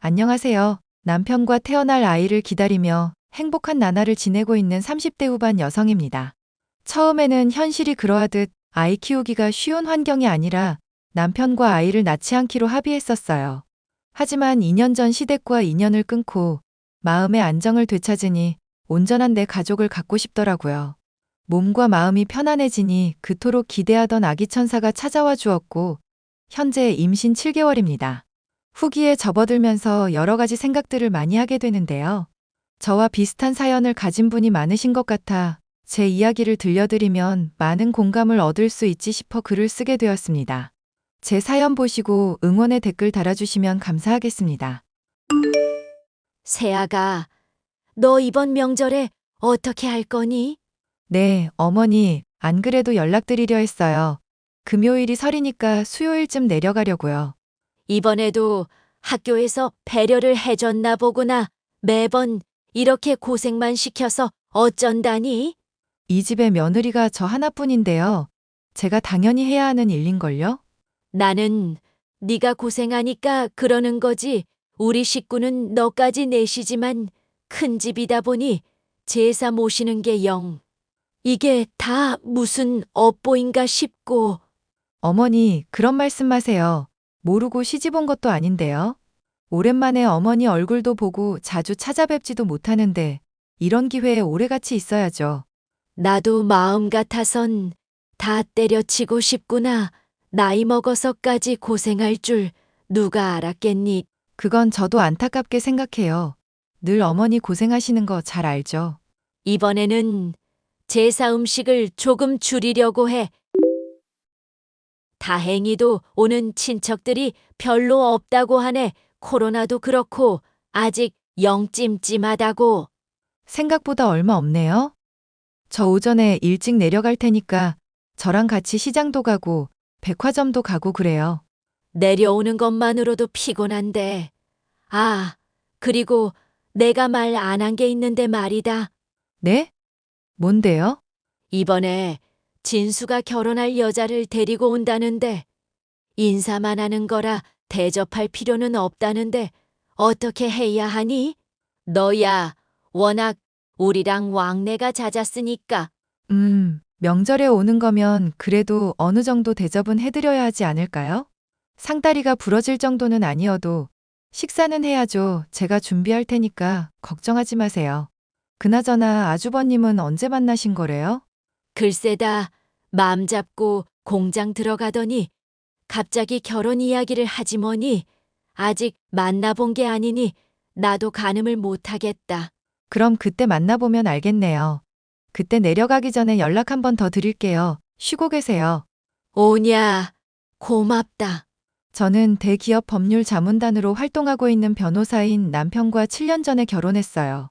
안녕하세요. 남편과 태어날 아이를 기다리며 행복한 나날을 지내고 있는 30대 후반 여성입니다. 처음에는 현실이 그러하듯 아이 키우기가 쉬운 환경이 아니라 남편과 아이를 낳지 않기로 합의했었어요. 하지만 2년 전 시댁과 인연을 끊고 마음의 안정을 되찾으니 온전한 내 가족을 갖고 싶더라고요. 몸과 마음이 편안해지니 그토록 기대하던 아기 천사가 찾아와 주었고, 현재 임신 7개월입니다. 후기에 접어들면서 여러 가지 생각들을 많이 하게 되는데요. 저와 비슷한 사연을 가진 분이 많으신 것 같아 제 이야기를 들려드리면 많은 공감을 얻을 수 있지 싶어 글을 쓰게 되었습니다. 제 사연 보시고 응원의 댓글 달아주시면 감사하겠습니다. 세아가, 너 이번 명절에 어떻게 할 거니? 네, 어머니, 안 그래도 연락드리려 했어요. 금요일이 설이니까 수요일쯤 내려가려고요. 이번에도 학교에서 배려를 해줬나 보구나. 매번 이렇게 고생만 시켜서 어쩐다니? 이 집의 며느리가 저 하나뿐인데요. 제가 당연히 해야 하는 일인걸요? 나는 네가 고생하니까 그러는 거지. 우리 식구는 너까지 내시지만 큰 집이다 보니 제사 모시는 게 영. 이게 다 무슨 업보인가 싶고. 어머니, 그런 말씀 마세요. 모르고 시집 온 것도 아닌데요. 오랜만에 어머니 얼굴도 보고 자주 찾아뵙지도 못하는데 이런 기회에 오래같이 있어야죠. 나도 마음 같아선 다 때려치고 싶구나. 나이 먹어서까지 고생할 줄 누가 알았겠니? 그건 저도 안타깝게 생각해요. 늘 어머니 고생하시는 거 잘 알죠. 이번에는 제사 음식을 조금 줄이려고 해. 다행히도 오는 친척들이 별로 없다고 하네. 코로나도 그렇고 아직 영 찜찜하다고. 생각보다 얼마 없네요. 저 오전에 일찍 내려갈 테니까 저랑 같이 시장도 가고 백화점도 가고 그래요. 내려오는 것만으로도 피곤한데. 아, 그리고 내가 말 안 한 게 있는데 말이다. 네? 뭔데요? 이번에 진수가 결혼할 여자를 데리고 온다는데 인사만 하는 거라 대접할 필요는 없다는데 어떻게 해야 하니? 너야 워낙 우리랑 왕래가 잦았으니까. 명절에 오는 거면 그래도 어느 정도 대접은 해드려야 하지 않을까요? 상다리가 부러질 정도는 아니어도 식사는 해야죠. 제가 준비할 테니까 걱정하지 마세요. 그나저나 아주버님은 언제 만나신 거래요? 글쎄다 마음 잡고 공장 들어가더니 갑자기 결혼 이야기를 하지 뭐니. 아직 만나본 게 아니니 나도 가늠을 못하겠다. 그럼 그때 만나보면 알겠네요. 그때 내려가기 전에 연락 한 번 더 드릴게요. 쉬고 계세요. 오냐, 고맙다. 저는 대기업 법률 자문단으로 활동하고 있는 변호사인 남편과 7년 전에 결혼했어요.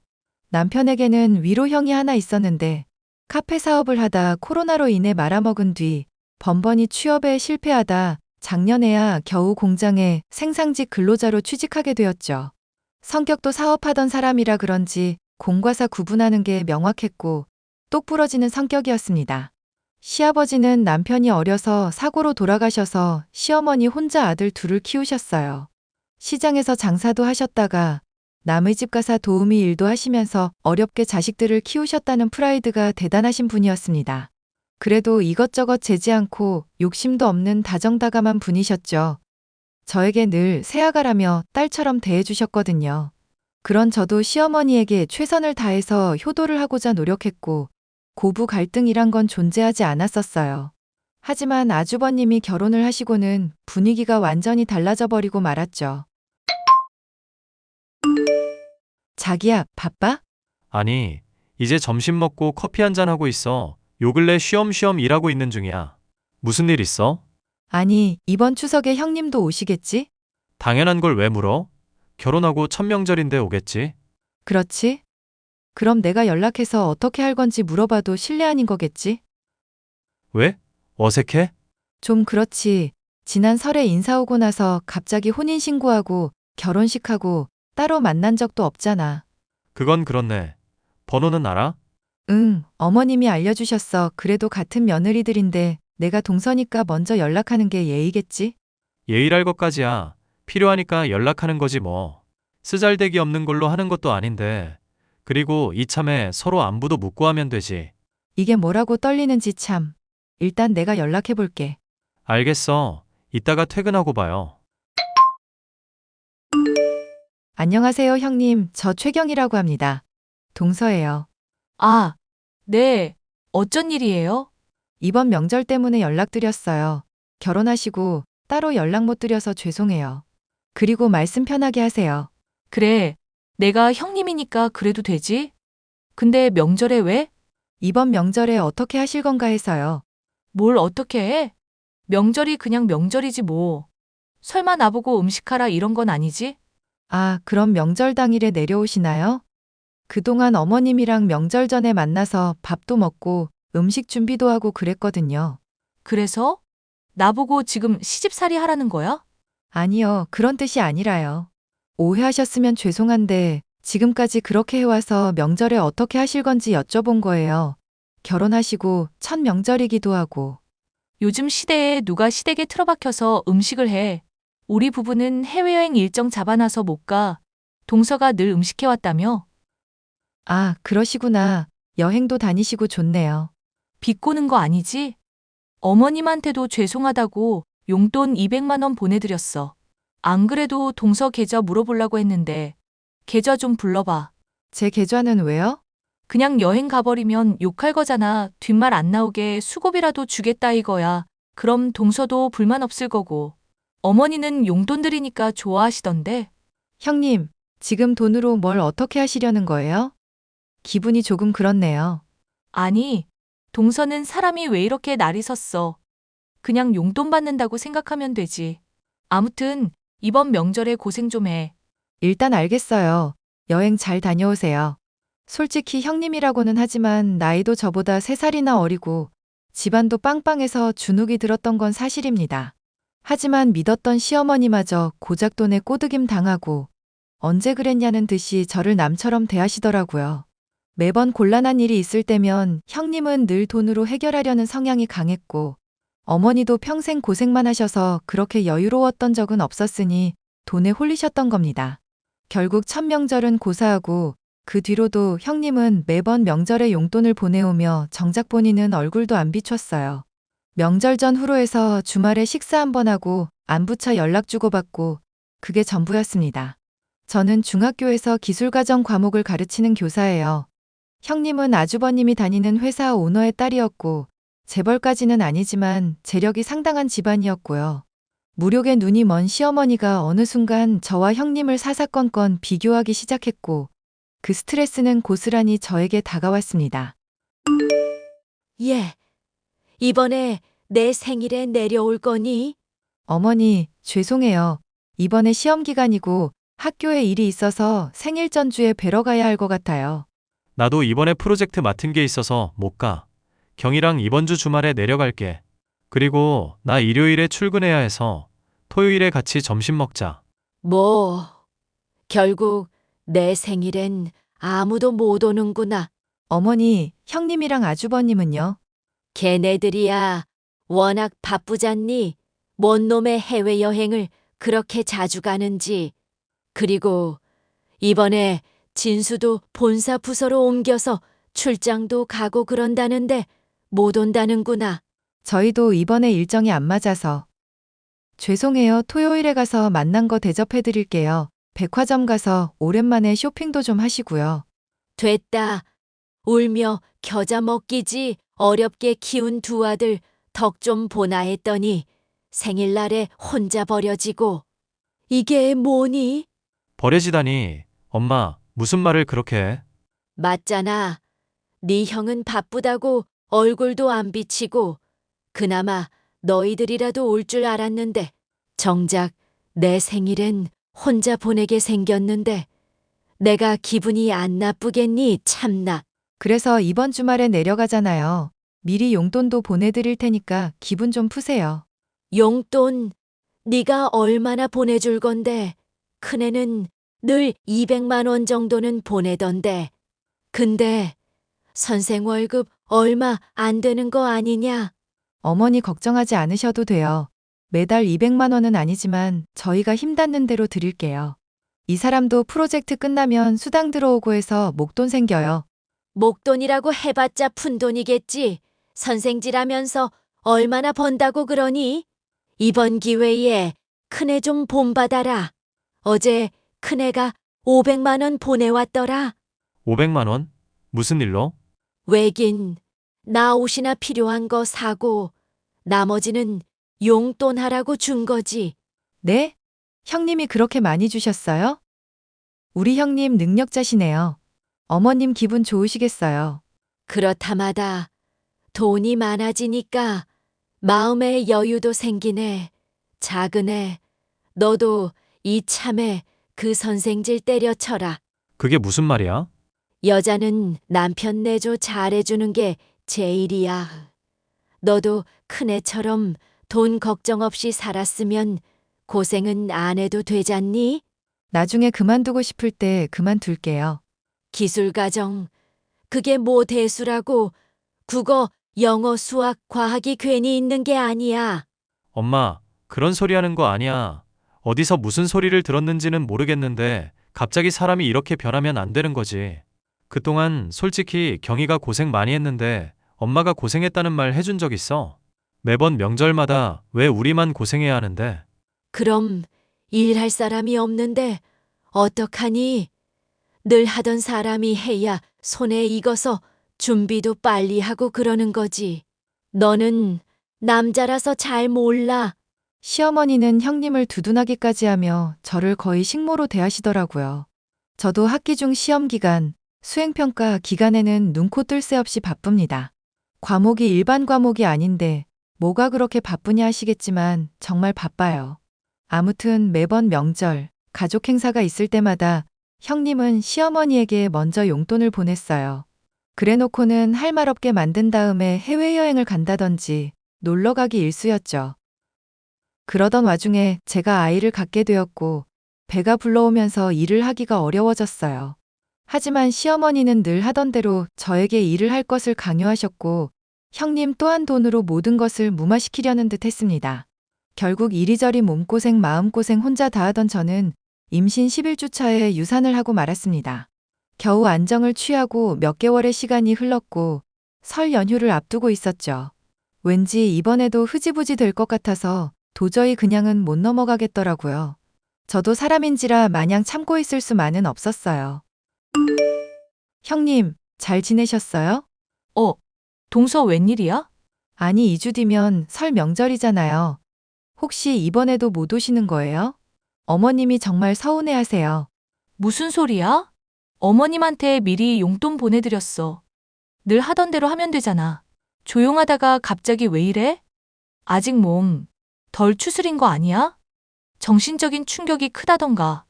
남편에게는 위로형이 하나 있었는데 카페 사업을 하다 코로나로 인해 말아먹은 뒤 번번이 취업에 실패하다 작년에야 겨우 공장에 생산직 근로자로 취직하게 되었죠. 성격도 사업하던 사람이라 그런지 공과 사 구분하는 게 명확했고 똑부러지는 성격이었습니다. 시아버지는 남편이 어려서 사고로 돌아가셔서 시어머니 혼자 아들 둘을 키우셨어요. 시장에서 장사도 하셨다가 남의 집 가사 도우미 일도 하시면서 어렵게 자식들을 키우셨다는 프라이드가 대단하신 분이었습니다. 그래도 이것저것 재지 않고 욕심도 없는 다정다감한 분이셨죠. 저에게 늘 새아가라며 딸처럼 대해주셨거든요. 그런 저도 시어머니에게 최선을 다해서 효도를 하고자 노력했고 고부 갈등이란 건 존재하지 않았었어요. 하지만 아주버님이 결혼을 하시고는 분위기가 완전히 달라져 버리고 말았죠. 자기야, 바빠? 아니, 이제 점심 먹고 커피 한잔 하고 있어. 요 근래 쉬엄쉬엄 일하고 있는 중이야. 무슨 일 있어? 아니, 이번 추석에 형님도 오시겠지? 당연한 걸 왜 물어? 결혼하고 첫 명절인데 오겠지? 그렇지? 그럼 내가 연락해서 어떻게 할 건지 물어봐도 실례 아닌 거겠지? 왜? 어색해? 좀 그렇지. 지난 설에 인사 오고 나서 갑자기 혼인신고하고 결혼식하고 따로 만난 적도 없잖아. 그건 그렇네. 번호는 알아? 응, 어머님이 알려주셨어. 그래도 같은 며느리들인데 내가 동서니까 먼저 연락하는 게 예의겠지? 예의랄 것까지야. 필요하니까 연락하는 거지 뭐. 쓰잘데기 없는 걸로 하는 것도 아닌데. 그리고 이참에 서로 안부도 묻고 하면 되지. 이게 뭐라고 떨리는지 참. 일단 내가 연락해 볼게. 알겠어. 이따가 퇴근하고 봐요. 안녕하세요, 형님. 저 최경이라고 합니다. 동서예요. 아, 네. 어쩐 일이에요? 이번 명절 때문에 연락드렸어요. 결혼하시고 따로 연락 못 드려서 죄송해요. 그리고 말씀 편하게 하세요. 그래. 내가 형님이니까 그래도 되지? 근데 명절에 왜? 이번 명절에 어떻게 하실 건가 해서요. 뭘 어떻게 해? 명절이 그냥 명절이지 뭐. 설마 나보고 음식하라 이런 건 아니지? 아, 그럼 명절 당일에 내려오시나요? 그동안 어머님이랑 명절 전에 만나서 밥도 먹고 음식 준비도 하고 그랬거든요. 그래서? 나보고 지금 시집살이 하라는 거야? 아니요, 그런 뜻이 아니라요. 오해하셨으면 죄송한데 지금까지 그렇게 해와서 명절에 어떻게 하실 건지 여쭤본 거예요. 결혼하시고 첫 명절이기도 하고. 요즘 시대에 누가 시댁에 틀어박혀서 음식을 해. 우리 부부는 해외여행 일정 잡아놔서 못 가. 동서가 늘 음식해왔다며? 아, 그러시구나. 여행도 다니시고 좋네요. 비꼬는 거 아니지? 어머님한테도 죄송하다고 용돈 200만 원 보내드렸어. 안 그래도 동서 계좌 물어보려고 했는데 계좌 좀 불러봐. 제 계좌는 왜요? 그냥 여행 가버리면 욕할 거잖아. 뒷말 안 나오게 수고비라도 주겠다 이거야. 그럼 동서도 불만 없을 거고. 어머니는 용돈 드리니까 좋아하시던데. 형님, 지금 돈으로 뭘 어떻게 하시려는 거예요? 기분이 조금 그렇네요. 아니, 동서는 사람이 왜 이렇게 날이 섰어. 그냥 용돈 받는다고 생각하면 되지. 아무튼 이번 명절에 고생 좀 해. 일단 알겠어요. 여행 잘 다녀오세요. 솔직히 형님이라고는 하지만 나이도 저보다 3살이나 어리고 집안도 빵빵해서 주눅이 들었던 건 사실입니다. 하지만 믿었던 시어머니마저 고작 돈에 꼬드김 당하고 언제 그랬냐는 듯이 저를 남처럼 대하시더라고요. 매번 곤란한 일이 있을 때면 형님은 늘 돈으로 해결하려는 성향이 강했고 어머니도 평생 고생만 하셔서 그렇게 여유로웠던 적은 없었으니 돈에 홀리셨던 겁니다. 결국 첫 명절은 고사하고 그 뒤로도 형님은 매번 명절에 용돈을 보내오며 정작 본인은 얼굴도 안 비췄어요. 명절 전 후로 해서 주말에 식사 한번 하고 안부차 연락 주고받고 그게 전부였습니다. 저는 중학교에서 기술과정 과목을 가르치는 교사예요. 형님은 아주버님이 다니는 회사 오너의 딸이었고 재벌까지는 아니지만 재력이 상당한 집안이었고요. 무력에 눈이 먼 시어머니가 어느 순간 저와 형님을 사사건건 비교하기 시작했고 그 스트레스는 고스란히 저에게 다가왔습니다. 예. 이번에 내 생일에 내려올 거니? 어머니, 죄송해요. 이번에 시험 기간이고 학교에 일이 있어서 생일 전주에 뵈러 가야 할 것 같아요. 나도 이번에 프로젝트 맡은 게 있어서 못 가. 경이랑 이번 주 주말에 내려갈게. 그리고 나 일요일에 출근해야 해서 토요일에 같이 점심 먹자. 뭐, 결국 내 생일엔 아무도 못 오는구나. 어머니, 형님이랑 아주버님은요? 걔네들이야 워낙 바쁘잖니. 뭔 놈의 해외여행을 그렇게 자주 가는지. 그리고 이번에 진수도 본사 부서로 옮겨서 출장도 가고 그런다는데 못 온다는구나. 저희도 이번에 일정이 안 맞아서. 죄송해요. 토요일에 가서 만난 거 대접해 드릴게요. 백화점 가서 오랜만에 쇼핑도 좀 하시고요. 됐다. 울며 겨자 먹기지 어렵게 키운 두 아들 덕 좀 보나 했더니 생일날에 혼자 버려지고. 이게 뭐니? 버려지다니. 엄마, 무슨 말을 그렇게 해? 맞잖아. 네 형은 바쁘다고 얼굴도 안 비치고 그나마 너희들이라도 올 줄 알았는데 정작 내 생일엔 혼자 보내게 생겼는데 내가 기분이 안 나쁘겠니 참나. 그래서 이번 주말에 내려가잖아요. 미리 용돈도 보내드릴 테니까 기분 좀 푸세요. 용돈 네가 얼마나 보내줄 건데. 큰애는 늘 200만 원 정도는 보내던데. 근데 선생 월급 얼마 안 되는 거 아니냐? 어머니 걱정하지 않으셔도 돼요. 매달 200만 원은 아니지만 저희가 힘 닿는 대로 드릴게요. 이 사람도 프로젝트 끝나면 수당 들어오고 해서 목돈 생겨요. 목돈이라고 해봤자 푼돈이겠지. 선생질하면서 얼마나 번다고 그러니? 이번 기회에 큰애 좀 본받아라. 어제 큰애가 500만 원 보내왔더라. 500만 원? 무슨 일로? 왜긴 나 옷이나 필요한 거 사고 나머지는 용돈 하라고 준 거지. 네? 형님이 그렇게 많이 주셨어요? 우리 형님 능력자시네요. 어머님 기분 좋으시겠어요. 그렇다마다 돈이 많아지니까 마음의 여유도 생기네. 작은애, 너도 이참에 그 선생질 때려쳐라. 그게 무슨 말이야? 여자는 남편 내조 잘해주는 게 제일이야. 너도 큰애처럼 돈 걱정 없이 살았으면 고생은 안 해도 되잖니? 나중에 그만두고 싶을 때 그만둘게요. 기술가정, 그게 뭐 대수라고. 국어, 영어, 수학, 과학이 괜히 있는 게 아니야. 엄마, 그런 소리 하는 거 아니야. 어디서 무슨 소리를 들었는지는 모르겠는데 갑자기 사람이 이렇게 변하면 안 되는 거지. 그동안 솔직히 경희가 고생 많이 했는데 엄마가 고생했다는 말 해준 적 있어? 매번 명절마다 왜 우리만 고생해야 하는데? 그럼 일할 사람이 없는데 어떡하니? 늘 하던 사람이 해야 손에 익어서 준비도 빨리 하고 그러는 거지. 너는 남자라서 잘 몰라. 시어머니는 형님을 두둔하기까지 하며 저를 거의 식모로 대하시더라고요. 저도 학기 중 시험 기간, 수행평가 기간에는 눈코 뜰 새 없이 바쁩니다. 과목이 일반 과목이 아닌데 뭐가 그렇게 바쁘냐 하시겠지만 정말 바빠요. 아무튼 매번 명절, 가족 행사가 있을 때마다 형님은 시어머니에게 먼저 용돈을 보냈어요. 그래놓고는 할 말 없게 만든 다음에 해외여행을 간다든지 놀러 가기 일쑤였죠. 그러던 와중에 제가 아이를 갖게 되었고 배가 불러오면서 일을 하기가 어려워졌어요. 하지만 시어머니는 늘 하던 대로 저에게 일을 할 것을 강요하셨고 형님 또한 돈으로 모든 것을 무마시키려는 듯 했습니다. 결국 이리저리 몸고생 마음고생 혼자 다 하던 저는 임신 11주 차에 유산을 하고 말았습니다. 겨우 안정을 취하고 몇 개월의 시간이 흘렀고 설 연휴를 앞두고 있었죠. 왠지 이번에도 흐지부지 될 것 같아서 도저히 그냥은 못 넘어가겠더라고요. 저도 사람인지라 마냥 참고 있을 수만은 없었어요. 형님, 잘 지내셨어요? 동서 웬일이야? 아니, 2주 뒤면 설 명절이잖아요. 혹시 이번에도 못 오시는 거예요? 어머님이 정말 서운해하세요. 무슨 소리야? 어머님한테 미리 용돈 보내드렸어. 늘 하던 대로 하면 되잖아. 조용하다가 갑자기 왜 이래? 아직 몸 덜 추스린 거 아니야? 정신적인 충격이 크다던가.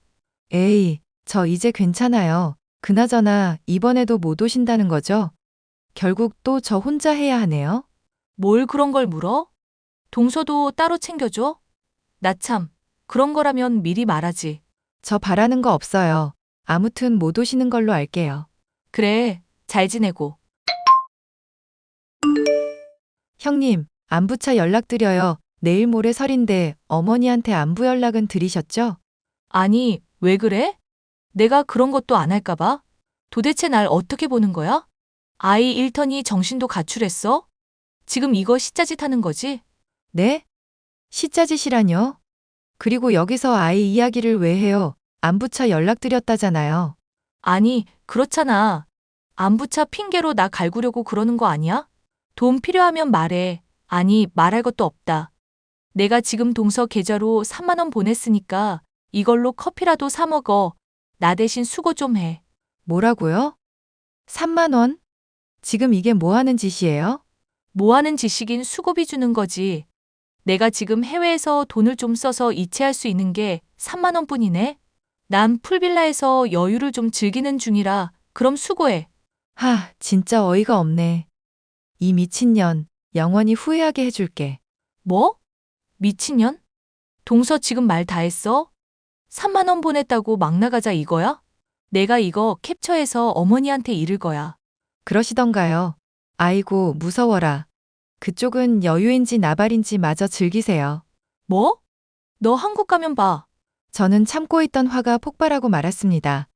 에이, 저 이제 괜찮아요. 그나저나 이번에도 못 오신다는 거죠? 결국 또 저 혼자 해야 하네요. 뭘 그런 걸 물어? 동서도 따로 챙겨줘? 나 참, 그런 거라면 미리 말하지. 저 바라는 거 없어요. 아무튼 못 오시는 걸로 알게요. 그래, 잘 지내고. 형님, 안부차 연락드려요. 내일 모레 설인데 어머니한테 안부 연락은 드리셨죠? 아니, 왜 그래? 내가 그런 것도 안 할까봐? 도대체 날 어떻게 보는 거야? 아이 일터니 정신도 가출했어? 지금 이거 시짜짓 하는 거지? 네? 시짜짓이라뇨? 그리고 여기서 아이 이야기를 왜 해요? 안부차 연락드렸다잖아요. 아니, 그렇잖아. 안부차 핑계로 나 갈구려고 그러는 거 아니야? 돈 필요하면 말해. 아니, 말할 것도 없다. 내가 지금 동서 계좌로 3만 원 보냈으니까 이걸로 커피라도 사 먹어. 나 대신 수고 좀 해. 뭐라고요? 3만 원? 지금 이게 뭐 하는 짓이에요? 뭐 하는 짓이긴 수고비 주는 거지. 내가 지금 해외에서 돈을 좀 써서 이체할 수 있는 게 3만 원뿐이네. 난 풀빌라에서 여유를 좀 즐기는 중이라 그럼 수고해. 하, 진짜 어이가 없네. 이 미친년, 영원히 후회하게 해줄게. 뭐? 미친년? 동서 지금 말 다 했어? 3만 원 보냈다고 막 나가자 이거야? 내가 이거 캡처해서 어머니한테 이를 거야. 그러시던가요? 아이고, 무서워라. 그쪽은 여유인지 나발인지 마저 즐기세요. 뭐? 너 한국 가면 봐. 저는 참고 있던 화가 폭발하고 말았습니다.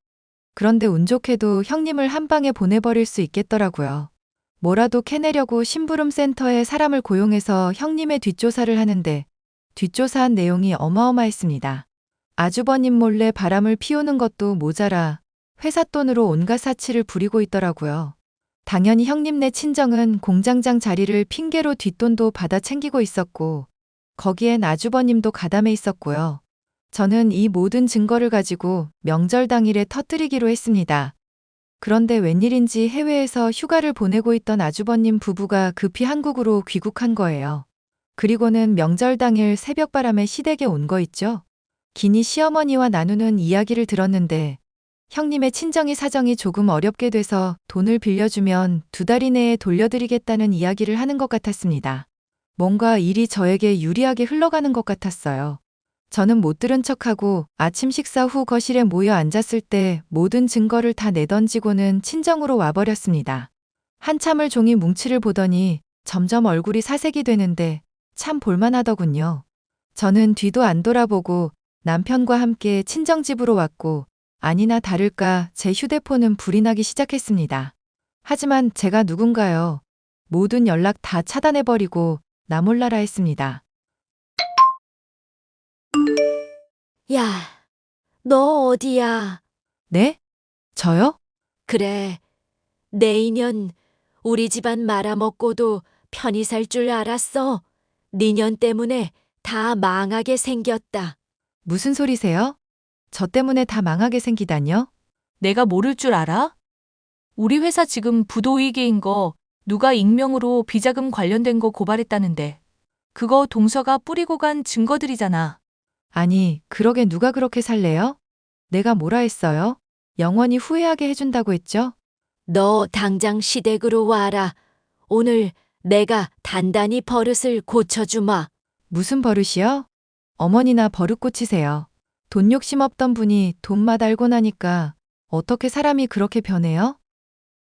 그런데 운 좋게도 형님을 한 방에 보내버릴 수 있겠더라고요. 뭐라도 캐내려고 심부름 센터에 사람을 고용해서 형님의 뒷조사를 하는데 뒷조사한 내용이 어마어마했습니다. 아주버님 몰래 바람을 피우는 것도 모자라 회사 돈으로 온갖 사치를 부리고 있더라고요. 당연히 형님네 친정은 공장장 자리를 핑계로 뒷돈도 받아 챙기고 있었고 거기엔 아주버님도 가담해 있었고요. 저는 이 모든 증거를 가지고 명절 당일에 터뜨리기로 했습니다. 그런데 웬일인지 해외에서 휴가를 보내고 있던 아주버님 부부가 급히 한국으로 귀국한 거예요. 그리고는 명절 당일 새벽바람에 시댁에 온 거 있죠? 기니 시어머니와 나누는 이야기를 들었는데 형님의 친정이 사정이 조금 어렵게 돼서 돈을 빌려주면 2달 이내에 돌려드리겠다는 이야기를 하는 것 같았습니다. 뭔가 일이 저에게 유리하게 흘러가는 것 같았어요. 저는 못 들은 척하고 아침 식사 후 거실에 모여 앉았을 때 모든 증거를 다 내던지고는 친정으로 와버렸습니다. 한참을 종이 뭉치를 보더니 점점 얼굴이 사색이 되는데 참 볼만하더군요. 저는 뒤도 안 돌아보고 남편과 함께 친정집으로 왔고 아니나 다를까 제 휴대폰은 불이 나기 시작했습니다. 하지만 제가 누군가요? 모든 연락 다 차단해버리고 나 몰라라 했습니다. 야, 너 어디야? 네? 저요? 그래, 내 인연 우리 집안 말아먹고도 편히 살 줄 알았어. 니년 때문에 다 망하게 생겼다. 무슨 소리세요? 저 때문에 다 망하게 생기다뇨? 내가 모를 줄 알아? 우리 회사 지금 부도위기인 거 누가 익명으로 비자금 관련된 거 고발했다는데. 그거 동서가 뿌리고 간 증거들이잖아. 아니, 그러게 누가 그렇게 살래요? 내가 뭐라 했어요? 영원히 후회하게 해준다고 했죠? 너 당장 시댁으로 와라. 오늘 내가 단단히 버릇을 고쳐주마. 무슨 버릇이요? 어머니나 버릇 고치세요. 돈 욕심 없던 분이 돈 맛 알고 나니까 어떻게 사람이 그렇게 변해요?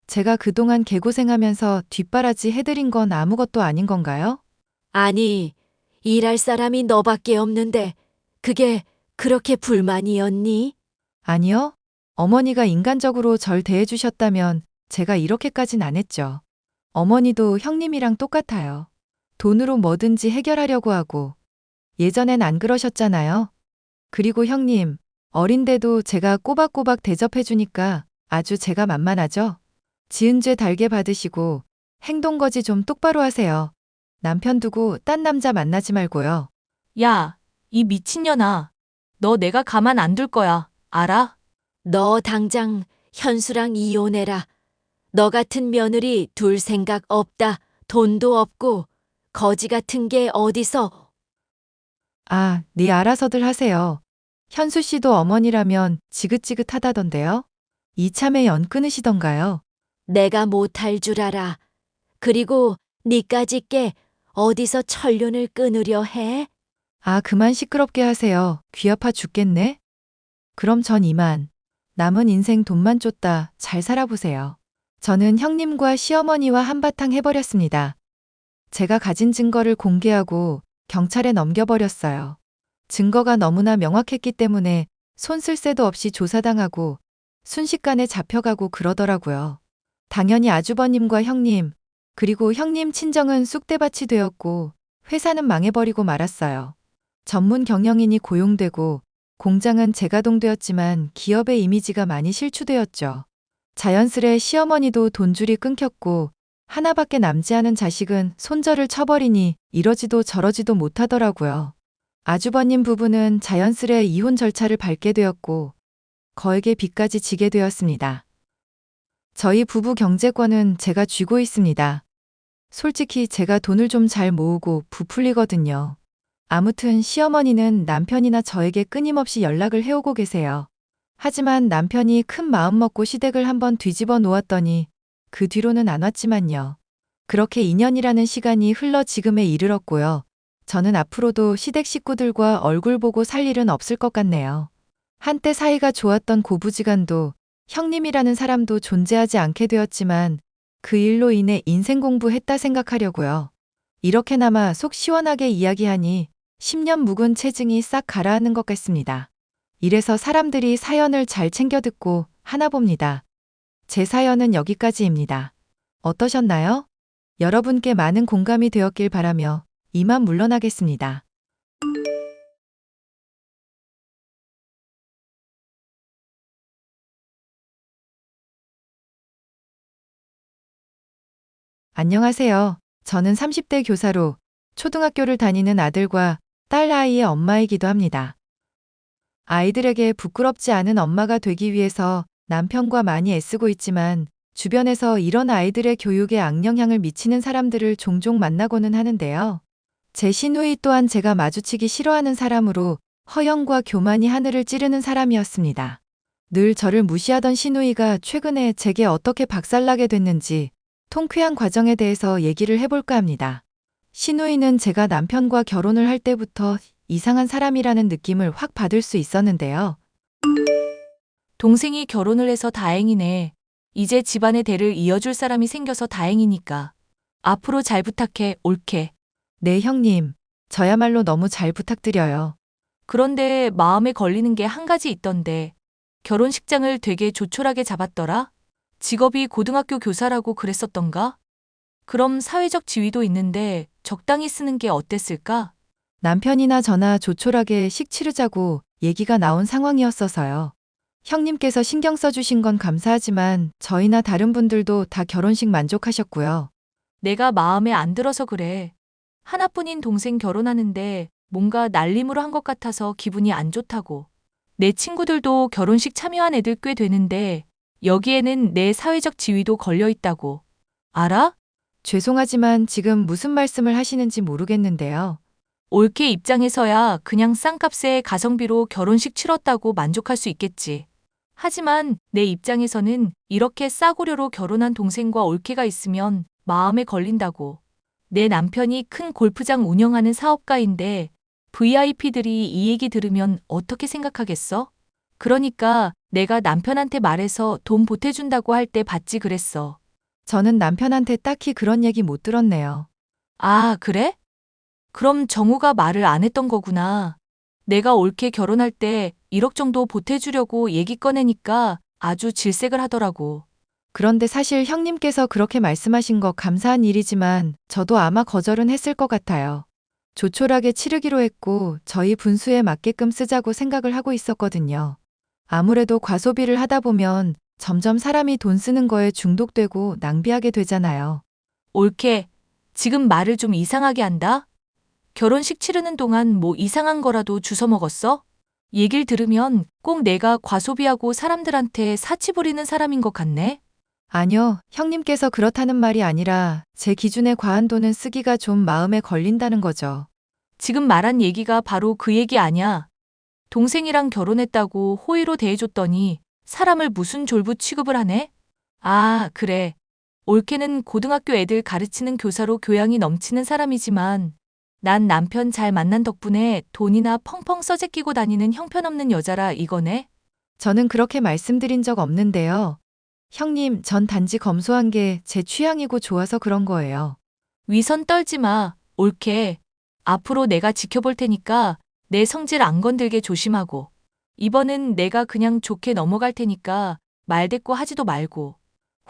제가 그동안 개고생하면서 뒷바라지 해드린 건 아무것도 아닌 건가요? 아니, 일할 사람이 너밖에 없는데 그게 그렇게 불만이었니? 아니요. 어머니가 인간적으로 절 대해주셨다면 제가 이렇게까진 안 했죠. 어머니도 형님이랑 똑같아요. 돈으로 뭐든지 해결하려고 하고. 예전엔 안 그러셨잖아요. 그리고 형님, 어린데도 제가 꼬박꼬박 대접해주니까 아주 제가 만만하죠? 지은 죄 달게 받으시고 행동거지 좀 똑바로 하세요. 남편 두고 딴 남자 만나지 말고요. 야, 이 미친년아. 너 내가 가만 안 둘 거야. 알아? 너 당장 현수랑 이혼해라. 너 같은 며느리 둘 생각 없다. 돈도 없고 거지 같은 게 어디서. 아, 네 알아서들 하세요. 현수 씨도 어머니라면 지긋지긋하다던데요? 이참에 연 끊으시던가요? 내가 못할 줄 알아. 그리고 니까짓 게 어디서 천륜을 끊으려 해? 아, 그만 시끄럽게 하세요. 귀 아파 죽겠네? 그럼 전 이만. 남은 인생 돈만 쫓다 잘 살아보세요. 저는 형님과 시어머니와 한바탕 해버렸습니다. 제가 가진 증거를 공개하고 경찰에 넘겨버렸어요. 증거가 너무나 명확했기 때문에 손 쓸 새도 없이 조사당하고 순식간에 잡혀가고 그러더라고요. 당연히 아주버님과 형님, 그리고 형님 친정은 쑥대밭이 되었고 회사는 망해버리고 말았어요. 전문 경영인이 고용되고 공장은 재가동되었지만 기업의 이미지가 많이 실추되었죠. 자연스레 시어머니도 돈줄이 끊겼고 하나밖에 남지 않은 자식은 손절을 쳐버리니 이러지도 저러지도 못하더라고요. 아주버님 부부는 자연스레 이혼 절차를 밟게 되었고 거액의 빚까지 지게 되었습니다. 저희 부부 경제권은 제가 쥐고 있습니다. 솔직히 제가 돈을 좀 잘 모으고 부풀리거든요. 아무튼 시어머니는 남편이나 저에게 끊임없이 연락을 해오고 계세요. 하지만 남편이 큰 마음 먹고 시댁을 한번 뒤집어 놓았더니 그 뒤로는 안 왔지만요. 그렇게 2년이라는 시간이 흘러 지금에 이르렀고요. 저는 앞으로도 시댁 식구들과 얼굴 보고 살 일은 없을 것 같네요. 한때 사이가 좋았던 고부지간도 형님이라는 사람도 존재하지 않게 되었지만 그 일로 인해 인생 공부했다 생각하려고요. 이렇게나마 속 시원하게 이야기하니 10년 묵은 체증이 싹 가라앉는 것 같습니다. 이래서 사람들이 사연을 잘 챙겨 듣고 하나 봅니다. 제 사연은 여기까지입니다. 어떠셨나요? 여러분께 많은 공감이 되었길 바라며 이만 물러나겠습니다. 안녕하세요. 저는 30대 교사로 초등학교를 다니는 아들과 딸 아이의 엄마이기도 합니다. 아이들에게 부끄럽지 않은 엄마가 되기 위해서 남편과 많이 애쓰고 있지만 주변에서 이런 아이들의 교육에 악영향을 미치는 사람들을 종종 만나고는 하는데요. 제 시누이 또한 제가 마주치기 싫어하는 사람으로 허영과 교만이 하늘을 찌르는 사람이었습니다. 늘 저를 무시하던 시누이가 최근에 제게 어떻게 박살나게 됐는지 통쾌한 과정에 대해서 얘기를 해볼까 합니다. 시누이는 제가 남편과 결혼을 할 때부터 이상한 사람이라는 느낌을 확 받을 수 있었는데요. 동생이 결혼을 해서 다행이네. 이제 집안의 대를 이어줄 사람이 생겨서 다행이니까. 앞으로 잘 부탁해, 옳게. 네, 형님. 저야말로 너무 잘 부탁드려요. 그런데 마음에 걸리는 게 한 가지 있던데. 결혼식장을 되게 조촐하게 잡았더라? 직업이 고등학교 교사라고 그랬었던가? 그럼 사회적 지위도 있는데 적당히 쓰는 게 어땠을까? 남편이나 저나 조촐하게 식 치르자고 얘기가 나온 상황이었어서요. 형님께서 신경 써주신 건 감사하지만 저희나 다른 분들도 다 결혼식 만족하셨고요. 내가 마음에 안 들어서 그래. 하나뿐인 동생 결혼하는데 뭔가 날림으로 한 것 같아서 기분이 안 좋다고. 내 친구들도 결혼식 참여한 애들 꽤 되는데 여기에는 내 사회적 지위도 걸려 있다고. 알아? 죄송하지만 지금 무슨 말씀을 하시는지 모르겠는데요. 올케 입장에서야 그냥 싼값에 가성비로 결혼식 치렀다고 만족할 수 있겠지. 하지만 내 입장에서는 이렇게 싸구려로 결혼한 동생과 올케가 있으면 마음에 걸린다고. 내 남편이 큰 골프장 운영하는 사업가인데 VIP들이 이 얘기 들으면 어떻게 생각하겠어? 그러니까 내가 남편한테 말해서 돈 보태준다고 할 때 받지 그랬어. 저는 남편한테 딱히 그런 얘기 못 들었네요. 아, 그래? 그럼 정우가 말을 안 했던 거구나. 내가 올케 결혼할 때 1억 정도 보태주려고 얘기 꺼내니까 아주 질색을 하더라고. 그런데 사실 형님께서 그렇게 말씀하신 거 감사한 일이지만 저도 아마 거절은 했을 것 같아요. 조촐하게 치르기로 했고 저희 분수에 맞게끔 쓰자고 생각을 하고 있었거든요. 아무래도 과소비를 하다 보면 점점 사람이 돈 쓰는 거에 중독되고 낭비하게 되잖아요. 올케, 지금 말을 좀 이상하게 한다? 결혼식 치르는 동안 뭐 이상한 거라도 주워 먹었어? 얘길 들으면 꼭 내가 과소비하고 사람들한테 사치 부리는 사람인 것 같네? 아니요, 형님께서 그렇다는 말이 아니라 제 기준에 과한 돈은 쓰기가 좀 마음에 걸린다는 거죠. 지금 말한 얘기가 바로 그 얘기 아냐? 동생이랑 결혼했다고 호의로 대해줬더니 사람을 무슨 졸부 취급을 하네? 아, 그래. 올케는 고등학교 애들 가르치는 교사로 교양이 넘치는 사람이지만 난 남편 잘 만난 덕분에 돈이나 펑펑 써제끼고 다니는 형편없는 여자라 이거네? 저는 그렇게 말씀드린 적 없는데요. 형님, 전 단지 검소한 게 제 취향이고 좋아서 그런 거예요. 위선 떨지 마, 올케. 앞으로 내가 지켜볼 테니까 내 성질 안 건들게 조심하고. 이번은 내가 그냥 좋게 넘어갈 테니까 말대꾸 하지도 말고.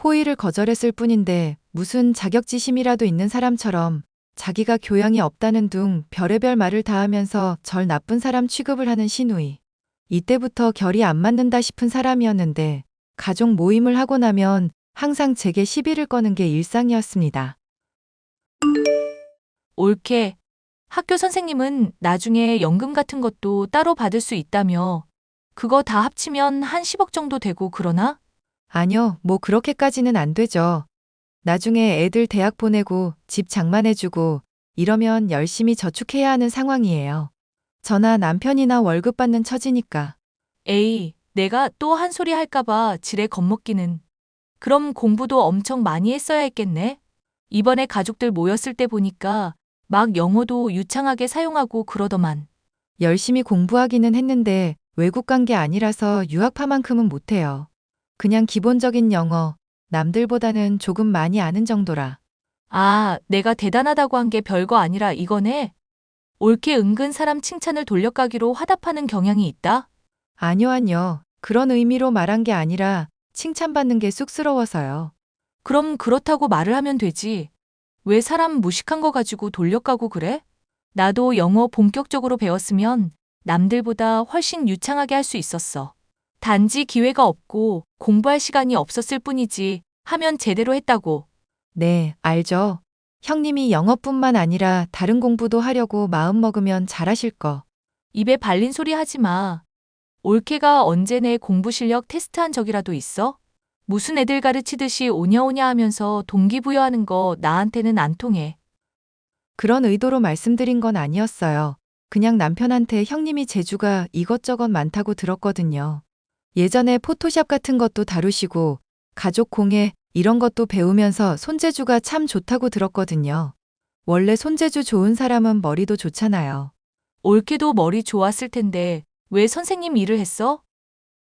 호의를 거절했을 뿐인데 무슨 자격지심이라도 있는 사람처럼 자기가 교양이 없다는 둥 별의별 말을 다 하면서 절 나쁜 사람 취급을 하는 시누이. 이때부터 결이 안 맞는다 싶은 사람이었는데 가족 모임을 하고 나면 항상 제게 시비를 거는 게 일상이었습니다. 올케. 학교 선생님은 나중에 연금 같은 것도 따로 받을 수 있다며. 그거 다 합치면 한 10억 정도 되고 그러나? 아니요, 뭐 그렇게까지는 안 되죠. 나중에 애들 대학 보내고 집 장만해주고 이러면 열심히 저축해야 하는 상황이에요. 저나 남편이나 월급 받는 처지니까. 에이, 내가 또 한 소리 할까봐 지레 겁먹기는. 그럼 공부도 엄청 많이 했어야 했겠네? 이번에 가족들 모였을 때 보니까 막 영어도 유창하게 사용하고 그러더만. 열심히 공부하기는 했는데 외국 간 게 아니라서 유학파만큼은 못해요. 그냥 기본적인 영어, 남들보다는 조금 많이 아는 정도라. 아, 내가 대단하다고 한 게 별거 아니라 이거네? 올케 은근 사람 칭찬을 돌려가기로 화답하는 경향이 있다? 아니요, 아니요. 그런 의미로 말한 게 아니라 칭찬받는 게 쑥스러워서요. 그럼 그렇다고 말을 하면 되지. 왜 사람 무식한 거 가지고 돌려가고 그래? 나도 영어 본격적으로 배웠으면 남들보다 훨씬 유창하게 할 수 있었어. 단지 기회가 없고 공부할 시간이 없었을 뿐이지 하면 제대로 했다고. 네, 알죠. 형님이 영어뿐만 아니라 다른 공부도 하려고 마음먹으면 잘하실 거. 입에 발린 소리 하지 마. 올케가 언제 내 공부 실력 테스트한 적이라도 있어? 무슨 애들 가르치듯이 오냐오냐 하면서 동기부여하는 거 나한테는 안 통해. 그런 의도로 말씀드린 건 아니었어요. 그냥 남편한테 형님이 재주가 이것저것 많다고 들었거든요. 예전에 포토샵 같은 것도 다루시고 가족 공예 이런 것도 배우면서 손재주가 참 좋다고 들었거든요. 원래 손재주 좋은 사람은 머리도 좋잖아요. 올케도 머리 좋았을 텐데 왜 선생님 일을 했어?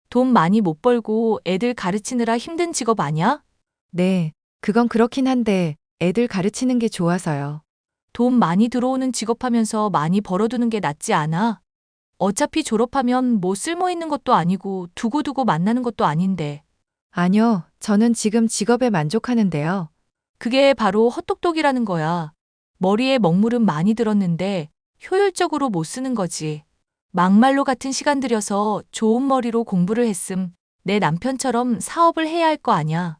돈 많이 못 벌고 애들 가르치느라 힘든 직업 아니야? 네, 그건 그렇긴 한데 애들 가르치는 게 좋아서요. 돈 많이 들어오는 직업 하면서 많이 벌어두는 게 낫지 않아? 어차피 졸업하면 뭐 쓸모 있는 것도 아니고 두고두고 만나는 것도 아닌데. 아니요, 저는 지금 직업에 만족하는데요. 그게 바로 헛똑똑이라는 거야. 머리에 먹물은 많이 들었는데 효율적으로 못 쓰는 거지. 막말로 같은 시간 들여서 좋은 머리로 공부를 했음. 내 남편처럼 사업을 해야 할 거 아냐.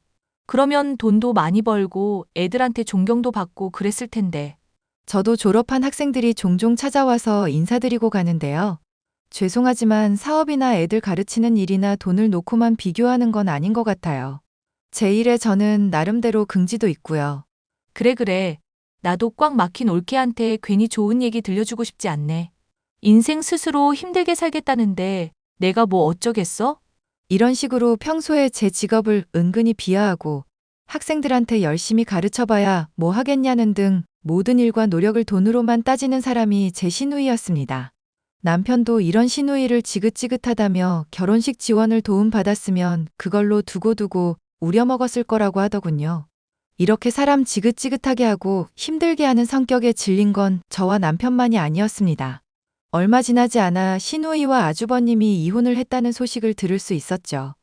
그러면 돈도 많이 벌고 애들한테 존경도 받고 그랬을 텐데. 저도 졸업한 학생들이 종종 찾아와서 인사드리고 가는데요. 죄송하지만 사업이나 애들 가르치는 일이나 돈을 놓고만 비교하는 건 아닌 것 같아요. 제 일에 저는 나름대로 긍지도 있고요. 그래. 나도 꽉 막힌 올케한테 괜히 좋은 얘기 들려주고 싶지 않네. 인생 스스로 힘들게 살겠다는데 내가 뭐 어쩌겠어? 이런 식으로 평소에 제 직업을 은근히 비하하고 학생들한테 열심히 가르쳐봐야 뭐 하겠냐는 등 모든 일과 노력을 돈으로만 따지는 사람이 제 시누이였습니다. 남편도 이런 시누이를 지긋지긋하다며 결혼식 지원을 도움받았으면 그걸로 두고두고 우려먹었을 거라고 하더군요. 이렇게 사람 지긋지긋하게 하고 힘들게 하는 성격에 질린 건 저와 남편만이 아니었습니다. 얼마 지나지 않아 시누이와 아주버님이 이혼을 했다는 소식을 들을 수 있었죠.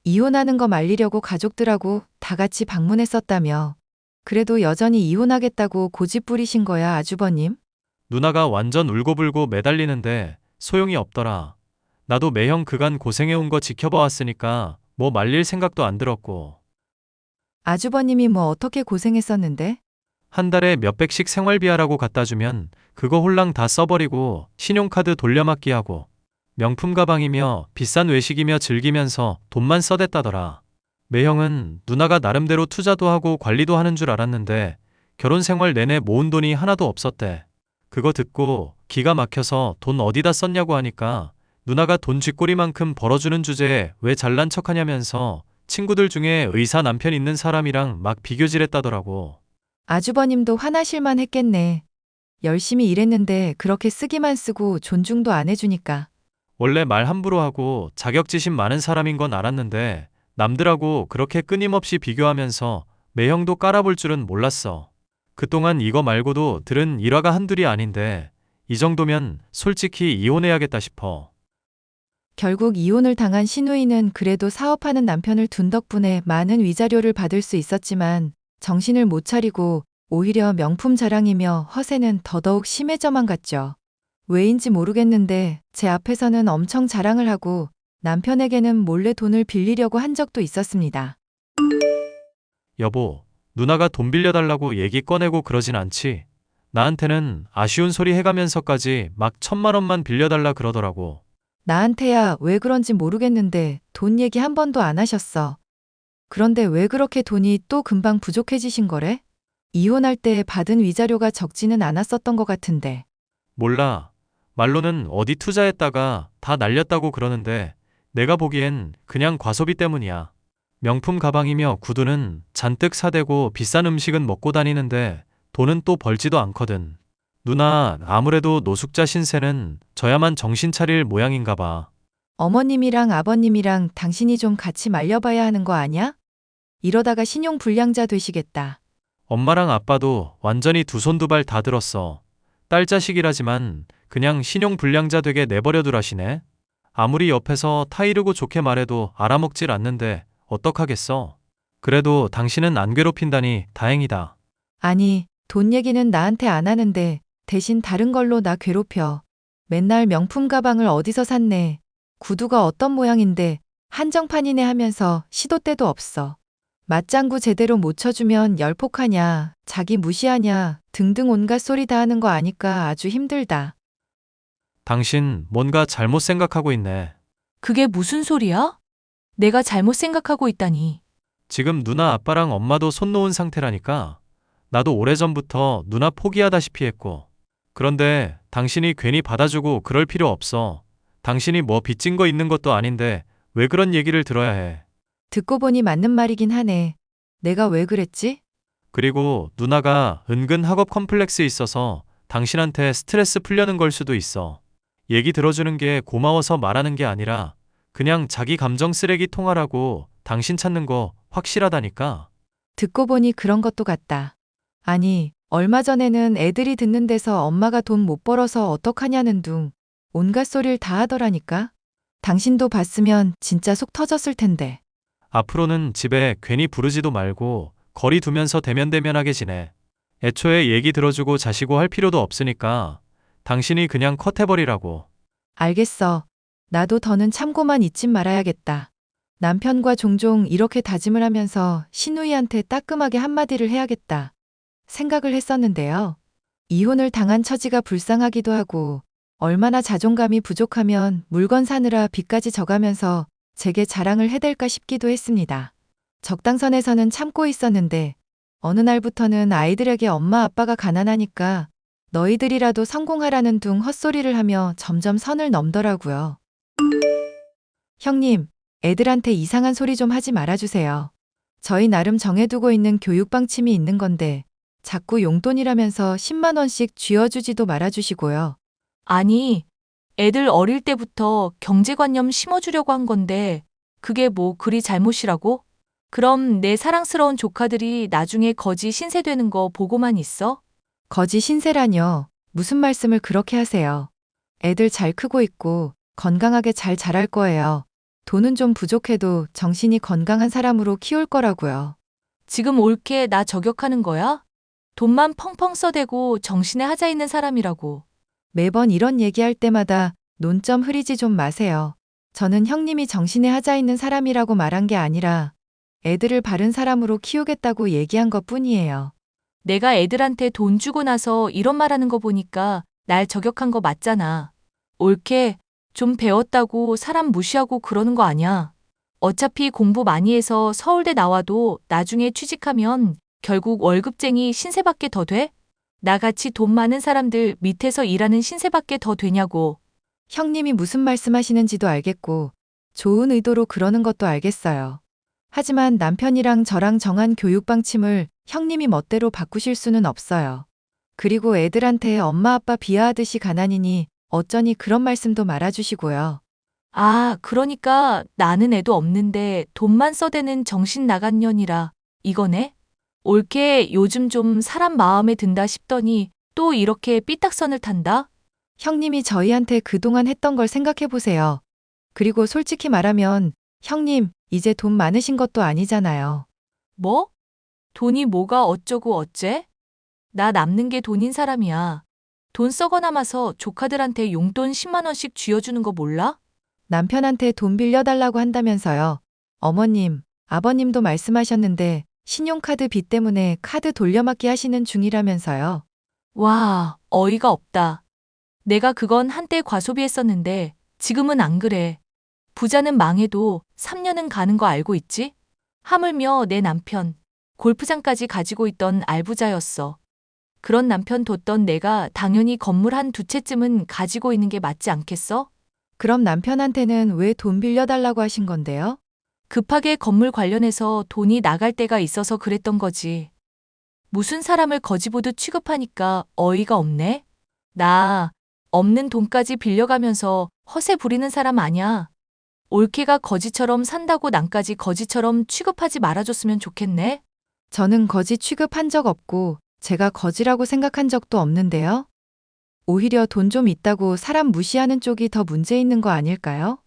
이혼하는 거 말리려고 가족들하고 다 같이 방문했었다며. 그래도 여전히 이혼하겠다고 고집 부리신 거야, 아주버님? 누나가 완전 울고불고 매달리는데 소용이 없더라. 나도 매형 그간 고생해온 거 지켜봐 왔으니까 뭐 말릴 생각도 안 들었고. 아주버님이 뭐 어떻게 고생했었는데? 한 달에 몇백씩 생활비하라고 갖다 주면 그거 홀랑 다 써버리고 신용카드 돌려막기하고 명품 가방이며 비싼 외식이며 즐기면서 돈만 써댔다더라. 매형은 누나가 나름대로 투자도 하고 관리도 하는 줄 알았는데 결혼 생활 내내 모은 돈이 하나도 없었대. 그거 듣고 기가 막혀서 돈 어디다 썼냐고 하니까 누나가 돈 쥐꼬리만큼 벌어주는 주제에 왜 잘난 척하냐면서 친구들 중에 의사 남편 있는 사람이랑 막 비교질했다더라고. 아주버님도 화나실만 했겠네. 열심히 일했는데 그렇게 쓰기만 쓰고 존중도 안 해주니까. 원래 말 함부로 하고 자격지심 많은 사람인 건 알았는데 남들하고 그렇게 끊임없이 비교하면서 매형도 깔아볼 줄은 몰랐어. 그동안 이거 말고도 들은 일화가 한둘이 아닌데 이 정도면 솔직히 이혼해야겠다 싶어. 결국 이혼을 당한 시누이는 그래도 사업하는 남편을 둔 덕분에 많은 위자료를 받을 수 있었지만 정신을 못 차리고 오히려 명품 자랑이며 허세는 더더욱 심해져만 갔죠. 왜인지 모르겠는데 제 앞에서는 엄청 자랑을 하고 남편에게는 몰래 돈을 빌리려고 한 적도 있었습니다. 여보, 누나가 돈 빌려달라고 얘기 꺼내고 그러진 않지? 나한테는 아쉬운 소리 해가면서까지 막 1,000만 원만 빌려달라 그러더라고. 나한테야 왜 그런지 모르겠는데 돈 얘기 한 번도 안 하셨어. 그런데 왜 그렇게 돈이 또 금방 부족해지신 거래? 이혼할 때 받은 위자료가 적지는 않았었던 것 같은데. 몰라. 말로는 어디 투자했다가 다 날렸다고 그러는데 내가 보기엔 그냥 과소비 때문이야. 명품 가방이며 구두는 잔뜩 사대고 비싼 음식은 먹고 다니는데 돈은 또 벌지도 않거든. 누나, 아무래도 노숙자 신세는 져야만 정신 차릴 모양인가 봐. 어머님이랑 아버님이랑 당신이 좀 같이 말려봐야 하는 거 아냐? 이러다가 신용 불량자 되시겠다. 엄마랑 아빠도 완전히 두 손 두 발 다 들었어. 딸 자식이라지만 그냥 신용불량자 되게 내버려두라시네. 아무리 옆에서 타이르고 좋게 말해도 알아먹질 않는데 어떡하겠어. 그래도 당신은 안 괴롭힌다니 다행이다. 아니, 돈 얘기는 나한테 안 하는데 대신 다른 걸로 나 괴롭혀. 맨날 명품 가방을 어디서 샀네. 구두가 어떤 모양인데 한정판이네 하면서 시도 때도 없어. 맞장구 제대로 못 쳐주면 열폭하냐, 자기 무시하냐 등등 온갖 소리 다 하는 거 아니까 아주 힘들다. 당신 뭔가 잘못 생각하고 있네. 그게 무슨 소리야? 내가 잘못 생각하고 있다니. 지금 누나 아빠랑 엄마도 손 놓은 상태라니까. 나도 오래전부터 누나 포기하다시피 했고. 그런데 당신이 괜히 받아주고 그럴 필요 없어. 당신이 뭐 빚진 거 있는 것도 아닌데 왜 그런 얘기를 들어야 해. 듣고 보니 맞는 말이긴 하네. 내가 왜 그랬지? 그리고 누나가 은근 학업 컴플렉스 있어서 당신한테 스트레스 풀려는 걸 수도 있어. 얘기 들어주는 게 고마워서 말하는 게 아니라 그냥 자기 감정 쓰레기 통하라고 당신 찾는 거 확실하다니까. 듣고 보니 그런 것도 같다. 아니, 얼마 전에는 애들이 듣는 데서 엄마가 돈 못 벌어서 어떡하냐는 둥 온갖 소리를 다 하더라니까. 당신도 봤으면 진짜 속 터졌을 텐데. 앞으로는 집에 괜히 부르지도 말고 거리 두면서 대면대면하게 지내. 애초에 얘기 들어주고 자시고 할 필요도 없으니까 당신이 그냥 컷해버리라고. 알겠어. 나도 더는 참고만 잊진 말아야겠다. 남편과 종종 이렇게 다짐을 하면서 시누이한테 따끔하게 한마디를 해야겠다. 생각을 했었는데요. 이혼을 당한 처지가 불쌍하기도 하고 얼마나 자존감이 부족하면 물건 사느라 빚까지 져가면서 제게 자랑을 해댈까 싶기도 했습니다. 적당선에서는 참고 있었는데 어느 날부터는 아이들에게 엄마 아빠가 가난하니까 너희들이라도 성공하라는 둥 헛소리를 하며 점점 선을 넘더라고요. 형님, 애들한테 이상한 소리 좀 하지 말아주세요. 저희 나름 정해두고 있는 교육 방침이 있는 건데 자꾸 용돈이라면서 10만 원씩 쥐어주지도 말아주시고요. 아니, 애들 어릴 때부터 경제관념 심어주려고 한 건데 그게 뭐 그리 잘못이라고? 그럼 내 사랑스러운 조카들이 나중에 거지 신세 되는 거 보고만 있어? 거지 신세라뇨. 무슨 말씀을 그렇게 하세요. 애들 잘 크고 있고 건강하게 잘 자랄 거예요. 돈은 좀 부족해도 정신이 건강한 사람으로 키울 거라고요. 지금 옳게 나 저격하는 거야? 돈만 펑펑 써대고 정신에 하자 있는 사람이라고. 매번 이런 얘기할 때마다 논점 흐리지 좀 마세요. 저는 형님이 정신에 하자 있는 사람이라고 말한 게 아니라 애들을 바른 사람으로 키우겠다고 얘기한 것 뿐이에요. 내가 애들한테 돈 주고 나서 이런 말 하는 거 보니까 날 저격한 거 맞잖아. 옳게 좀 배웠다고 사람 무시하고 그러는 거 아니야. 어차피 공부 많이 해서 서울대 나와도 나중에 취직하면 결국 월급쟁이 신세밖에 더 돼? 나같이 돈 많은 사람들 밑에서 일하는 신세밖에 더 되냐고. 형님이 무슨 말씀하시는지도 알겠고 좋은 의도로 그러는 것도 알겠어요. 하지만 남편이랑 저랑 정한 교육 방침을 형님이 멋대로 바꾸실 수는 없어요. 그리고 애들한테 엄마 아빠 비하하듯이 가난이니 어쩌니 그런 말씀도 말아주시고요. 아, 그러니까 나는 애도 없는데 돈만 써대는 정신 나간 년이라 이거네? 옳게 요즘 좀 사람 마음에 든다 싶더니 또 이렇게 삐딱선을 탄다? 형님이 저희한테 그동안 했던 걸 생각해 보세요. 그리고 솔직히 말하면 형님 이제 돈 많으신 것도 아니잖아요. 뭐? 돈이 뭐가 어쩌고 어째? 나 남는 게 돈인 사람이야. 돈 썩어 남아서 조카들한테 용돈 10만 원씩 쥐어주는 거 몰라? 남편한테 돈 빌려달라고 한다면서요. 어머님, 아버님도 말씀하셨는데 신용카드 빚 때문에 카드 돌려막기 하시는 중이라면서요. 와, 어이가 없다. 내가 그건 한때 과소비했었는데 지금은 안 그래. 부자는 망해도 3년은 가는 거 알고 있지? 하물며 내 남편, 골프장까지 가지고 있던 알부자였어. 그런 남편 뒀던 내가 당연히 건물 한 두 채쯤은 가지고 있는 게 맞지 않겠어? 그럼 남편한테는 왜 돈 빌려달라고 하신 건데요? 급하게 건물 관련해서 돈이 나갈 때가 있어서 그랬던 거지. 무슨 사람을 거지 보듯 취급하니까 어이가 없네? 나 없는 돈까지 빌려가면서 허세 부리는 사람 아냐. 올케가 거지처럼 산다고 남까지 거지처럼 취급하지 말아줬으면 좋겠네. 저는 거지 취급한 적 없고 제가 거지라고 생각한 적도 없는데요. 오히려 돈 좀 있다고 사람 무시하는 쪽이 더 문제 있는 거 아닐까요?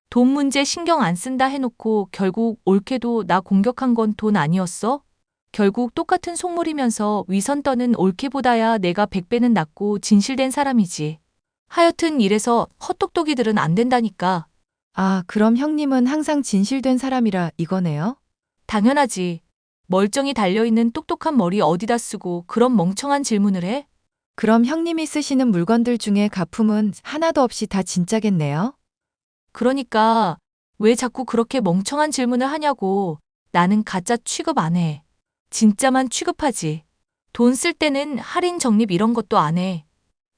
돈 문제 신경 안 쓴다 해놓고 결국 옳게도 나 공격한 건 돈 아니었어? 결국 똑같은 속물이면서 위선 떠는 옳게보다야 내가 100배는 낫고 진실된 사람이지. 하여튼 이래서 헛똑똑이들은 안 된다니까. 아, 그럼 형님은 항상 진실된 사람이라 이거네요? 당연하지. 멀쩡히 달려있는 똑똑한 머리 어디다 쓰고 그런 멍청한 질문을 해? 그럼 형님이 쓰시는 물건들 중에 가품은 하나도 없이 다 진짜겠네요? 그러니까 왜 자꾸 그렇게 멍청한 질문을 하냐고. 나는 가짜 취급 안 해. 진짜만 취급하지. 돈 쓸 때는 할인 적립 이런 것도 안 해.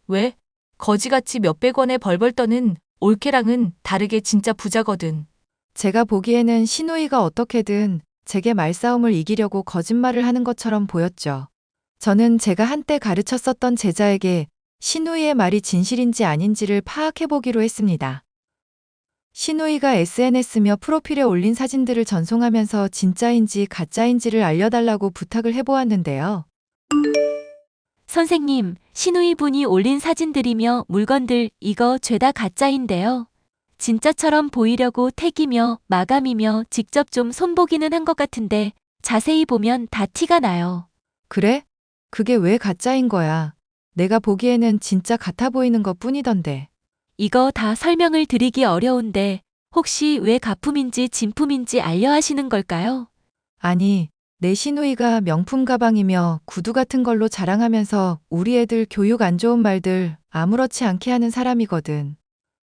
왜? 거지같이 몇백 원에 벌벌 떠는 올케랑은 다르게 진짜 부자거든. 제가 보기에는 신우이가 어떻게든 제게 말싸움을 이기려고 거짓말을 하는 것처럼 보였죠. 저는 제가 한때 가르쳤었던 제자에게 신우이의 말이 진실인지 아닌지를 파악해보기로 했습니다. 신우이가 SNS며 프로필에 올린 사진들을 전송하면서 진짜인지 가짜인지를 알려달라고 부탁을 해보았는데요. 선생님, 신우이 분이 올린 사진들이며 물건들 이거 죄다 가짜인데요. 진짜처럼 보이려고 택이며 마감이며 직접 좀 손보기는 한 것 같은데 자세히 보면 다 티가 나요. 그래? 그게 왜 가짜인 거야? 내가 보기에는 진짜 같아 보이는 것 뿐이던데. 이거 다 설명을 드리기 어려운데 혹시 왜 가품인지 진품인지 알려 하시는 걸까요? 아니, 내 시누이가 명품 가방이며 구두 같은 걸로 자랑하면서 우리 애들 교육 안 좋은 말들 아무렇지 않게 하는 사람이거든.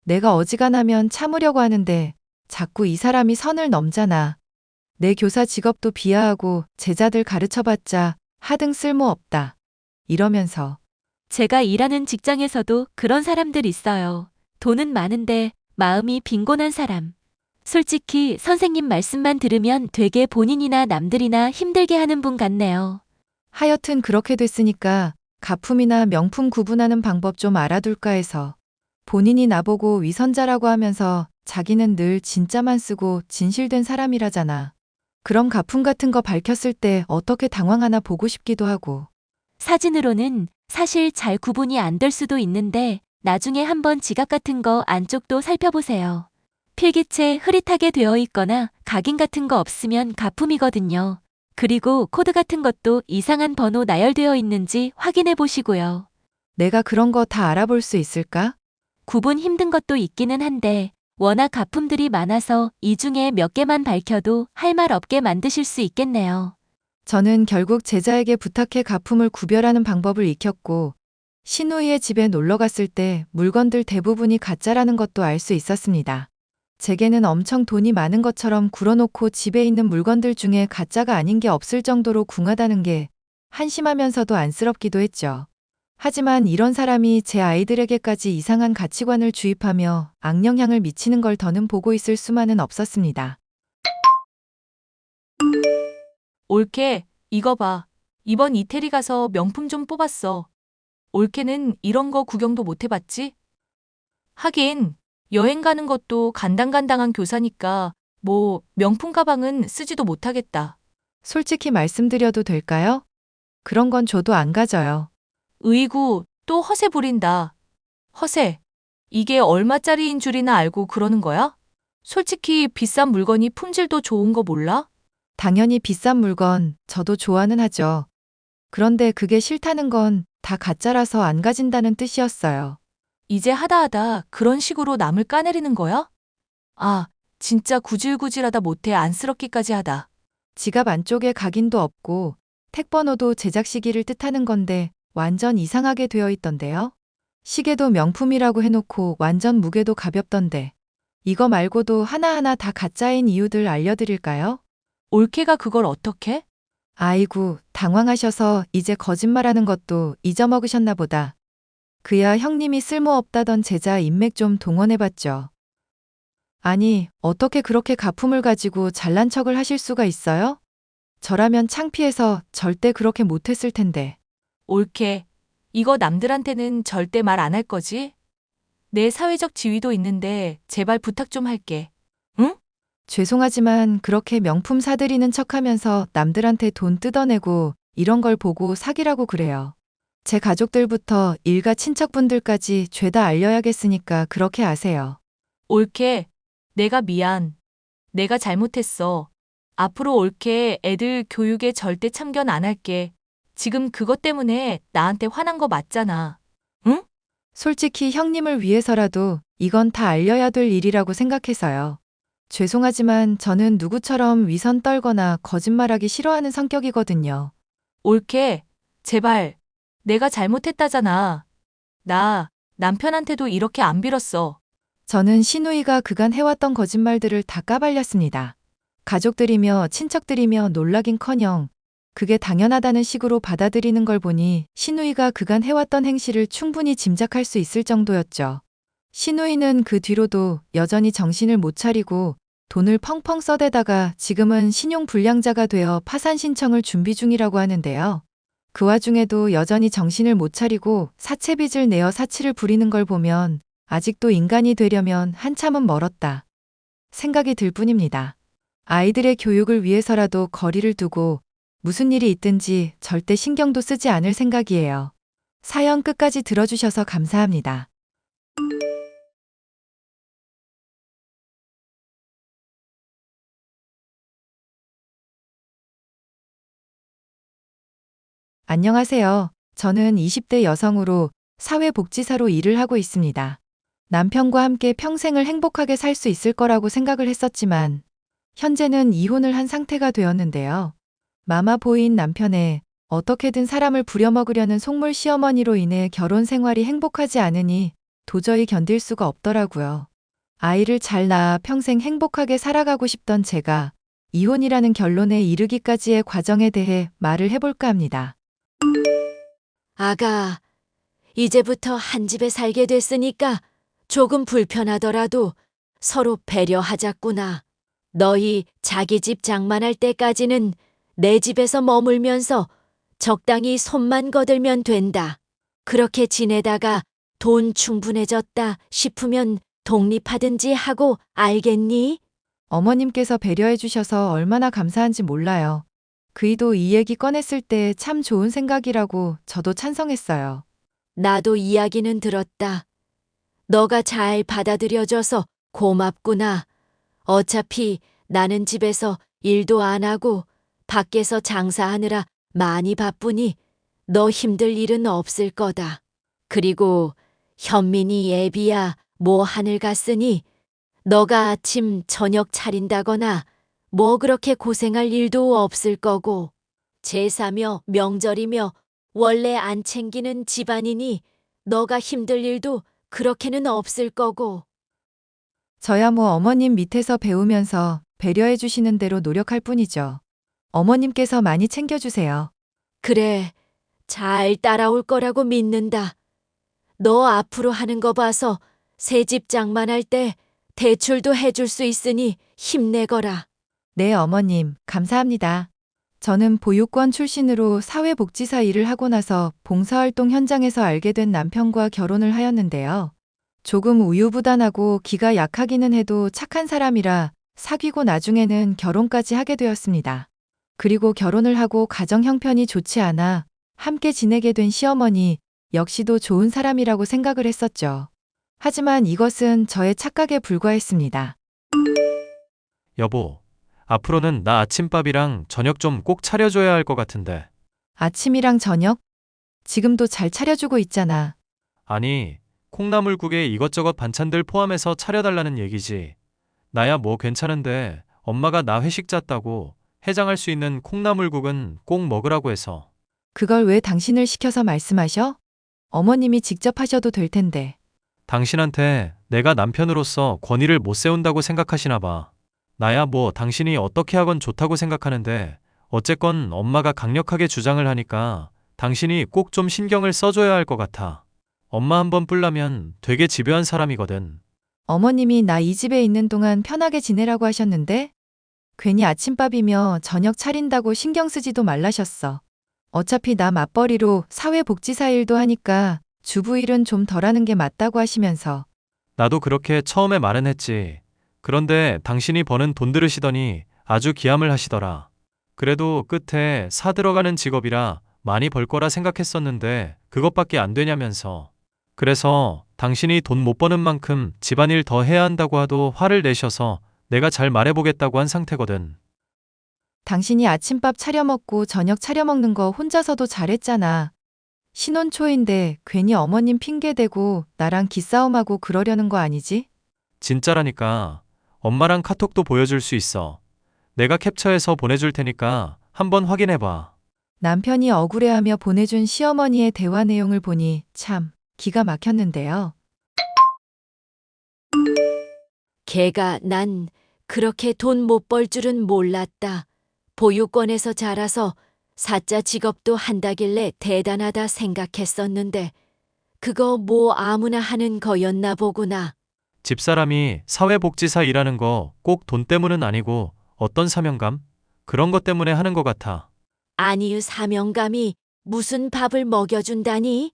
내가 어지간하면 참으려고 하는데 자꾸 이 사람이 선을 넘잖아. 내 교사 직업도 비하하고 제자들 가르쳐봤자 하등 쓸모없다. 이러면서 제가 일하는 직장에서도 그런 사람들 있어요. 돈은 많은데 마음이 빈곤한 사람. 솔직히 선생님 말씀만 들으면 되게 본인이나 남들이나 힘들게 하는 분 같네요. 하여튼 그렇게 됐으니까 가품이나 명품 구분하는 방법 좀 알아둘까 해서 본인이 나보고 위선자라고 하면서 자기는 늘 진짜만 쓰고 진실된 사람이라잖아. 그럼 가품 같은 거 밝혔을 때 어떻게 당황하나 보고 싶기도 하고. 사진으로는 사실 잘 구분이 안 될 수도 있는데 나중에 한번 지갑 같은 거 안쪽도 살펴보세요. 필기체 흐릿하게 되어 있거나 각인 같은 거 없으면 가품이거든요. 그리고 코드 같은 것도 이상한 번호 나열되어 있는지 확인해 보시고요. 내가 그런 거 다 알아볼 수 있을까? 구분 힘든 것도 있기는 한데 워낙 가품들이 많아서 이 중에 몇 개만 밝혀도 할 말 없게 만드실 수 있겠네요. 저는 결국 제자에게 부탁해 가품을 구별하는 방법을 익혔고 신우이의 집에 놀러 갔을 때 물건들 대부분이 가짜라는 것도 알 수 있었습니다. 제게는 엄청 돈이 많은 것처럼 굴어놓고 집에 있는 물건들 중에 가짜가 아닌 게 없을 정도로 궁하다는 게 한심하면서도 안쓰럽기도 했죠. 하지만 이런 사람이 제 아이들에게까지 이상한 가치관을 주입하며 악영향을 미치는 걸 더는 보고 있을 수만은 없었습니다. 올케, 이거 봐. 이번 이태리 가서 명품 좀 뽑았어. 올케는 이런 거 구경도 못 해봤지? 하긴 여행 가는 것도 간당간당한 교사니까 뭐 명품 가방은 쓰지도 못하겠다. 솔직히 말씀드려도 될까요? 그런 건 저도 안 가져요. 으이구, 또 허세 부린다. 허세. 이게 얼마짜리인 줄이나 알고 그러는 거야? 솔직히 비싼 물건이 품질도 좋은 거 몰라? 당연히 비싼 물건 저도 좋아는 하죠. 그런데 그게 싫다는 건 다 가짜라서 안 가진다는 뜻이었어요. 이제 하다 그런 식으로 남을 까내리는 거야? 아, 진짜 구질구질하다 못해 안쓰럽기까지 하다. 지갑 안쪽에 각인도 없고 택번호도 제작 시기를 뜻하는 건데 완전 이상하게 되어 있던데요. 시계도 명품이라고 해놓고 완전 무게도 가볍던데. 이거 말고도 하나하나 다 가짜인 이유들 알려드릴까요? 올케가 그걸 어떻게? 아이고, 당황하셔서 이제 거짓말하는 것도 잊어먹으셨나 보다. 그야 형님이 쓸모없다던 제자 인맥 좀 동원해봤죠. 아니, 어떻게 그렇게 가품을 가지고 잘난 척을 하실 수가 있어요? 저라면 창피해서 절대 그렇게 못했을 텐데. 올케, 이거 남들한테는 절대 말 안 할 거지? 내 사회적 지위도 있는데 제발 부탁 좀 할게. 응? 죄송하지만 그렇게 명품 사들이는 척하면서 남들한테 돈 뜯어내고 이런 걸 보고 사기라고 그래요. 제 가족들부터 일가 친척분들까지 죄다 알려야겠으니까 그렇게 아세요. 옳게. 내가 미안. 내가 잘못했어. 앞으로 옳게 애들 교육에 절대 참견 안 할게. 지금 그것 때문에 나한테 화난 거 맞잖아. 응? 솔직히 형님을 위해서라도 이건 다 알려야 될 일이라고 생각해서요. 죄송하지만 저는 누구처럼 위선 떨거나 거짓말하기 싫어하는 성격이거든요. 옳게. 제발. 내가 잘못했다잖아. 나 남편한테도 이렇게 안 빌었어. 저는 시누이가 그간 해왔던 거짓말들을 다 까발렸습니다. 가족들이며 친척들이며 놀라긴커녕 그게 당연하다는 식으로 받아들이는 걸 보니 시누이가 그간 해왔던 행실을 충분히 짐작할 수 있을 정도였죠. 시누이는 그 뒤로도 여전히 정신을 못 차리고 돈을 펑펑 써대다가 지금은 신용불량자가 되어 파산 신청을 준비 중이라고 하는데요. 그 와중에도 여전히 정신을 못 차리고 사채빚을 내어 사치를 부리는 걸 보면 아직도 인간이 되려면 한참은 멀었다 생각이 들 뿐입니다. 아이들의 교육을 위해서라도 거리를 두고 무슨 일이 있든지 절대 신경도 쓰지 않을 생각이에요. 사연 끝까지 들어주셔서 감사합니다. 안녕하세요. 저는 20대 여성으로 사회복지사로 일을 하고 있습니다. 남편과 함께 평생을 행복하게 살 수 있을 거라고 생각을 했었지만 현재는 이혼을 한 상태가 되었는데요. 마마보이인 남편의 어떻게든 사람을 부려먹으려는 속물 시어머니로 인해 결혼 생활이 행복하지 않으니 도저히 견딜 수가 없더라고요. 아이를 잘 낳아 평생 행복하게 살아가고 싶던 제가 이혼이라는 결론에 이르기까지의 과정에 대해 말을 해볼까 합니다. 아가, 이제부터 한 집에 살게 됐으니까 조금 불편하더라도 서로 배려하자꾸나. 너희 자기 집 장만할 때까지는 내 집에서 머물면서 적당히 손만 거들면 된다. 그렇게 지내다가 돈 충분해졌다 싶으면 독립하든지 하고, 알겠니? 어머님께서 배려해 주셔서 얼마나 감사한지 몰라요. 그이도 이 얘기 꺼냈을 때 참 좋은 생각이라고 저도 찬성했어요. 나도 이야기는 들었다. 너가 잘 받아들여줘서 고맙구나. 어차피 나는 집에서 일도 안 하고 밖에서 장사하느라 많이 바쁘니 너 힘들 일은 없을 거다. 그리고 현민이 애비야 뭐 하늘 갔으니 너가 아침 저녁 차린다거나 뭐 그렇게 고생할 일도 없을 거고, 제사며 명절이며 원래 안 챙기는 집안이니 너가 힘들 일도 그렇게는 없을 거고. 저야 뭐 어머님 밑에서 배우면서 배려해 주시는 대로 노력할 뿐이죠. 어머님께서 많이 챙겨주세요. 그래, 잘 따라올 거라고 믿는다. 너 앞으로 하는 거 봐서 새 집 장만할 때 대출도 해줄 수 있으니 힘내거라. 네, 어머님, 감사합니다. 저는 보육권 출신으로 사회복지사 일을 하고 나서 봉사활동 현장에서 알게 된 남편과 결혼을 하였는데요. 조금 우유부단하고 기가 약하기는 해도 착한 사람이라 사귀고 나중에는 결혼까지 하게 되었습니다. 그리고 결혼을 하고 가정 형편이 좋지 않아 함께 지내게 된 시어머니 역시도 좋은 사람이라고 생각을 했었죠. 하지만 이것은 저의 착각에 불과했습니다. 여보, 앞으로는 나 아침밥이랑 저녁 좀 꼭 차려줘야 할 것 같은데. 아침이랑 저녁? 지금도 잘 차려주고 있잖아. 아니, 콩나물국에 이것저것 반찬들 포함해서 차려달라는 얘기지. 나야 뭐 괜찮은데 엄마가 나 회식 짰다고 해장할 수 있는 콩나물국은 꼭 먹으라고 해서. 그걸 왜 당신을 시켜서 말씀하셔? 어머님이 직접 하셔도 될 텐데. 당신한테 내가 남편으로서 권위를 못 세운다고 생각하시나 봐. 나야 뭐 당신이 어떻게 하건 좋다고 생각하는데 어쨌건 엄마가 강력하게 주장을 하니까 당신이 꼭 좀 신경을 써줘야 할 것 같아. 엄마 한번 뿔라면 되게 집요한 사람이거든. 어머님이 나 이 집에 있는 동안 편하게 지내라고 하셨는데? 괜히 아침밥이며 저녁 차린다고 신경 쓰지도 말라셨어. 어차피 나 맞벌이로 사회복지사 일도 하니까 주부 일은 좀 덜하는 게 맞다고 하시면서. 나도 그렇게 처음에 말은 했지. 그런데 당신이 버는 돈 들으시더니 아주 기함을 하시더라. 그래도 끝에 사 들어가는 직업이라 많이 벌 거라 생각했었는데 그것밖에 안 되냐면서. 그래서 당신이 돈 못 버는 만큼 집안일 더 해야 한다고 하도 화를 내셔서 내가 잘 말해보겠다고 한 상태거든. 당신이 아침밥 차려 먹고 저녁 차려 먹는 거 혼자서도 잘했잖아. 신혼 초인데 괜히 어머님 핑계대고 나랑 기싸움하고 그러려는 거 아니지? 진짜라니까. 엄마랑 카톡도 보여줄 수 있어. 내가 캡처해서 보내줄 테니까 한번 확인해봐. 남편이 억울해하며 보내준 시어머니의 대화 내용을 보니 참 기가 막혔는데요. 걔가 난 그렇게 돈 못 벌 줄은 몰랐다. 보육원에서 자라서 사자 직업도 한다길래 대단하다 생각했었는데 그거 뭐 아무나 하는 거였나 보구나. 집사람이 사회복지사 일하는 거 꼭 돈 때문은 아니고 어떤 사명감? 그런 것 때문에 하는 것 같아. 아니유 사명감이 무슨 밥을 먹여준다니?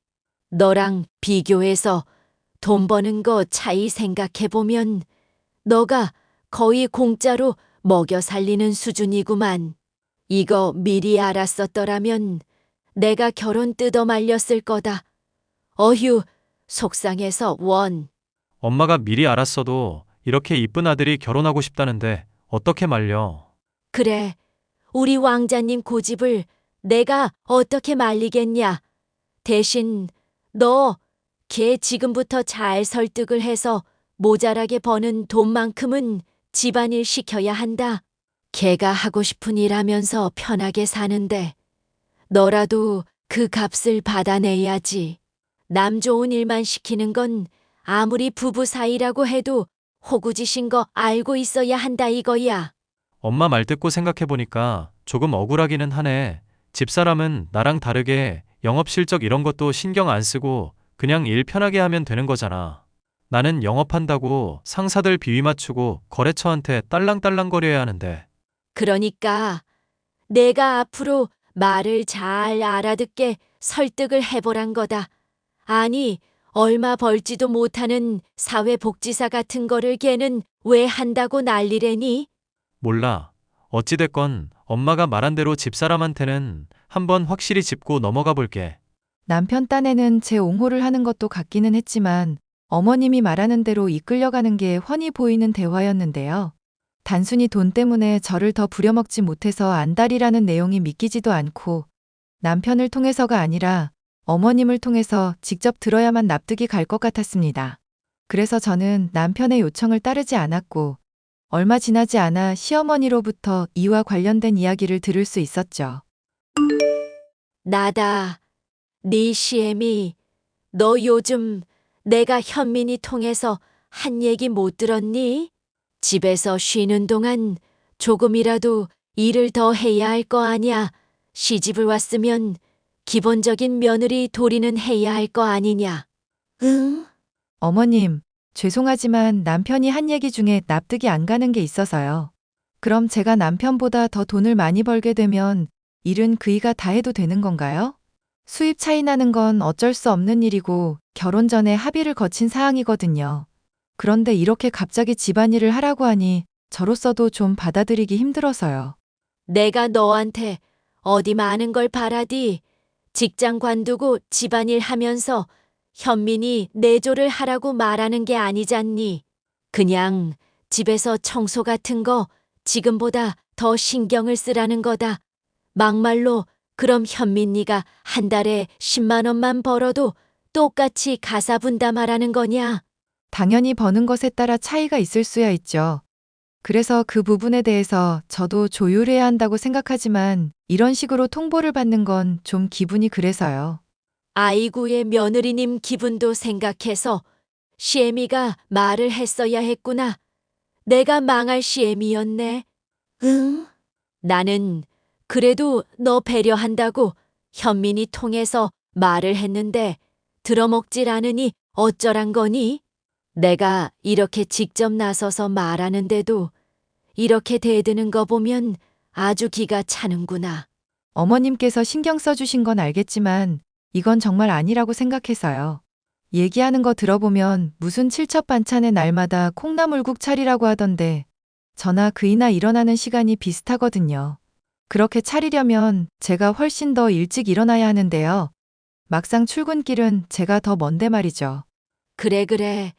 너랑 비교해서 돈 버는 거 차이 생각해보면 너가 거의 공짜로 먹여 살리는 수준이구만. 이거 미리 알았었더라면 내가 결혼 뜯어 말렸을 거다. 어휴, 속상해서 원. 엄마가 미리 알았어도 이렇게 이쁜 아들이 결혼하고 싶다는데 어떻게 말려? 그래, 우리 왕자님 고집을 내가 어떻게 말리겠냐. 대신 너 걔 지금부터 잘 설득을 해서 모자라게 버는 돈만큼은 집안일 시켜야 한다. 걔가 하고 싶은 일 하면서 편하게 사는데 너라도 그 값을 받아내야지. 남 좋은 일만 시키는 건 아무리 부부 사이라고 해도 호구짓인 거 알고 있어야 한다 이거야. 엄마 말 듣고 생각해보니까 조금 억울하기는 하네. 집사람은 나랑 다르게 영업 실적 이런 것도 신경 안 쓰고 그냥 일 편하게 하면 되는 거잖아. 나는 영업한다고 상사들 비위 맞추고 거래처한테 딸랑딸랑거려야 하는데. 그러니까 내가 앞으로 말을 잘 알아듣게 설득을 해보란 거다. 아니, 얼마 벌지도 못하는 사회복지사 같은 거를 걔는 왜 한다고 난리래니? 몰라. 어찌됐건 엄마가 말한 대로 집사람한테는 한번 확실히 짚고 넘어가 볼게. 남편 딴에는 제 옹호를 하는 것도 같기는 했지만 어머님이 말하는 대로 이끌려가는 게 훤히 보이는 대화였는데요. 단순히 돈 때문에 저를 더 부려먹지 못해서 안달이라는 내용이 믿기지도 않고 남편을 통해서가 아니라 어머님을 통해서 직접 들어야만 납득이 갈 것 같았습니다. 그래서 저는 남편의 요청을 따르지 않았고 얼마 지나지 않아 시어머니로부터 이와 관련된 이야기를 들을 수 있었죠. 나다. 네 시엠이. 너 요즘 내가 현민이 통해서 한 얘기 못 들었니? 집에서 쉬는 동안 조금이라도 일을 더 해야 할 거 아냐. 시집을 왔으면 기본적인 며느리 도리는 해야 할 거 아니냐. 응? 어머님, 죄송하지만 남편이 한 얘기 중에 납득이 안 가는 게 있어서요. 그럼 제가 남편보다 더 돈을 많이 벌게 되면 일은 그이가 다 해도 되는 건가요? 수입 차이 나는 건 어쩔 수 없는 일이고 결혼 전에 합의를 거친 사항이거든요. 그런데 이렇게 갑자기 집안일을 하라고 하니 저로서도 좀 받아들이기 힘들어서요. 내가 너한테 어디 많은 걸 바라디. 직장 관두고 집안일 하면서 현민이 내조를 하라고 말하는 게 아니잖니. 그냥 집에서 청소 같은 거 지금보다 더 신경을 쓰라는 거다. 막말로 그럼 현민이가 한 달에 10만 원만 벌어도 똑같이 가사 분담하라는 거냐? 당연히 버는 것에 따라 차이가 있을 수야 있죠. 그래서 그 부분에 대해서 저도 조율해야 한다고 생각하지만 이런 식으로 통보를 받는 건 좀 기분이 그래서요. 아이고의 며느리님 기분도 생각해서 시애미가 말을 했어야 했구나. 내가 망할 시애미였네. 응? 나는 그래도 너 배려한다고 현민이 통해서 말을 했는데 들어먹질 않으니 어쩌란 거니? 내가 이렇게 직접 나서서 말하는데도 이렇게 대드는 거 보면 아주 기가 차는구나. 어머님께서 신경 써주신 건 알겠지만 이건 정말 아니라고 생각해서요. 얘기하는 거 들어보면 무슨 칠첩 반찬에 날마다 콩나물국 차리라고 하던데 저나 그이나 일어나는 시간이 비슷하거든요. 그렇게 차리려면 제가 훨씬 더 일찍 일어나야 하는데요. 막상 출근길은 제가 더 먼데 말이죠. 그래.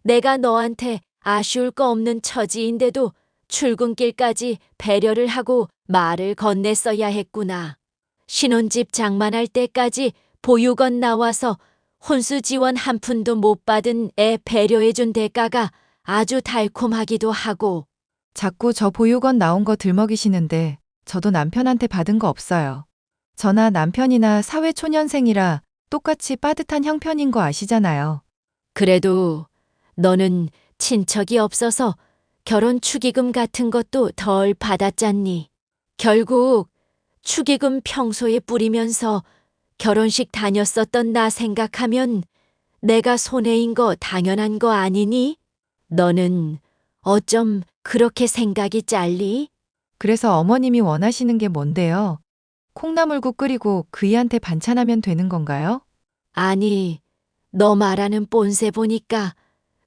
내가 너한테 아쉬울 거 없는 처지인데도 출근길까지 배려를 하고 말을 건넸어야 했구나. 신혼집 장만할 때까지 보육원 나와서 혼수 지원 한 푼도 못 받은 애 배려해준 대가가 아주 달콤하기도 하고. 자꾸 저 보육원 나온 거 들먹이시는데 저도 남편한테 받은 거 없어요. 저나 남편이나 사회초년생이라 똑같이 빠듯한 형편인 거 아시잖아요. 그래도 너는 친척이 없어서 결혼 축의금 같은 것도 덜 받았잖니. 결국 축의금 평소에 뿌리면서 결혼식 다녔었던 나 생각하면 내가 손해인 거 당연한 거 아니니? 너는 어쩜 그렇게 생각이 짧리? 그래서 어머님이 원하시는 게 뭔데요? 콩나물국 끓이고 그이한테 반찬하면 되는 건가요? 아니, 너 말하는 뽐새 보니까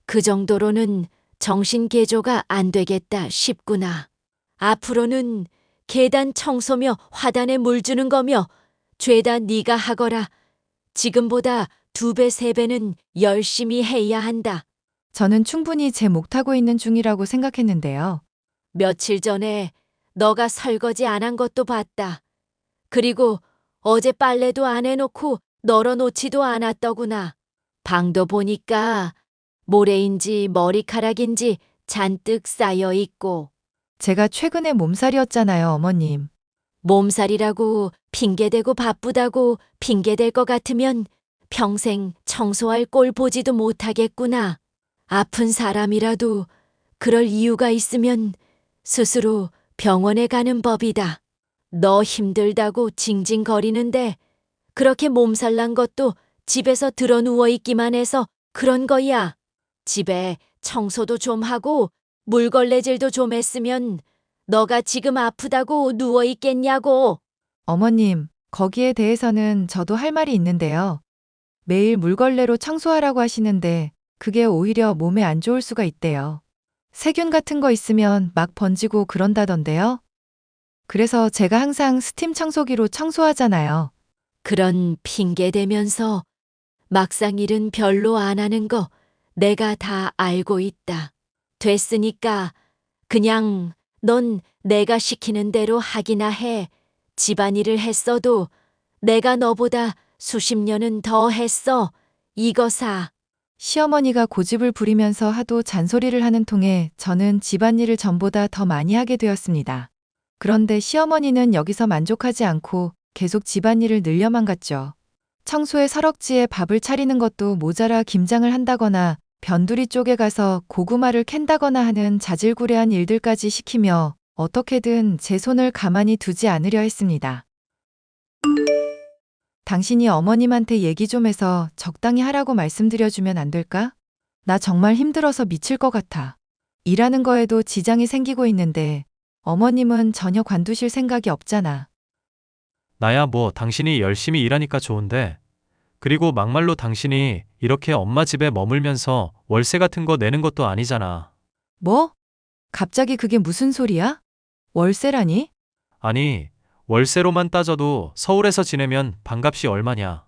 그 정도로는 정신개조가 안 되겠다 싶구나. 앞으로는 계단 청소며 화단에 물 주는 거며 죄다 네가 하거라. 지금보다 2배, 3배는 열심히 해야 한다. 저는 충분히 제 몫하고 있는 중이라고 생각했는데요. 며칠 전에 너가 설거지 안 한 것도 봤다. 그리고 어제 빨래도 안 해놓고 널어놓지도 않았더구나. 방도 보니까 모래인지 머리카락인지 잔뜩 쌓여 있고. 제가 최근에 몸살이었잖아요, 어머님. 몸살이라고 핑계대고 바쁘다고 핑계댈 것 같으면 평생 청소할 꼴 보지도 못하겠구나. 아픈 사람이라도 그럴 이유가 있으면 스스로 병원에 가는 법이다. 너 힘들다고 징징거리는데 그렇게 몸살 난 것도 집에서 드러 누워 있기만 해서 그런 거야. 집에 청소도 좀 하고 물걸레질도 좀 했으면 너가 지금 아프다고 누워 있겠냐고. 어머님, 거기에 대해서는 저도 할 말이 있는데요. 매일 물걸레로 청소하라고 하시는데 그게 오히려 몸에 안 좋을 수가 있대요. 세균 같은 거 있으면 막 번지고 그런다던데요. 그래서 제가 항상 스팀 청소기로 청소하잖아요. 그런 핑계 대면서 막상 일은 별로 안 하는 거 내가 다 알고 있다. 됐으니까 그냥 넌 내가 시키는 대로 하기나 해. 집안일을 했어도 내가 너보다 수십 년은 더 했어. 이거사. 시어머니가 고집을 부리면서 하도 잔소리를 하는 통에 저는 집안일을 전보다 더 많이 하게 되었습니다. 그런데 시어머니는 여기서 만족하지 않고 계속 집안일을 늘려만 갔죠. 청소에 설억지에 밥을 차리는 것도 모자라 김장을 한다거나 변두리 쪽에 가서 고구마를 캔다거나 하는 자질구레한 일들까지 시키며 어떻게든 제 손을 가만히 두지 않으려 했습니다. 당신이 어머님한테 얘기 좀 해서 적당히 하라고 말씀드려주면 안 될까? 나 정말 힘들어서 미칠 것 같아. 일하는 거에도 지장이 생기고 있는데 어머님은 전혀 관두실 생각이 없잖아. 나야 뭐 당신이 열심히 일하니까 좋은데. 그리고 막말로 당신이 이렇게 엄마 집에 머물면서 월세 같은 거 내는 것도 아니잖아. 뭐? 갑자기 그게 무슨 소리야? 월세라니? 아니, 월세로만 따져도 서울에서 지내면 방값이 얼마냐.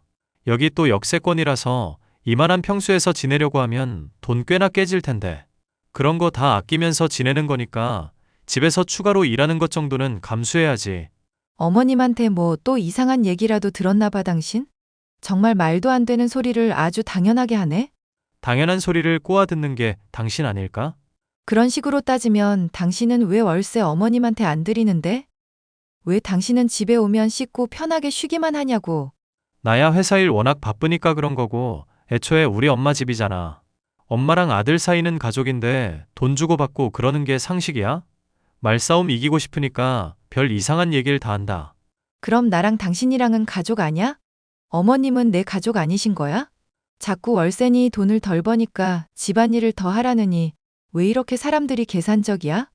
여기 또 역세권이라서 이만한 평수에서 지내려고 하면 돈 꽤나 깨질 텐데. 그런 거 다 아끼면서 지내는 거니까 집에서 추가로 일하는 것 정도는 감수해야지. 어머님한테 뭐 또 이상한 얘기라도 들었나 봐 당신? 정말 말도 안 되는 소리를 아주 당연하게 하네? 당연한 소리를 꼬아 듣는 게 당신 아닐까? 그런 식으로 따지면 당신은 왜 월세 어머님한테 안 드리는데? 왜 당신은 집에 오면 씻고 편하게 쉬기만 하냐고. 나야 회사 일 워낙 바쁘니까 그런 거고 애초에 우리 엄마 집이잖아. 엄마랑 아들 사이는 가족인데 돈 주고 받고 그러는 게 상식이야? 말싸움 이기고 싶으니까 별 이상한 얘기를 다 한다. 그럼 나랑 당신이랑은 가족 아냐? 어머님은 내 가족 아니신 거야? 자꾸 월세니 돈을 덜 버니까 집안일을 더 하라느니 왜 이렇게 사람들이 계산적이야?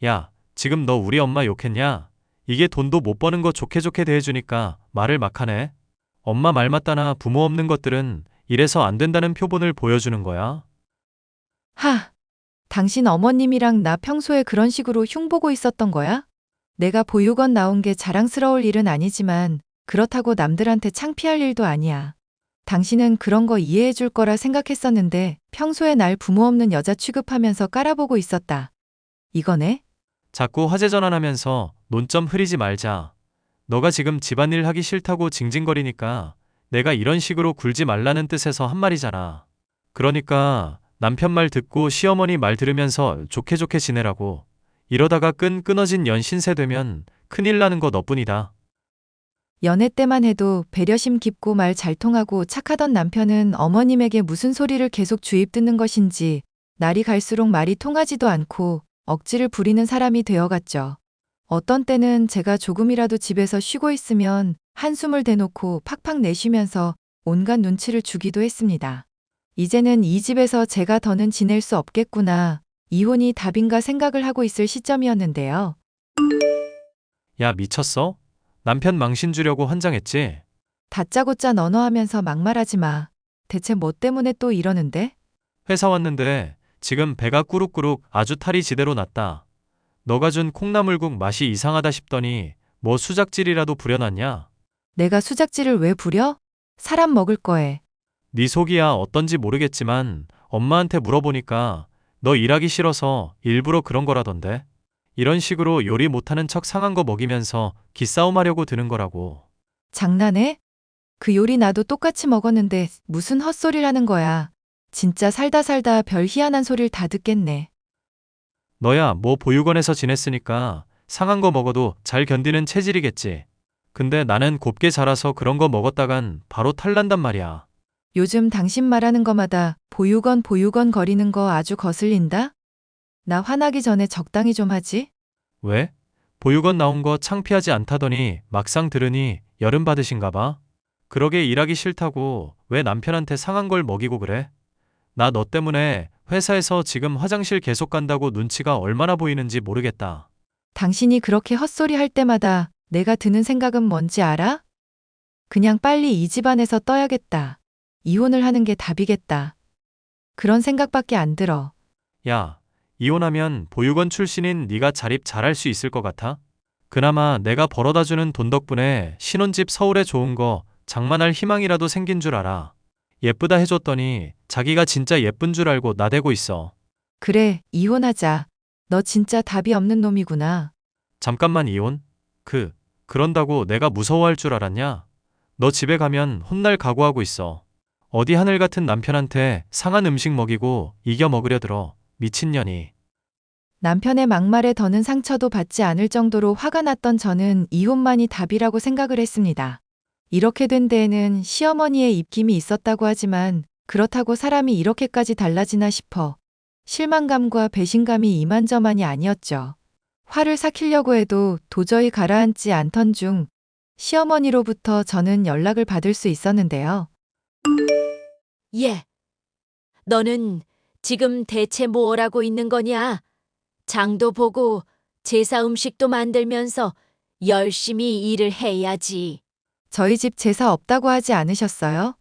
야, 지금 너 우리 엄마 욕했냐? 이게 돈도 못 버는 거 좋게 좋게 대해주니까 말을 막 하네. 엄마 말 맞다나 부모 없는 것들은 이래서 안 된다는 표본을 보여주는 거야. 하, 당신 어머님이랑 나 평소에 그런 식으로 흉보고 있었던 거야? 내가 보육원 나온 게 자랑스러울 일은 아니지만 그렇다고 남들한테 창피할 일도 아니야. 당신은 그런 거 이해해 줄 거라 생각했었는데 평소에 날 부모 없는 여자 취급하면서 깔아보고 있었다. 이거네? 자꾸 화제 전환하면서 논점 흐리지 말자. 너가 지금 집안일 하기 싫다고 징징거리니까 내가 이런 식으로 굴지 말라는 뜻에서 한 말이잖아. 그러니까 남편 말 듣고 시어머니 말 들으면서 좋게 좋게 지내라고. 이러다가 끊어진 연 신세 되면 큰일 나는 거 너뿐이다. 연애 때만 해도 배려심 깊고 말 잘 통하고 착하던 남편은 어머님에게 무슨 소리를 계속 주입 듣는 것인지 날이 갈수록 말이 통하지도 않고 억지를 부리는 사람이 되어갔죠. 어떤 때는 제가 조금이라도 집에서 쉬고 있으면 한숨을 대놓고 팍팍 내쉬면서 온갖 눈치를 주기도 했습니다. 이제는 이 집에서 제가 더는 지낼 수 없겠구나. 이혼이 답인가 생각을 하고 있을 시점이었는데요. 야, 미쳤어? 남편 망신 주려고 환장했지? 다짜고짜 너너하면서 막말하지 마. 대체 뭐 때문에 또 이러는데? 회사 왔는데 지금 배가 꾸룩꾸룩 아주 탈이 지대로 났다. 너가 준 콩나물국 맛이 이상하다 싶더니 뭐 수작질이라도 부려놨냐? 내가 수작질을 왜 부려? 사람 먹을 거에. 네 속이야 어떤지 모르겠지만 엄마한테 물어보니까 너 일하기 싫어서 일부러 그런 거라던데. 이런 식으로 요리 못하는 척 상한 거 먹이면서 기싸움하려고 드는 거라고. 장난해? 그 요리 나도 똑같이 먹었는데 무슨 헛소리를 하는 거야. 진짜 살다 살다 별 희한한 소리를 다 듣겠네. 너야 뭐 보육원에서 지냈으니까 상한 거 먹어도 잘 견디는 체질이겠지. 근데 나는 곱게 자라서 그런 거 먹었다간 바로 탈난단 말이야. 요즘 당신 말하는 거마다 보육원 거리는 거 아주 거슬린다? 나 화나기 전에 적당히 좀 하지? 왜? 보육원 나온 거 창피하지 않다더니 막상 들으니 열은 받으신가 봐. 그러게 일하기 싫다고 왜 남편한테 상한 걸 먹이고 그래? 나 너 때문에 회사에서 지금 화장실 계속 간다고 눈치가 얼마나 보이는지 모르겠다. 당신이 그렇게 헛소리 할 때마다 내가 드는 생각은 뭔지 알아? 그냥 빨리 이 집안에서 떠야겠다. 이혼을 하는 게 답이겠다. 그런 생각밖에 안 들어. 야, 이혼하면 보육원 출신인 네가 자립 잘할 수 있을 것 같아? 그나마 내가 벌어다주는 돈 덕분에 신혼집 서울에 좋은 거 장만할 희망이라도 생긴 줄 알아. 예쁘다 해줬더니 자기가 진짜 예쁜 줄 알고 나대고 있어. 그래, 이혼하자. 너 진짜 답이 없는 놈이구나. 잠깐만 이혼? 그런다고 내가 무서워할 줄 알았냐? 너 집에 가면 혼날 각오하고 있어. 어디 하늘 같은 남편한테 상한 음식 먹이고 이겨 먹으려 들어. 미친년이. 남편의 막말에 더는 상처도 받지 않을 정도로 화가 났던 저는 이혼만이 답이라고 생각을 했습니다. 이렇게 된 데에는 시어머니의 입김이 있었다고 하지만 그렇다고 사람이 이렇게까지 달라지나 싶어 실망감과 배신감이 이만저만이 아니었죠. 화를 삭히려고 해도 도저히 가라앉지 않던 중 시어머니로부터 저는 연락을 받을 수 있었는데요. 예. 너는 지금 대체 뭘 하고 있는 거냐? 장도 보고 제사 음식도 만들면서 열심히 일을 해야지. 저희 집 제사 없다고 하지 않으셨어요?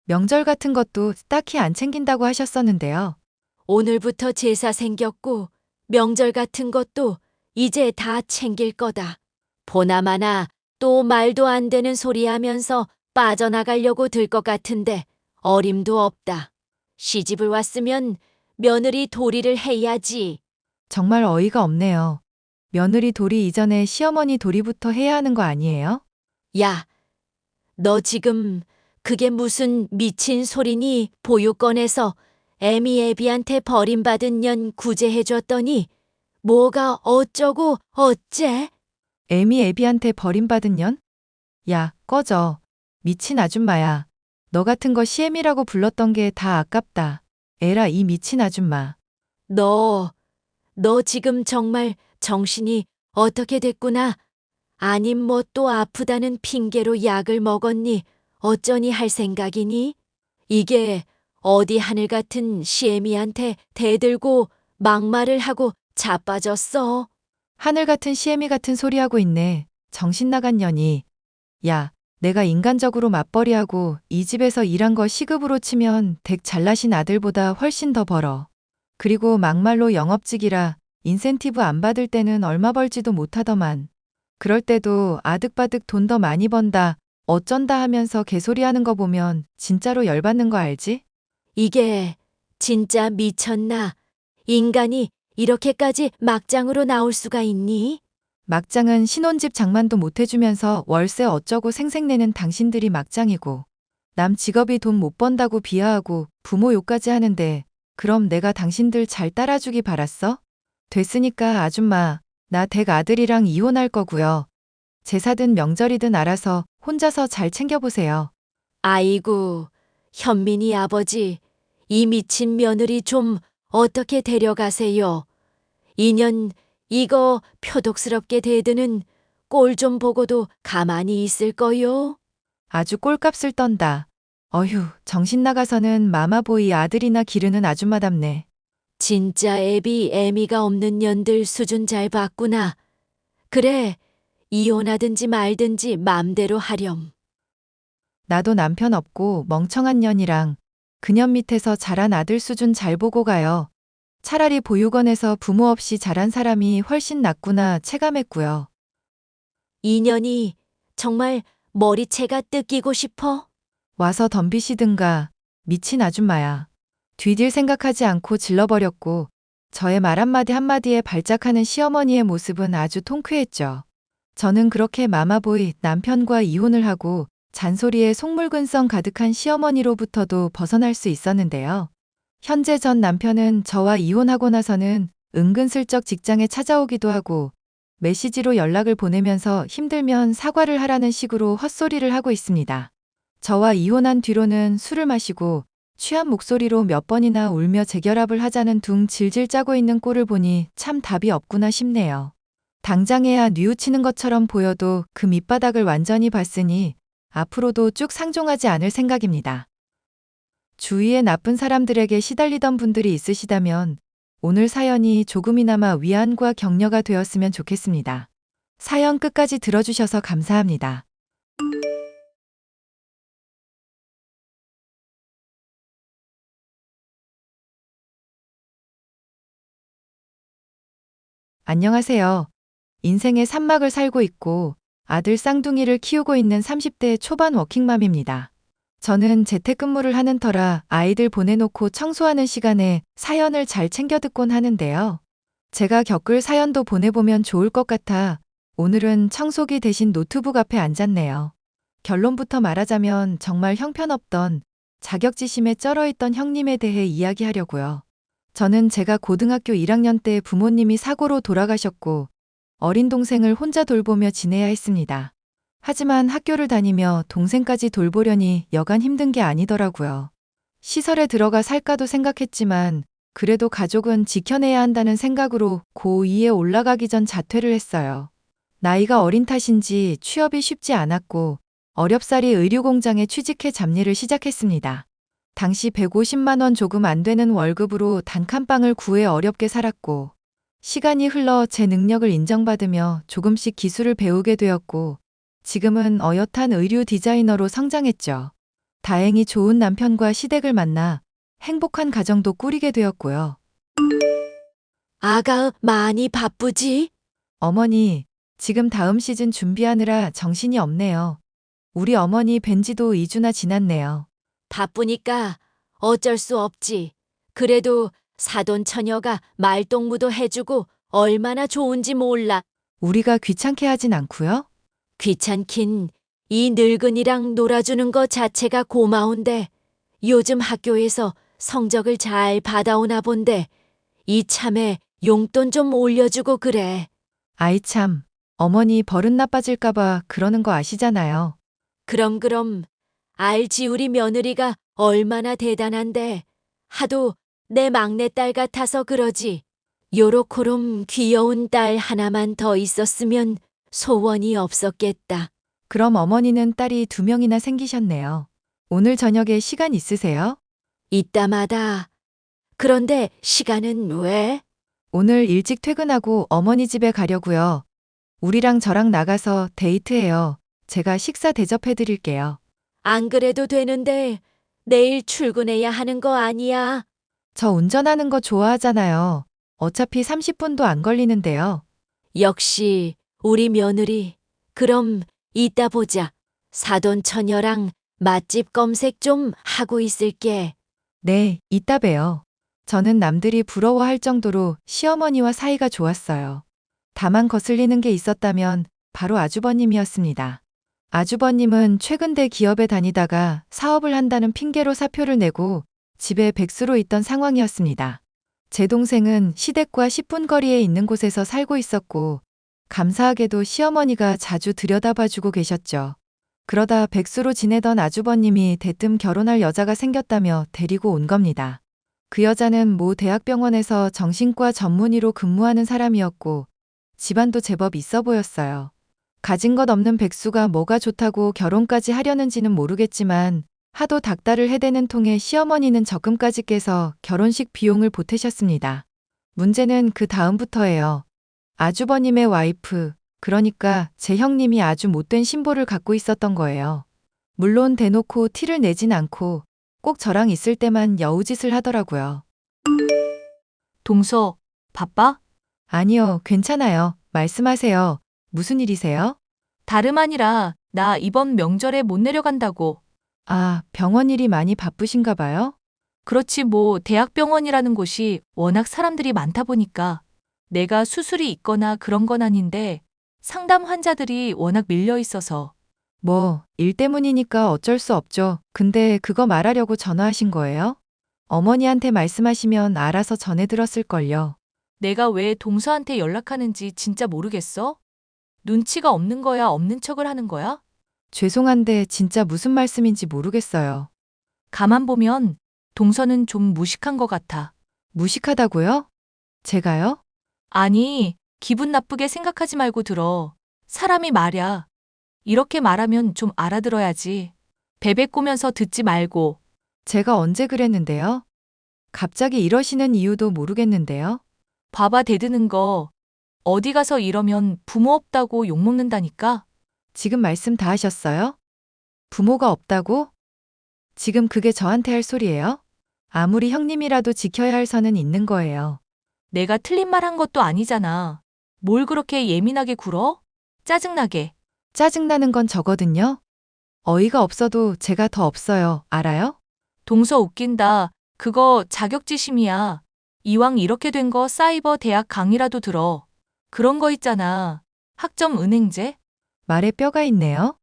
명절 같은 것도 딱히 안 챙긴다고 하셨었는데요. 오늘부터 제사 생겼고 명절 같은 것도 이제 다 챙길 거다. 보나마나 또 말도 안 되는 소리 하면서 빠져나가려고 들 것 같은데 어림도 없다. 시집을 왔으면 며느리 도리를 해야지. 정말 어이가 없네요. 며느리 도리 이전에 시어머니 도리부터 해야 하는 거 아니에요? 야, 너 지금 그게 무슨 미친 소리니? 보육원에서 애미애비한테 버림받은 년 구제해줬더니 뭐가 어쩌고 어째? 애미애비한테 버림받은 년? 야, 꺼져. 미친 아줌마야. 너 같은 거 시애미라고 불렀던 게 다 아깝다. 에라 이 미친 아줌마. 너 지금 정말 정신이 어떻게 됐구나. 아님 뭐 또 아프다는 핑계로 약을 먹었니? 어쩌니 할 생각이니? 이게 어디 하늘 같은 시애미한테 대들고 막말을 하고 자빠졌어. 하늘 같은 시애미 같은 소리 하고 있네. 정신 나간 년이. 야, 내가 인간적으로 맞벌이하고 이 집에서 일한 거 시급으로 치면 댁 잘나신 아들보다 훨씬 더 벌어. 그리고 막말로 영업직이라 인센티브 안 받을 때는 얼마 벌지도 못하더만. 그럴 때도 아득바득 돈 더 많이 번다, 어쩐다 하면서 개소리하는 거 보면 진짜로 열받는 거 알지? 이게 진짜 미쳤나? 인간이 이렇게까지 막장으로 나올 수가 있니? 막장은 신혼집 장만도 못 해주면서 월세 어쩌고 생색내는 당신들이 막장이고, 남 직업이 돈 못 번다고 비하하고 부모 욕까지 하는데, 그럼 내가 당신들 잘 따라주기 바랐어? 됐으니까 아줌마, 나 댁 아들이랑 이혼할 거고요. 제사든 명절이든 알아서 혼자서 잘 챙겨보세요. 아이고, 현민이 아버지, 이 미친 며느리 좀 어떻게 데려가세요? 인연 이거 표독스럽게 대드는 꼴 좀 보고도 가만히 있을 거요? 아주 꼴값을 떤다. 어휴, 정신 나가서는 마마보이 아들이나 기르는 아줌마답네. 진짜 애미가 없는 년들 수준 잘 봤구나. 그래, 이혼하든지 말든지 맘대로 하렴. 나도 남편 없고 멍청한 년이랑 그년 밑에서 자란 아들 수준 잘 보고 가요. 차라리 보육원에서 부모 없이 자란 사람이 훨씬 낫구나 체감했고요. 인연이 정말 머리채가 뜯기고 싶어? 와서 덤비시든가. 미친 아줌마야. 뒤딜 생각하지 않고 질러버렸고, 저의 말 한마디 한마디에 발작하는 시어머니의 모습은 아주 통쾌했죠. 저는 그렇게 마마보이 남편과 이혼을 하고 잔소리에 속물근성 가득한 시어머니로부터도 벗어날 수 있었는데요. 현재 전 남편은 저와 이혼하고 나서는 은근슬쩍 직장에 찾아오기도 하고 메시지로 연락을 보내면서 힘들면 사과를 하라는 식으로 헛소리를 하고 있습니다. 저와 이혼한 뒤로는 술을 마시고 취한 목소리로 몇 번이나 울며 재결합을 하자는 둥 질질 짜고 있는 꼴을 보니 참 답이 없구나 싶네요. 당장에야 뉘우치는 것처럼 보여도 그 밑바닥을 완전히 봤으니 앞으로도 쭉 상종하지 않을 생각입니다. 주위에 나쁜 사람들에게 시달리던 분들이 있으시다면 오늘 사연이 조금이나마 위안과 격려가 되었으면 좋겠습니다. 사연 끝까지 들어주셔서 감사합니다. 안녕하세요. 인생의 산막을 살고 있고 아들 쌍둥이를 키우고 있는 30대 초반 워킹맘입니다. 저는 재택근무를 하는 터라 아이들 보내놓고 청소하는 시간에 사연을 잘 챙겨 듣곤 하는데요. 제가 겪을 사연도 보내보면 좋을 것 같아 오늘은 청소기 대신 노트북 앞에 앉았네요. 결론부터 말하자면 정말 형편없던 자격지심에 쩔어있던 형님에 대해 이야기하려고요. 저는 제가 고등학교 1학년 때 부모님이 사고로 돌아가셨고 어린 동생을 혼자 돌보며 지내야 했습니다. 하지만 학교를 다니며 동생까지 돌보려니 여간 힘든 게 아니더라고요. 시설에 들어가 살까도 생각했지만 그래도 가족은 지켜내야 한다는 생각으로 고2에 올라가기 전 자퇴를 했어요. 나이가 어린 탓인지 취업이 쉽지 않았고 어렵사리 의류공장에 취직해 잡일을 시작했습니다. 당시 150만 원 조금 안 되는 월급으로 단칸방을 구해 어렵게 살았고 시간이 흘러 제 능력을 인정받으며 조금씩 기술을 배우게 되었고 지금은 어엿한 의류 디자이너로 성장했죠. 다행히 좋은 남편과 시댁을 만나 행복한 가정도 꾸리게 되었고요. 아가 많이 바쁘지? 어머니, 지금 다음 시즌 준비하느라 정신이 없네요. 우리 어머니 뵌 지도 2주나 지났네요. 바쁘니까 어쩔 수 없지. 그래도 사돈 처녀가 말동무도 해주고 얼마나 좋은지 몰라. 우리가 귀찮게 하진 않고요. 귀찮긴 이 늙은이랑 놀아주는 거 자체가 고마운데 요즘 학교에서 성적을 잘 받아오나 본데 이참에 용돈 좀 올려주고 그래. 아이 참, 어머니 버릇 나빠질까봐 그러는 거 아시잖아요. 그럼 알지 우리 며느리가 얼마나 대단한데 하도 내 막내딸 같아서 그러지. 요렇고롬 귀여운 딸 하나만 더 있었으면 소원이 없었겠다. 그럼 어머니는 딸이 2명이나 생기셨네요. 오늘 저녁에 시간 있으세요? 이따마다. 그런데 시간은 왜? 오늘 일찍 퇴근하고 어머니 집에 가려고요. 우리랑 저랑 나가서 데이트해요. 제가 식사 대접해 드릴게요. 안 그래도 되는데 내일 출근해야 하는 거 아니야? 저 운전하는 거 좋아하잖아요. 어차피 30분도 안 걸리는데요. 역시 우리 며느리. 그럼 이따 보자. 사돈 처녀랑 맛집 검색 좀 하고 있을게. 네, 이따 봬요. 저는 남들이 부러워할 정도로 시어머니와 사이가 좋았어요. 다만 거슬리는 게 있었다면 바로 아주버님이었습니다. 아주버님은 최근 대기업에 다니다가 사업을 한다는 핑계로 사표를 내고 집에 백수로 있던 상황이었습니다. 제 동생은 시댁과 10분 거리에 있는 곳에서 살고 있었고 감사하게도 시어머니가 자주 들여다봐주고 계셨죠. 그러다 백수로 지내던 아주버님이 대뜸 결혼할 여자가 생겼다며 데리고 온 겁니다. 그 여자는 모 대학병원에서 정신과 전문의로 근무하는 사람이었고 집안도 제법 있어 보였어요. 가진 것 없는 백수가 뭐가 좋다고 결혼까지 하려는지는 모르겠지만 하도 닥달을 해대는 통에 시어머니는 적금까지 깨서 결혼식 비용을 보태셨습니다. 문제는 그 다음부터예요. 아주버님의 와이프, 그러니까 제 형님이 아주 못된 신보를 갖고 있었던 거예요. 물론 대놓고 티를 내진 않고 꼭 저랑 있을 때만 여우짓을 하더라고요. 동서, 바빠? 아니요, 괜찮아요. 말씀하세요. 무슨 일이세요? 다름 아니라 나 이번 명절에 못 내려간다고. 아, 병원 일이 많이 바쁘신가 봐요? 그렇지 뭐 대학병원이라는 곳이 워낙 사람들이 많다 보니까 내가 수술이 있거나 그런 건 아닌데 상담 환자들이 워낙 밀려 있어서. 뭐, 일 때문이니까 어쩔 수 없죠. 근데 그거 말하려고 전화하신 거예요? 어머니한테 말씀하시면 알아서 전해 들었을걸요. 내가 왜 동서한테 연락하는지 진짜 모르겠어? 눈치가 없는 거야, 없는 척을 하는 거야? 죄송한데 진짜 무슨 말씀인지 모르겠어요. 가만 보면 동서는 좀 무식한 것 같아. 무식하다고요? 제가요? 아니, 기분 나쁘게 생각하지 말고 들어. 사람이 말야. 이렇게 말하면 좀 알아들어야지. 베베 꼬면서 듣지 말고. 제가 언제 그랬는데요? 갑자기 이러시는 이유도 모르겠는데요. 봐봐 대드는 거. 어디 가서 이러면 부모 없다고 욕먹는다니까? 지금 말씀 다 하셨어요? 부모가 없다고? 지금 그게 저한테 할 소리예요? 아무리 형님이라도 지켜야 할 선은 있는 거예요. 내가 틀린 말 한 것도 아니잖아. 뭘 그렇게 예민하게 굴어? 짜증나게. 짜증나는 건 저거든요. 어이가 없어도 제가 더 없어요. 알아요? 동서 웃긴다. 그거 자격지심이야. 이왕 이렇게 된 거 사이버 대학 강의라도 들어. 그런 거 있잖아. 학점 은행제? 말에 뼈가 있네요.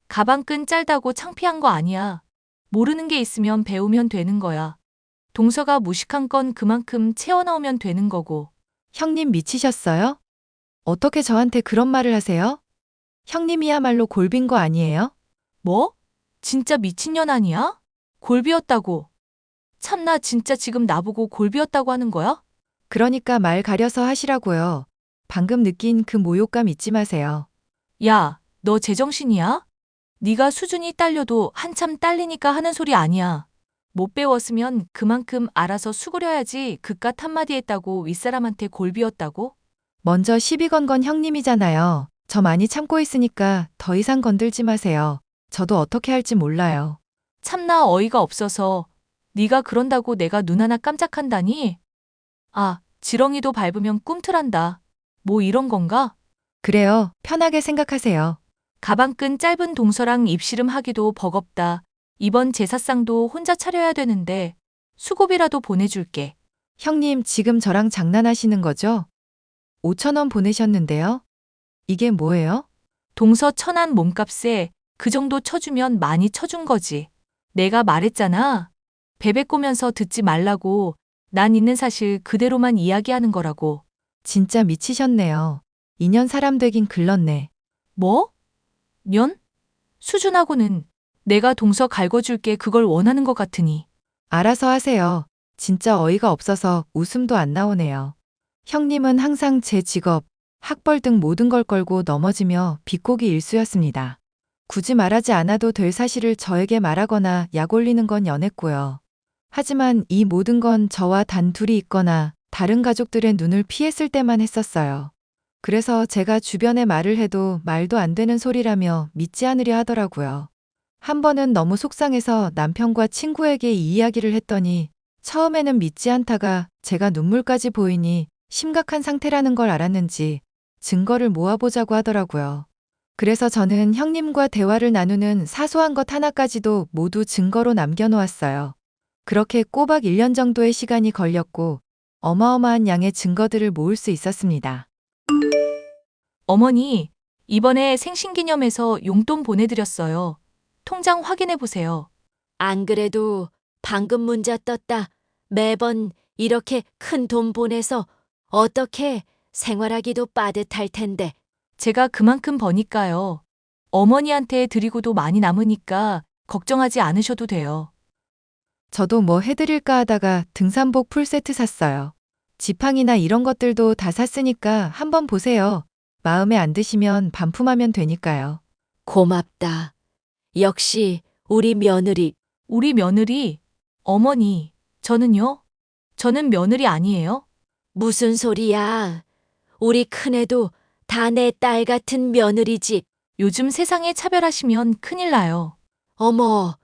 가방끈 짧다고 창피한 거 아니야. 모르는 게 있으면 배우면 되는 거야. 동서가 무식한 건 그만큼 채워넣으면 되는 거고. 형님 미치셨어요? 어떻게 저한테 그런 말을 하세요? 형님이야말로 골빈 거 아니에요? 뭐? 진짜 미친년 아니야? 골비였다고. 참나 진짜 지금 나보고 골비였다고 하는 거야? 그러니까 말 가려서 하시라고요. 방금 느낀 그 모욕감 잊지 마세요. 야, 너 제정신이야? 네가 수준이 딸려도 한참 딸리니까 하는 소리 아니야. 못 배웠으면 그만큼 알아서 수그려야지 그깟 한마디 했다고 윗사람한테 골비였다고? 먼저 시비 건 건 형님이잖아요. 저 많이 참고 있으니까 더 이상 건들지 마세요. 저도 어떻게 할지 몰라요. 참나 어이가 없어서 네가 그런다고 내가 눈 하나 깜짝한다니? 아, 지렁이도 밟으면 꿈틀한다. 뭐 이런 건가? 그래요. 편하게 생각하세요. 가방끈 짧은 동서랑 입씨름 하기도 버겁다. 이번 제사상도 혼자 차려야 되는데 수고비라도 보내줄게. 형님 지금 저랑 장난하시는 거죠? 5천 원 보내셨는데요. 이게 뭐예요? 동서 천한 몸값에 그 정도 쳐주면 많이 쳐준 거지. 내가 말했잖아. 베베 꼬면서 듣지 말라고. 난 있는 사실 그대로만 이야기하는 거라고. 진짜 미치셨네요. 2년 사람 되긴 글렀네. 뭐? 년? 수준하고는 내가 동서 갈궈줄게 그걸 원하는 것 같으니. 알아서 하세요. 진짜 어이가 없어서 웃음도 안 나오네요. 형님은 항상 제 직업, 학벌 등 모든 걸 걸고 넘어지며 비꼬기 일쑤였습니다. 굳이 말하지 않아도 될 사실을 저에게 말하거나 약 올리는 건 연했고요. 하지만 이 모든 건 저와 단 둘이 있거나 다른 가족들의 눈을 피했을 때만 했었어요. 그래서 제가 주변에 말을 해도 말도 안 되는 소리라며 믿지 않으려 하더라고요. 한 번은 너무 속상해서 남편과 친구에게 이 이야기를 했더니 처음에는 믿지 않다가 제가 눈물까지 보이니 심각한 상태라는 걸 알았는지 증거를 모아보자고 하더라고요. 그래서 저는 형님과 대화를 나누는 사소한 것 하나까지도 모두 증거로 남겨놓았어요. 그렇게 꼬박 1년 정도의 시간이 걸렸고 어마어마한 양의 증거들을 모을 수 있었습니다. 어머니, 이번에 생신기념해서 용돈 보내드렸어요. 통장 확인해 보세요. 안 그래도 방금 문자 떴다. 매번 이렇게 큰 돈 보내서 어떻게 생활하기도 빠듯할 텐데. 제가 그만큼 버니까요. 어머니한테 드리고도 많이 남으니까 걱정하지 않으셔도 돼요. 저도 뭐 해드릴까 하다가 등산복 풀세트 샀어요. 지팡이나 이런 것들도 다 샀으니까 한번 보세요. 마음에 안 드시면 반품하면 되니까요. 고맙다. 역시 우리 며느리. 우리 며느리, 어머니, 저는요? 저는 며느리 아니에요? 무슨 소리야. 우리 큰애도 다 내 딸 같은 며느리지. 요즘 세상에 차별하시면 큰일 나요. 어머,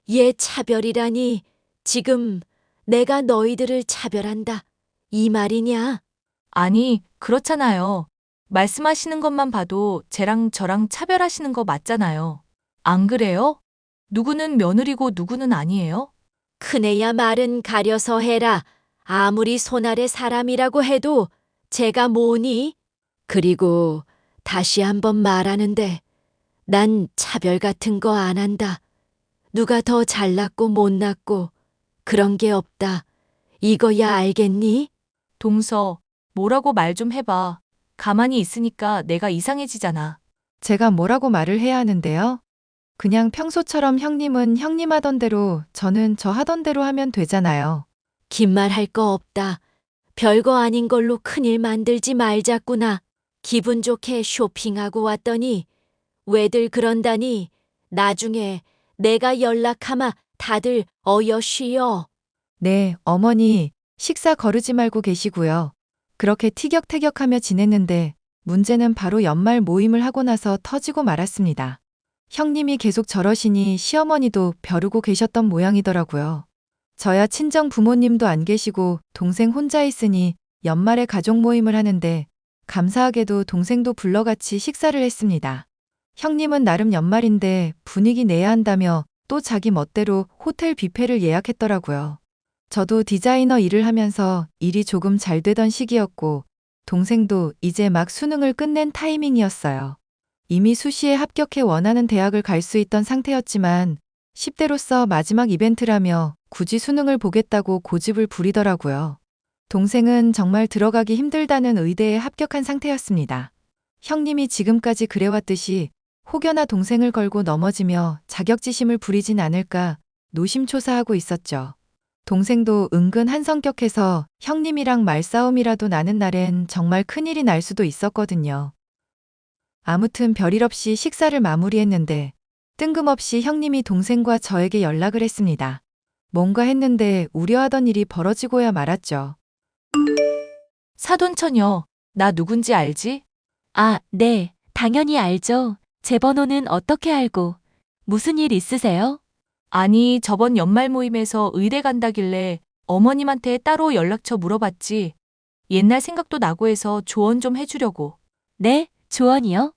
얘 차별이라니. 지금 내가 너희들을 차별한다. 이 말이냐? 아니, 그렇잖아요. 말씀하시는 것만 봐도 쟤랑 저랑 차별하시는 거 맞잖아요. 안 그래요? 누구는 며느리고 누구는 아니에요? 큰애야 말은 가려서 해라. 아무리 손 아래 사람이라고 해도 제가 뭐니? 그리고 다시 한번 말하는데 난 차별 같은 거 안 한다. 누가 더 잘났고 못났고 그런 게 없다. 이거야 알겠니? 동서, 뭐라고 말 좀 해봐. 가만히 있으니까 내가 이상해지잖아. 제가 뭐라고 말을 해야 하는데요? 그냥 평소처럼 형님은 형님 하던 대로 저는 저 하던 대로 하면 되잖아요. 긴 말 할 거 없다. 별거 아닌 걸로 큰일 만들지 말자꾸나. 기분 좋게 쇼핑하고 왔더니 왜들 그런다니. 나중에 내가 연락하마 다들 어여 쉬어. 네, 어머니, 식사 거르지 말고 계시고요. 그렇게 티격태격하며 지냈는데 문제는 바로 연말 모임을 하고 나서 터지고 말았습니다. 형님이 계속 저러시니 시어머니도 벼르고 계셨던 모양이더라고요. 저야 친정 부모님도 안 계시고 동생 혼자 있으니 연말에 가족 모임을 하는데 감사하게도 동생도 불러 같이 식사를 했습니다. 형님은 나름 연말인데 분위기 내야 한다며 또 자기 멋대로 호텔 뷔페를 예약했더라고요. 저도 디자이너 일을 하면서 일이 조금 잘 되던 시기였고 동생도 이제 막 수능을 끝낸 타이밍이었어요. 이미 수시에 합격해 원하는 대학을 갈 수 있던 상태였지만 10대로서 마지막 이벤트라며 굳이 수능을 보겠다고 고집을 부리더라고요. 동생은 정말 들어가기 힘들다는 의대에 합격한 상태였습니다. 형님이 지금까지 그래왔듯이 혹여나 동생을 걸고 넘어지며 자격지심을 부리진 않을까 노심초사하고 있었죠. 동생도 은근 한성격해서 형님이랑 말싸움이라도 나는 날엔 정말 큰일이 날 수도 있었거든요. 아무튼 별일 없이 식사를 마무리했는데 뜬금없이 형님이 동생과 저에게 연락을 했습니다. 뭔가 했는데 우려하던 일이 벌어지고야 말았죠. 사돈처녀, 나 누군지 알지? 아, 네, 당연히 알죠. 제 번호는 어떻게 알고? 무슨 일 있으세요? 아니, 저번 연말 모임에서 의대 간다길래 어머님한테 따로 연락처 물어봤지. 옛날 생각도 나고 해서 조언 좀 해주려고. 네, 조언이요?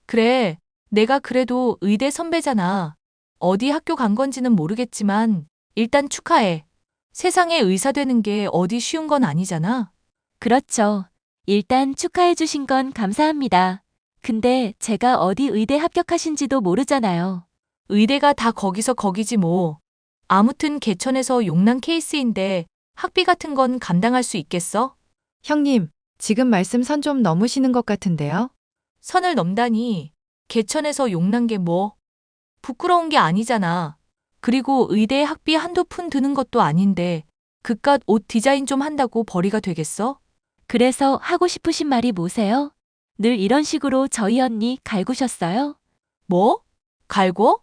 그래, 내가 그래도 의대 선배잖아. 어디 학교 간 건지는 모르겠지만 일단 축하해. 세상에 의사 되는 게 어디 쉬운 건 아니잖아. 그렇죠. 일단 축하해 주신 건 감사합니다. 근데 제가 어디 의대 합격하신지도 모르잖아요. 의대가 다 거기서 거기지 뭐. 아무튼 개천에서 용난 케이스인데 학비 같은 건 감당할 수 있겠어? 형님, 지금 말씀 선 좀 넘으시는 것 같은데요? 선을 넘다니. 개천에서 용난 게 뭐. 부끄러운 게 아니잖아. 그리고 의대에 학비 한두 푼 드는 것도 아닌데 그깟 옷 디자인 좀 한다고 벌이가 되겠어? 그래서 하고 싶으신 말이 뭐세요? 늘 이런 식으로 저희 언니 갈구셨어요? 뭐? 갈고?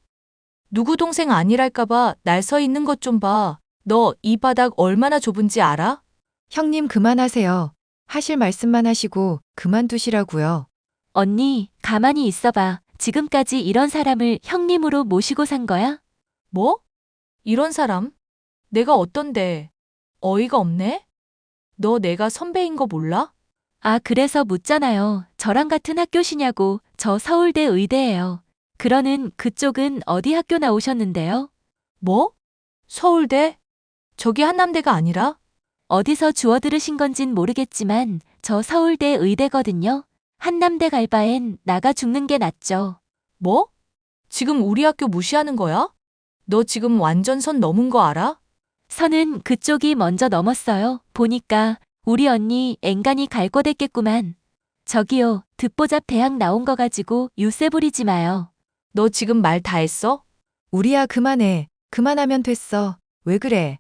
누구 동생 아니랄까봐 날 서 있는 것 좀 봐. 너 이 바닥 얼마나 좁은지 알아? 형님 그만하세요. 하실 말씀만 하시고 그만두시라고요. 언니, 가만히 있어봐. 지금까지 이런 사람을 형님으로 모시고 산 거야? 뭐? 이런 사람? 내가 어떤데? 어이가 없네? 너 내가 선배인 거 몰라? 아, 그래서 묻잖아요. 저랑 같은 학교시냐고. 저 서울대 의대예요. 그러는 그쪽은 어디 학교 나오셨는데요? 뭐? 서울대? 저기 한남대가 아니라? 어디서 주워 들으신 건진 모르겠지만 저 서울대 의대거든요. 한남대 갈 바엔 나가 죽는 게 낫죠. 뭐? 지금 우리 학교 무시하는 거야? 너 지금 완전 선 넘은 거 알아? 선은 그쪽이 먼저 넘었어요. 보니까 우리 언니 앵간히 갈 거 됐겠구만. 저기요, 듣보잡 대학 나온 거 가지고 유세 부리지 마요. 너 지금 말 다 했어? 우리야 그만해. 그만하면 됐어. 왜 그래?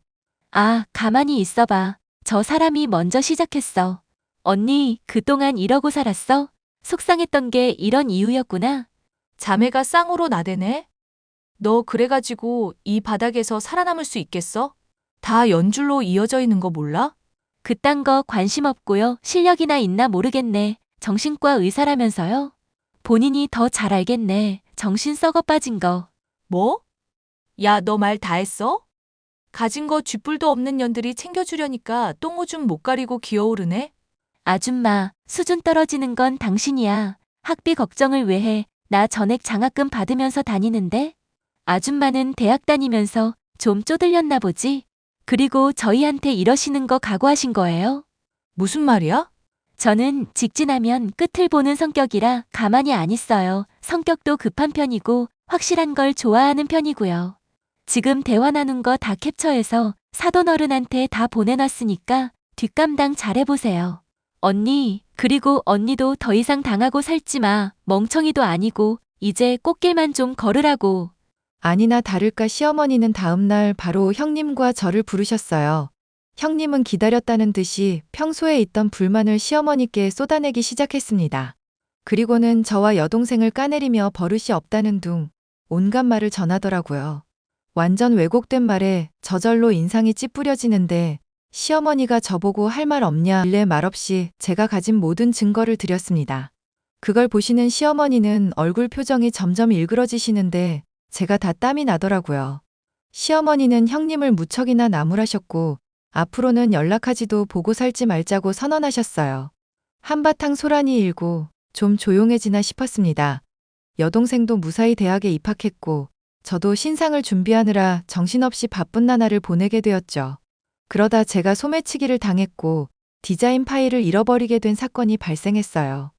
아, 가만히 있어봐. 저 사람이 먼저 시작했어. 언니, 그동안 이러고 살았어? 속상했던 게 이런 이유였구나. 자매가 쌍으로 나대네? 너 그래가지고 이 바닥에서 살아남을 수 있겠어? 다 연줄로 이어져 있는 거 몰라? 그딴 거 관심 없고요. 실력이나 있나 모르겠네. 정신과 의사라면서요? 본인이 더 잘 알겠네. 정신 썩어 빠진 거. 뭐? 야, 너 말 다 했어? 가진 거 쥐뿔도 없는 년들이 챙겨주려니까 똥오줌 못 가리고 기어오르네? 아줌마, 수준 떨어지는 건 당신이야. 학비 걱정을 왜 해? 나 전액 장학금 받으면서 다니는데? 아줌마는 대학 다니면서 좀 쪼들렸나 보지? 그리고 저희한테 이러시는 거 각오하신 거예요? 무슨 말이야? 저는 직진하면 끝을 보는 성격이라 가만히 안 있어요. 성격도 급한 편이고 확실한 걸 좋아하는 편이고요. 지금 대화 나눈 거 다 캡처해서 사돈 어른한테 다 보내놨으니까 뒷감당 잘해보세요. 언니, 그리고 언니도 더 이상 당하고 살지 마. 멍청이도 아니고 이제 꽃길만 좀 걸으라고. 아니나 다를까 시어머니는 다음날 바로 형님과 저를 부르셨어요. 형님은 기다렸다는 듯이 평소에 있던 불만을 시어머니께 쏟아내기 시작했습니다. 그리고는 저와 여동생을 까내리며 버릇이 없다는 둥 온갖 말을 전하더라고요. 완전 왜곡된 말에 저절로 인상이 찌푸려지는데 시어머니가 저보고 할 말 없냐 일래 말없이 제가 가진 모든 증거를 드렸습니다. 그걸 보시는 시어머니는 얼굴 표정이 점점 일그러지시는데 제가 다 땀이 나더라고요. 시어머니는 형님을 무척이나 나무라셨고 앞으로는 연락하지도 보고 살지 말자고 선언하셨어요. 한바탕 소란이 일고 좀 조용해지나 싶었습니다. 여동생도 무사히 대학에 입학했고 저도 신상을 준비하느라 정신없이 바쁜 나날을 보내게 되었죠. 그러다 제가 소매치기를 당했고 디자인 파일을 잃어버리게 된 사건이 발생했어요.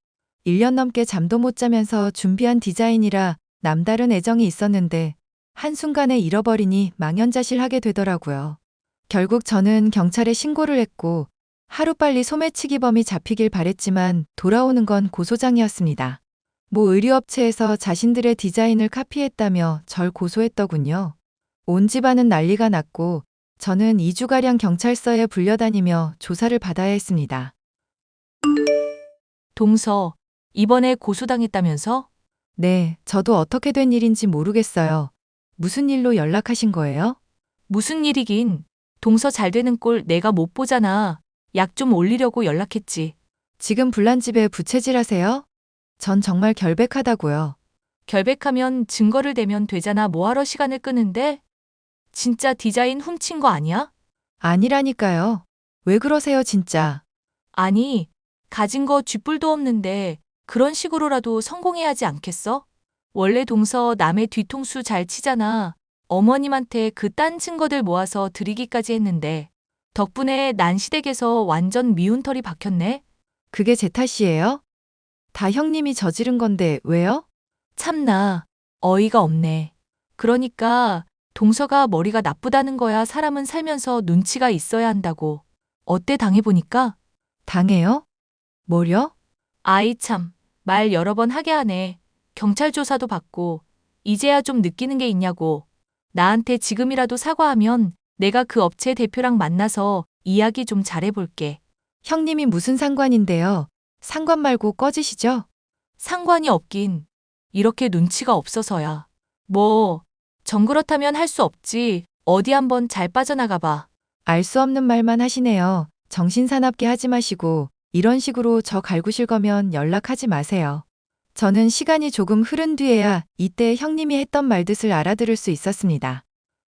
1년 넘게 잠도 못 자면서 준비한 디자인이라 남다른 애정이 있었는데 한순간에 잃어버리니 망연자실하게 되더라고요. 결국 저는 경찰에 신고를 했고 하루빨리 소매치기범이 잡히길 바랬지만 돌아오는 건 고소장이었습니다. 모 의류업체에서 자신들의 디자인을 카피했다며 절 고소했더군요. 온 집안은 난리가 났고 저는 2주가량 경찰서에 불려다니며 조사를 받아야 했습니다. 동서, 이번에 고소당했다면서? 네, 저도 어떻게 된 일인지 모르겠어요. 무슨 일로 연락하신 거예요? 무슨 일이긴. 동서 잘 되는 꼴 내가 못 보잖아. 약 좀 올리려고 연락했지. 지금 불난집에 부채질하세요? 전 정말 결백하다고요. 결백하면 증거를 대면 되잖아. 뭐하러 시간을 끄는데? 진짜 디자인 훔친 거 아니야? 아니라니까요. 왜 그러세요, 진짜. 아니, 가진 거 쥐뿔도 없는데 그런 식으로라도 성공해야지 않겠어? 원래 동서 남의 뒤통수 잘 치잖아. 어머님한테 그 딴 증거들 모아서 드리기까지 했는데 덕분에 난 시댁에서 완전 미운 털이 박혔네. 그게 제 탓이에요? 다 형님이 저지른 건데 왜요? 참나, 어이가 없네. 그러니까 동서가 머리가 나쁘다는 거야. 사람은 살면서 눈치가 있어야 한다고. 어때 당해보니까? 당해요? 뭐려? 아이 참, 말 여러 번 하게 하네. 경찰 조사도 받고 이제야 좀 느끼는 게 있냐고. 나한테 지금이라도 사과하면 내가 그 업체 대표랑 만나서 이야기 좀 잘해볼게. 형님이 무슨 상관인데요? 상관 말고 꺼지시죠? 상관이 없긴. 이렇게 눈치가 없어서야. 뭐, 정 그렇다면 할 수 없지. 어디 한번 잘 빠져나가 봐. 알 수 없는 말만 하시네요. 정신 사납게 하지 마시고 이런 식으로 저 갈구실 거면 연락하지 마세요. 저는 시간이 조금 흐른 뒤에야 이때 형님이 했던 말뜻을 알아들을 수 있었습니다.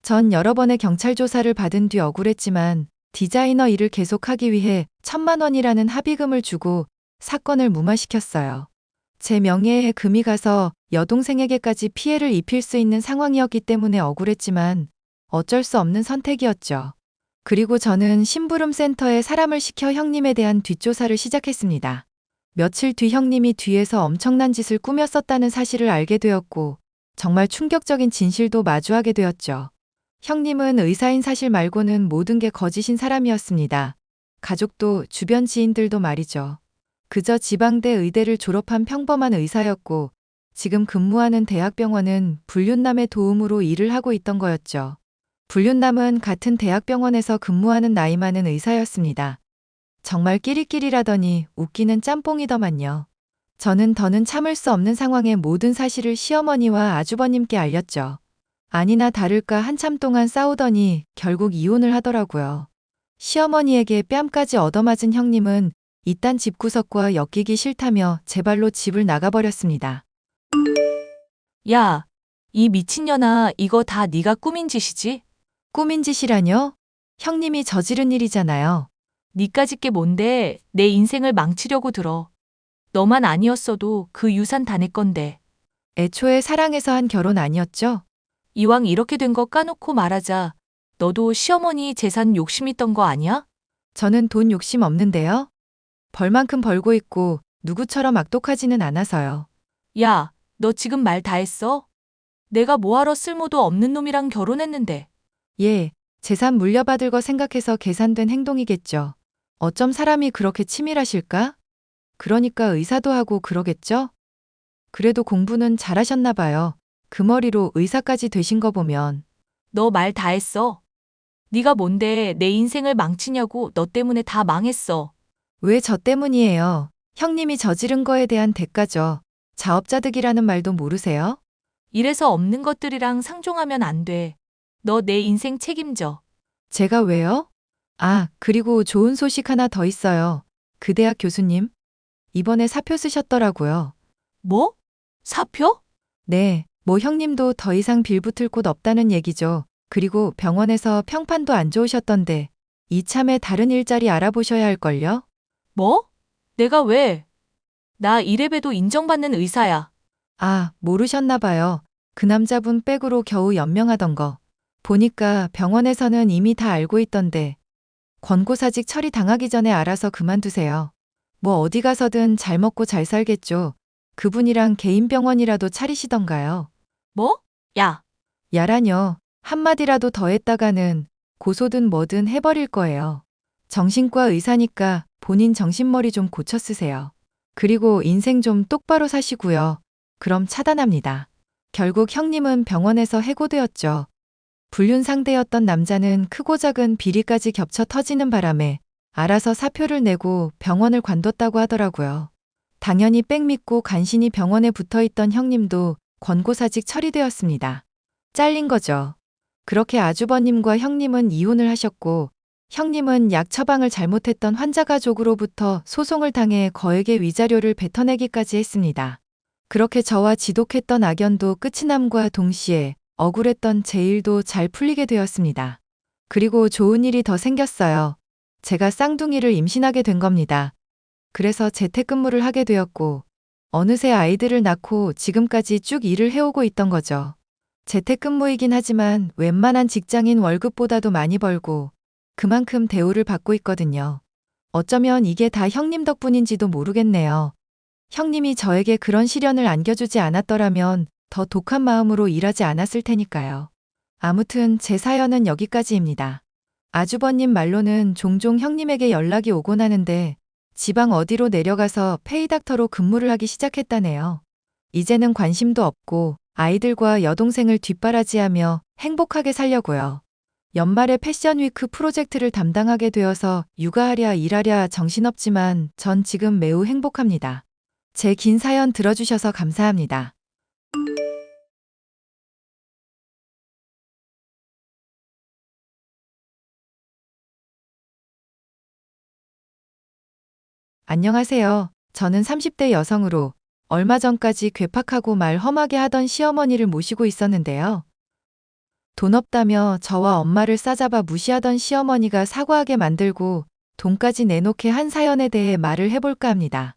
전 여러 번의 경찰 조사를 받은 뒤 억울했지만 디자이너 일을 계속하기 위해 1,000만 원이라는 합의금을 주고 사건을 무마시켰어요. 제 명예에 금이 가서 여동생에게까지 피해를 입힐 수 있는 상황이었기 때문에 억울했지만 어쩔 수 없는 선택이었죠. 그리고 저는 심부름센터에 사람을 시켜 형님에 대한 뒷조사를 시작했습니다. 며칠 뒤 형님이 뒤에서 엄청난 짓을 꾸몄었다는 사실을 알게 되었고 정말 충격적인 진실도 마주하게 되었죠. 형님은 의사인 사실 말고는 모든 게 거짓인 사람이었습니다. 가족도 주변 지인들도 말이죠. 그저 지방대 의대를 졸업한 평범한 의사였고 지금 근무하는 대학병원은 불륜남의 도움으로 일을 하고 있던 거였죠. 불륜남은 같은 대학병원에서 근무하는 나이 많은 의사였습니다. 정말 끼리끼리라더니 웃기는 짬뽕이더만요. 저는 더는 참을 수 없는 상황에 모든 사실을 시어머니와 아주버님께 알렸죠. 아니나 다를까 한참 동안 싸우더니 결국 이혼을 하더라고요. 시어머니에게 뺨까지 얻어맞은 형님은 이딴 집구석과 엮이기 싫다며 제 발로 집을 나가버렸습니다. 야, 이 미친년아, 이거 다 네가 꾸민 짓이지? 꾸민 짓이라뇨? 형님이 저지른 일이잖아요. 니까짓 게 뭔데 내 인생을 망치려고 들어. 너만 아니었어도 그 유산 다 내 건데. 애초에 사랑해서 한 결혼 아니었죠? 이왕 이렇게 된 거 까놓고 말하자. 너도 시어머니 재산 욕심 있던 거 아니야? 저는 돈 욕심 없는데요. 벌만큼 벌고 있고 누구처럼 악독하지는 않아서요. 야, 너 지금 말 다 했어? 내가 뭐하러 쓸모도 없는 놈이랑 결혼했는데. 예, 재산 물려받을 거 생각해서 계산된 행동이겠죠. 어쩜 사람이 그렇게 치밀하실까? 그러니까 의사도 하고 그러겠죠? 그래도 공부는 잘하셨나 봐요. 그 머리로 의사까지 되신 거 보면. 너 말 다 했어. 네가 뭔데 내 인생을 망치냐고. 너 때문에 다 망했어. 왜 저 때문이에요? 형님이 저지른 거에 대한 대가죠. 자업자득이라는 말도 모르세요? 이래서 없는 것들이랑 상종하면 안 돼. 너 내 인생 책임져. 제가 왜요? 아, 그리고 좋은 소식 하나 더 있어요. 그 대학 교수님, 이번에 사표 쓰셨더라고요. 뭐? 사표? 네, 뭐 형님도 더 이상 빌붙을 곳 없다는 얘기죠. 그리고 병원에서 평판도 안 좋으셨던데 이참에 다른 일자리 알아보셔야 할걸요? 뭐? 내가 왜? 나 이래봬도 인정받는 의사야. 아, 모르셨나 봐요. 그 남자분 백으로 겨우 연명하던 거. 보니까 병원에서는 이미 다 알고 있던데 권고사직 처리 당하기 전에 알아서 그만두세요. 뭐 어디 가서든 잘 먹고 잘 살겠죠. 그분이랑 개인 병원이라도 차리시던가요. 뭐? 야, 야라뇨. 한마디라도 더 했다가는 고소든 뭐든 해버릴 거예요. 정신과 의사니까 본인 정신머리 좀 고쳐 쓰세요. 그리고 인생 좀 똑바로 사시고요. 그럼 차단합니다. 결국 형님은 병원에서 해고되었죠. 불륜 상대였던 남자는 크고 작은 비리까지 겹쳐 터지는 바람에 알아서 사표를 내고 병원을 관뒀다고 하더라고요. 당연히 백 믿고 간신히 병원에 붙어있던 형님도 권고사직 처리되었습니다. 잘린 거죠. 그렇게 아주버님과 형님은 이혼을 하셨고 형님은 약 처방을 잘못했던 환자 가족으로부터 소송을 당해 거액의 위자료를 뱉어내기까지 했습니다. 그렇게 저와 지독했던 악연도 끝이 남과 동시에 억울했던 제 일도 잘 풀리게 되었습니다. 그리고 좋은 일이 더 생겼어요. 제가 쌍둥이를 임신하게 된 겁니다. 그래서 재택근무를 하게 되었고 어느새 아이들을 낳고 지금까지 쭉 일을 해오고 있던 거죠. 재택근무이긴 하지만 웬만한 직장인 월급보다도 많이 벌고 그만큼 대우를 받고 있거든요. 어쩌면 이게 다 형님 덕분인지도 모르겠네요. 형님이 저에게 그런 시련을 안겨주지 않았더라면 더 독한 마음으로 일하지 않았을 테니까요. 아무튼 제 사연은 여기까지입니다. 아주버님 말로는 종종 형님에게 연락이 오곤 하는데 지방 어디로 내려가서 페이닥터로 근무를 하기 시작했다네요. 이제는 관심도 없고 아이들과 여동생을 뒷바라지하며 행복하게 살려고요. 연말에 패션위크 프로젝트를 담당하게 되어서 육아하랴 일하랴 정신없지만 전 지금 매우 행복합니다. 제 긴 사연 들어주셔서 감사합니다. 안녕하세요. 저는 30대 여성으로 얼마 전까지 괴팍하고 말 험하게 하던 시어머니를 모시고 있었는데요. 돈 없다며 저와 엄마를 싸잡아 무시하던 시어머니가 사과하게 만들고 돈까지 내놓게 한 사연에 대해 말을 해볼까 합니다.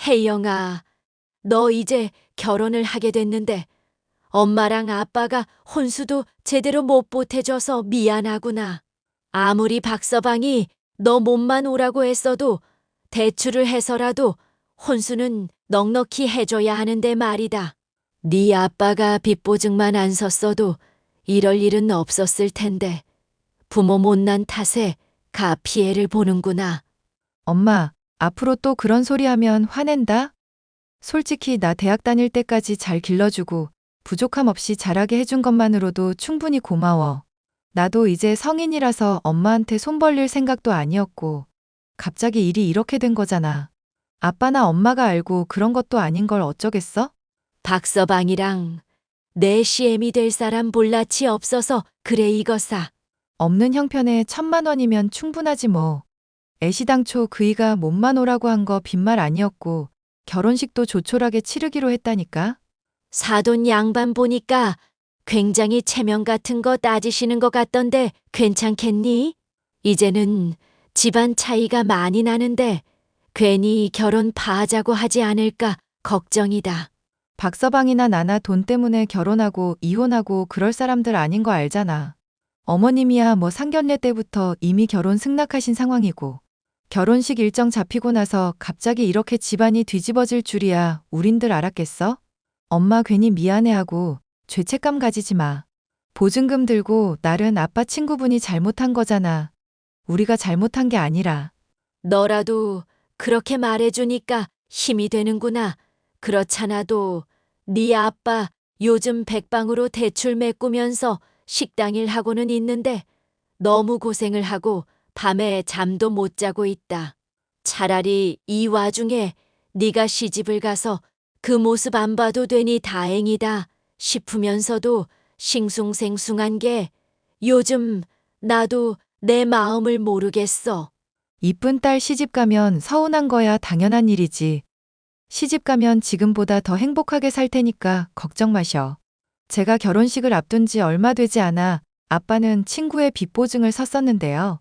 혜영아, 너 이제 결혼을 하게 됐는데 엄마랑 아빠가 혼수도 제대로 못 보태줘서 미안하구나. 아무리 박서방이 너 몸만 오라고 했어도 대출을 해서라도 혼수는 넉넉히 해줘야 하는데 말이다. 네 아빠가 빚보증만 안 섰어도 이럴 일은 없었을 텐데 부모 못난 탓에 가 피해를 보는구나. 엄마, 앞으로 또 그런 소리 하면 화낸다? 솔직히 나 대학 다닐 때까지 잘 길러주고 부족함 없이 자라게 해준 것만으로도 충분히 고마워. 나도 이제 성인이라서 엄마한테 손 벌릴 생각도 아니었고 갑자기 일이 이렇게 된 거잖아. 아빠나 엄마가 알고 그런 것도 아닌 걸 어쩌겠어? 박서방이랑 내 시엠이 될 사람 볼라치 없어서 그래 이거사. 없는 형편에 1,000만 원이면 충분하지 뭐. 애시당초 그이가 몸만 오라고 한 거 빈말 아니었고 결혼식도 조촐하게 치르기로 했다니까. 사돈 양반 보니까 굉장히 체면 같은 거 따지시는 것 같던데 괜찮겠니? 이제는 집안 차이가 많이 나는데 괜히 결혼 파하자고 하지 않을까 걱정이다. 박서방이나 나나 돈 때문에 결혼하고 이혼하고 그럴 사람들 아닌 거 알잖아. 어머님이야 뭐 상견례 때부터 이미 결혼 승낙하신 상황이고 결혼식 일정 잡히고 나서 갑자기 이렇게 집안이 뒤집어질 줄이야 우린들 알았겠어? 엄마 괜히 미안해하고 죄책감 가지지 마. 보증금 들고 날은 아빠 친구분이 잘못한 거잖아. 우리가 잘못한 게 아니라. 너라도 그렇게 말해주니까 힘이 되는구나. 그렇잖아도 네 아빠 요즘 백방으로 대출 메꾸면서 식당 일 하고는 있는데 너무 고생을 하고 밤에 잠도 못 자고 있다. 차라리 이 와중에 네가 시집을 가서 그 모습 안 봐도 되니 다행이다 싶으면서도 싱숭생숭한 게 요즘 나도 내 마음을 모르겠어. 이쁜 딸 시집 가면 서운한 거야 당연한 일이지. 시집 가면 지금보다 더 행복하게 살 테니까 걱정 마셔. 제가 결혼식을 앞둔 지 얼마 되지 않아 아빠는 친구의 빚 보증을 섰었는데요.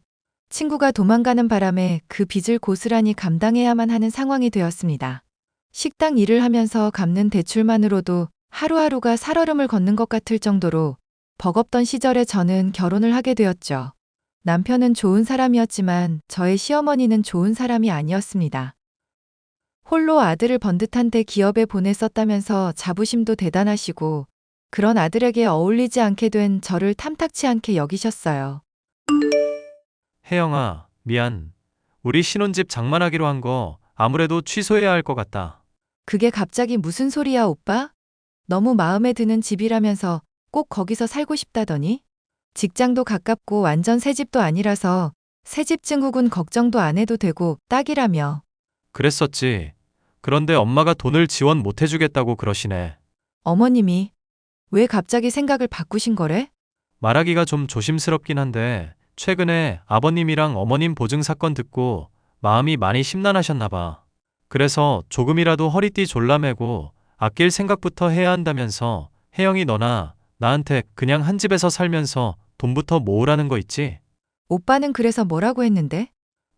친구가 도망가는 바람에 그 빚을 고스란히 감당해야만 하는 상황이 되었습니다. 식당 일을 하면서 갚는 대출만으로도 하루하루가 살얼음을 걷는 것 같을 정도로 버겁던 시절에 저는 결혼을 하게 되었죠. 남편은 좋은 사람이었지만 저의 시어머니는 좋은 사람이 아니었습니다. 홀로 아들을 번듯한데 기업에 보냈었다면서 자부심도 대단하시고 그런 아들에게 어울리지 않게 된 저를 탐탁치 않게 여기셨어요. 혜영아, 미안. 우리 신혼집 장만하기로 한 거 아무래도 취소해야 할 것 같다. 그게 갑자기 무슨 소리야, 오빠? 너무 마음에 드는 집이라면서 꼭 거기서 살고 싶다더니? 직장도 가깝고 완전 새 집도 아니라서 새집 증후군 걱정도 안 해도 되고 딱이라며. 그랬었지. 그런데 엄마가 돈을 지원 못 해주겠다고 그러시네. 어머님이 왜 갑자기 생각을 바꾸신 거래? 말하기가 좀 조심스럽긴 한데 최근에 아버님이랑 어머님 보증 사건 듣고 마음이 많이 심란하셨나 봐. 그래서 조금이라도 허리띠 졸라매고 아낄 생각부터 해야 한다면서 혜영이 너나 나한테 그냥 한 집에서 살면서 돈부터 모으라는 거 있지? 오빠는 그래서 뭐라고 했는데?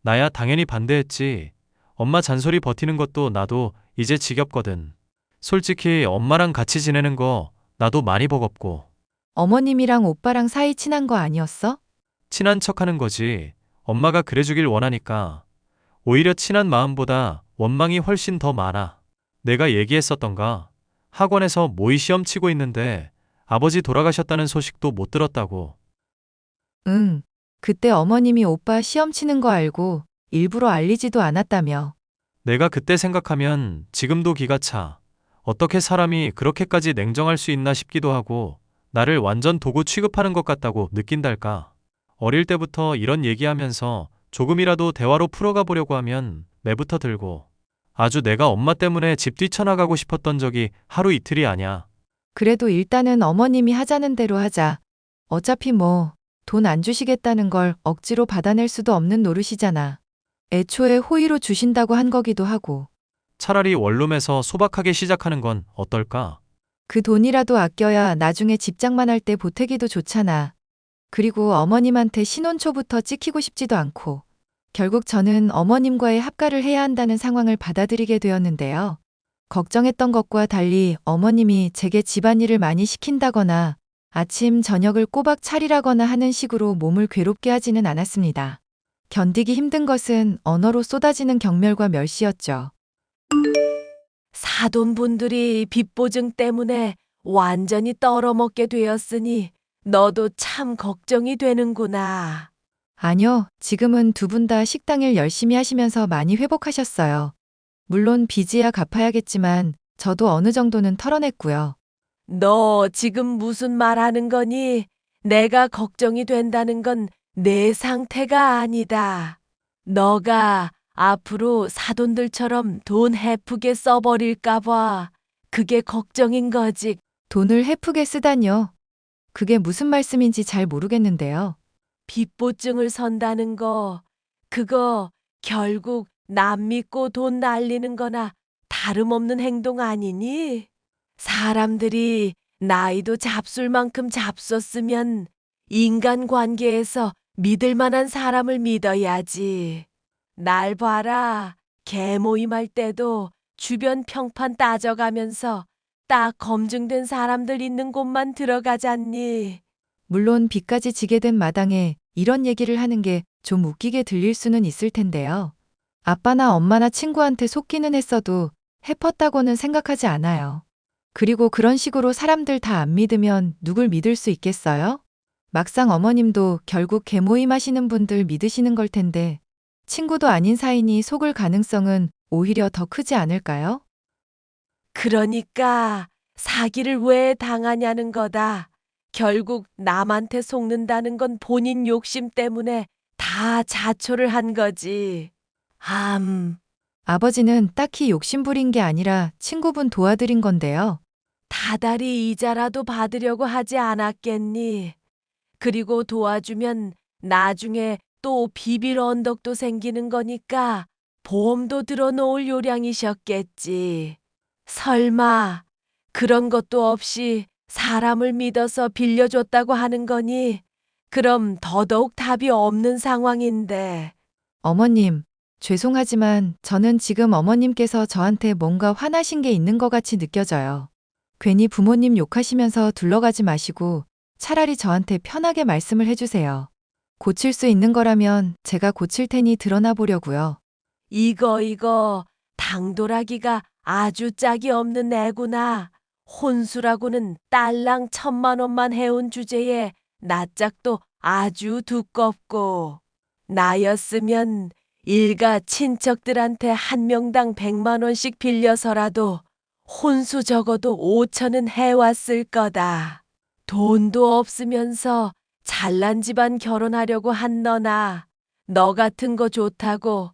나야 당연히 반대했지. 엄마 잔소리 버티는 것도 나도 이제 지겹거든. 솔직히 엄마랑 같이 지내는 거 나도 많이 버겁고. 어머님이랑 오빠랑 사이 친한 거 아니었어? 친한 척하는 거지. 엄마가 그래주길 원하니까. 오히려 친한 마음보다 원망이 훨씬 더 많아. 내가 얘기했었던가? 학원에서 모의 시험 치고 있는데 아버지 돌아가셨다는 소식도 못 들었다고. 응. 그때 어머님이 오빠 시험 치는 거 알고 일부러 알리지도 않았다며. 내가 그때 생각하면 지금도 기가 차. 어떻게 사람이 그렇게까지 냉정할 수 있나 싶기도 하고 나를 완전 도구 취급하는 것 같다고 느낀달까. 어릴 때부터 이런 얘기하면서 조금이라도 대화로 풀어가 보려고 하면 매부터 들고. 아주 내가 엄마 때문에 집 뛰쳐나가고 싶었던 적이 하루 이틀이 아니야. 그래도 일단은 어머님이 하자는 대로 하자. 어차피 뭐 돈 안 주시겠다는 걸 억지로 받아낼 수도 없는 노릇이잖아. 애초에 호의로 주신다고 한 거기도 하고. 차라리 원룸에서 소박하게 시작하는 건 어떨까? 그 돈이라도 아껴야 나중에 집 장만할 때 보태기도 좋잖아. 그리고 어머님한테 신혼 초부터 찍히고 싶지도 않고. 결국 저는 어머님과의 합가를 해야 한다는 상황을 받아들이게 되었는데요. 걱정했던 것과 달리 어머님이 제게 집안일을 많이 시킨다거나 아침, 저녁을 꼬박 차리라거나 하는 식으로 몸을 괴롭게 하지는 않았습니다. 견디기 힘든 것은 언어로 쏟아지는 경멸과 멸시였죠. 사돈분들이 빚보증 때문에 완전히 떨어먹게 되었으니 너도 참 걱정이 되는구나. 아니요, 지금은 두 분 다 식당일 열심히 하시면서 많이 회복하셨어요. 물론 빚이야 갚아야겠지만 저도 어느 정도는 털어냈고요. 너 지금 무슨 말 하는 거니? 내가 걱정이 된다는 건 내 상태가 아니다. 너가 앞으로 사돈들처럼 돈 헤프게 써버릴까봐 그게 걱정인 거지. 돈을 헤프게 쓰다니요. 그게 무슨 말씀인지 잘 모르겠는데요. 빚보증을 선다는 거, 그거 결국 남 믿고 돈 날리는 거나 다름없는 행동 아니니? 사람들이 나이도 잡술 만큼 잡섰으면 인간관계에서 믿을 만한 사람을 믿어야지. 날 봐라. 개모임할 때도 주변 평판 따져가면서 딱 검증된 사람들 있는 곳만 들어가잖니. 물론 빚까지 지게 된 마당에 이런 얘기를 하는 게 좀 웃기게 들릴 수는 있을 텐데요. 아빠나 엄마나 친구한테 속기는 했어도 해펐다고는 생각하지 않아요. 그리고 그런 식으로 사람들 다 안 믿으면 누굴 믿을 수 있겠어요? 막상 어머님도 결국 개모임 하시는 분들 믿으시는 걸 텐데 친구도 아닌 사이니 속을 가능성은 오히려 더 크지 않을까요? 그러니까 사기를 왜 당하냐는 거다. 결국 남한테 속는다는 건 본인 욕심 때문에 다 자초를 한 거지. 아버지는 딱히 욕심부린 게 아니라 친구분 도와드린 건데요. 다달이 이자라도 받으려고 하지 않았겠니? 그리고 도와주면 나중에 또 비빌 언덕도 생기는 거니까 보험도 들어놓을 요량이셨겠지. 설마 그런 것도 없이 사람을 믿어서 빌려줬다고 하는 거니? 그럼 더더욱 답이 없는 상황인데. 어머님, 죄송하지만 저는 지금 어머님께서 저한테 뭔가 화나신 게 있는 것 같이 느껴져요. 괜히 부모님 욕하시면서 둘러가지 마시고 차라리 저한테 편하게 말씀을 해주세요. 고칠 수 있는 거라면 제가 고칠 테니 드러나 보려고요. 이거 당돌하기가 아주 짝이 없는 애구나. 혼수라고는 딸랑 1,000만 원만 해온 주제에 낯짝도 아주 두껍고. 나였으면 일가 친척들한테 한 명당 100만 원씩 빌려서라도 혼수 적어도 5천은 해왔을 거다. 돈도 없으면서 잘난 집안 결혼하려고 한 너나 너 같은 거 좋다고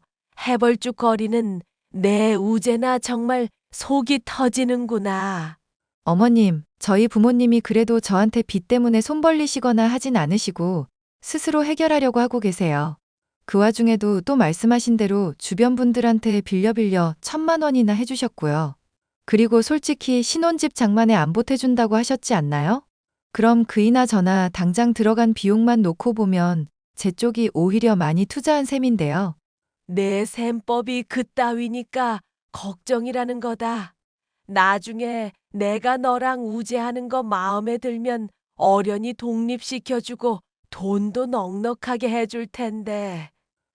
해벌쭉거리는 내 우재나 정말 속이 터지는구나. 어머님, 저희 부모님이 그래도 저한테 빚 때문에 손 벌리시거나 하진 않으시고 스스로 해결하려고 하고 계세요. 그 와중에도 또 말씀하신 대로 주변 분들한테 빌려 1,000만 원이나 해주셨고요. 그리고 솔직히 신혼집 장만에 안 보태준다고 하셨지 않나요? 그럼 그이나 저나 당장 들어간 비용만 놓고 보면 제 쪽이 오히려 많이 투자한 셈인데요. 내 셈법이 그따위니까 걱정이라는 거다. 나중에 내가 너랑 우재하는 거 마음에 들면 어련히 독립시켜주고 돈도 넉넉하게 해줄 텐데.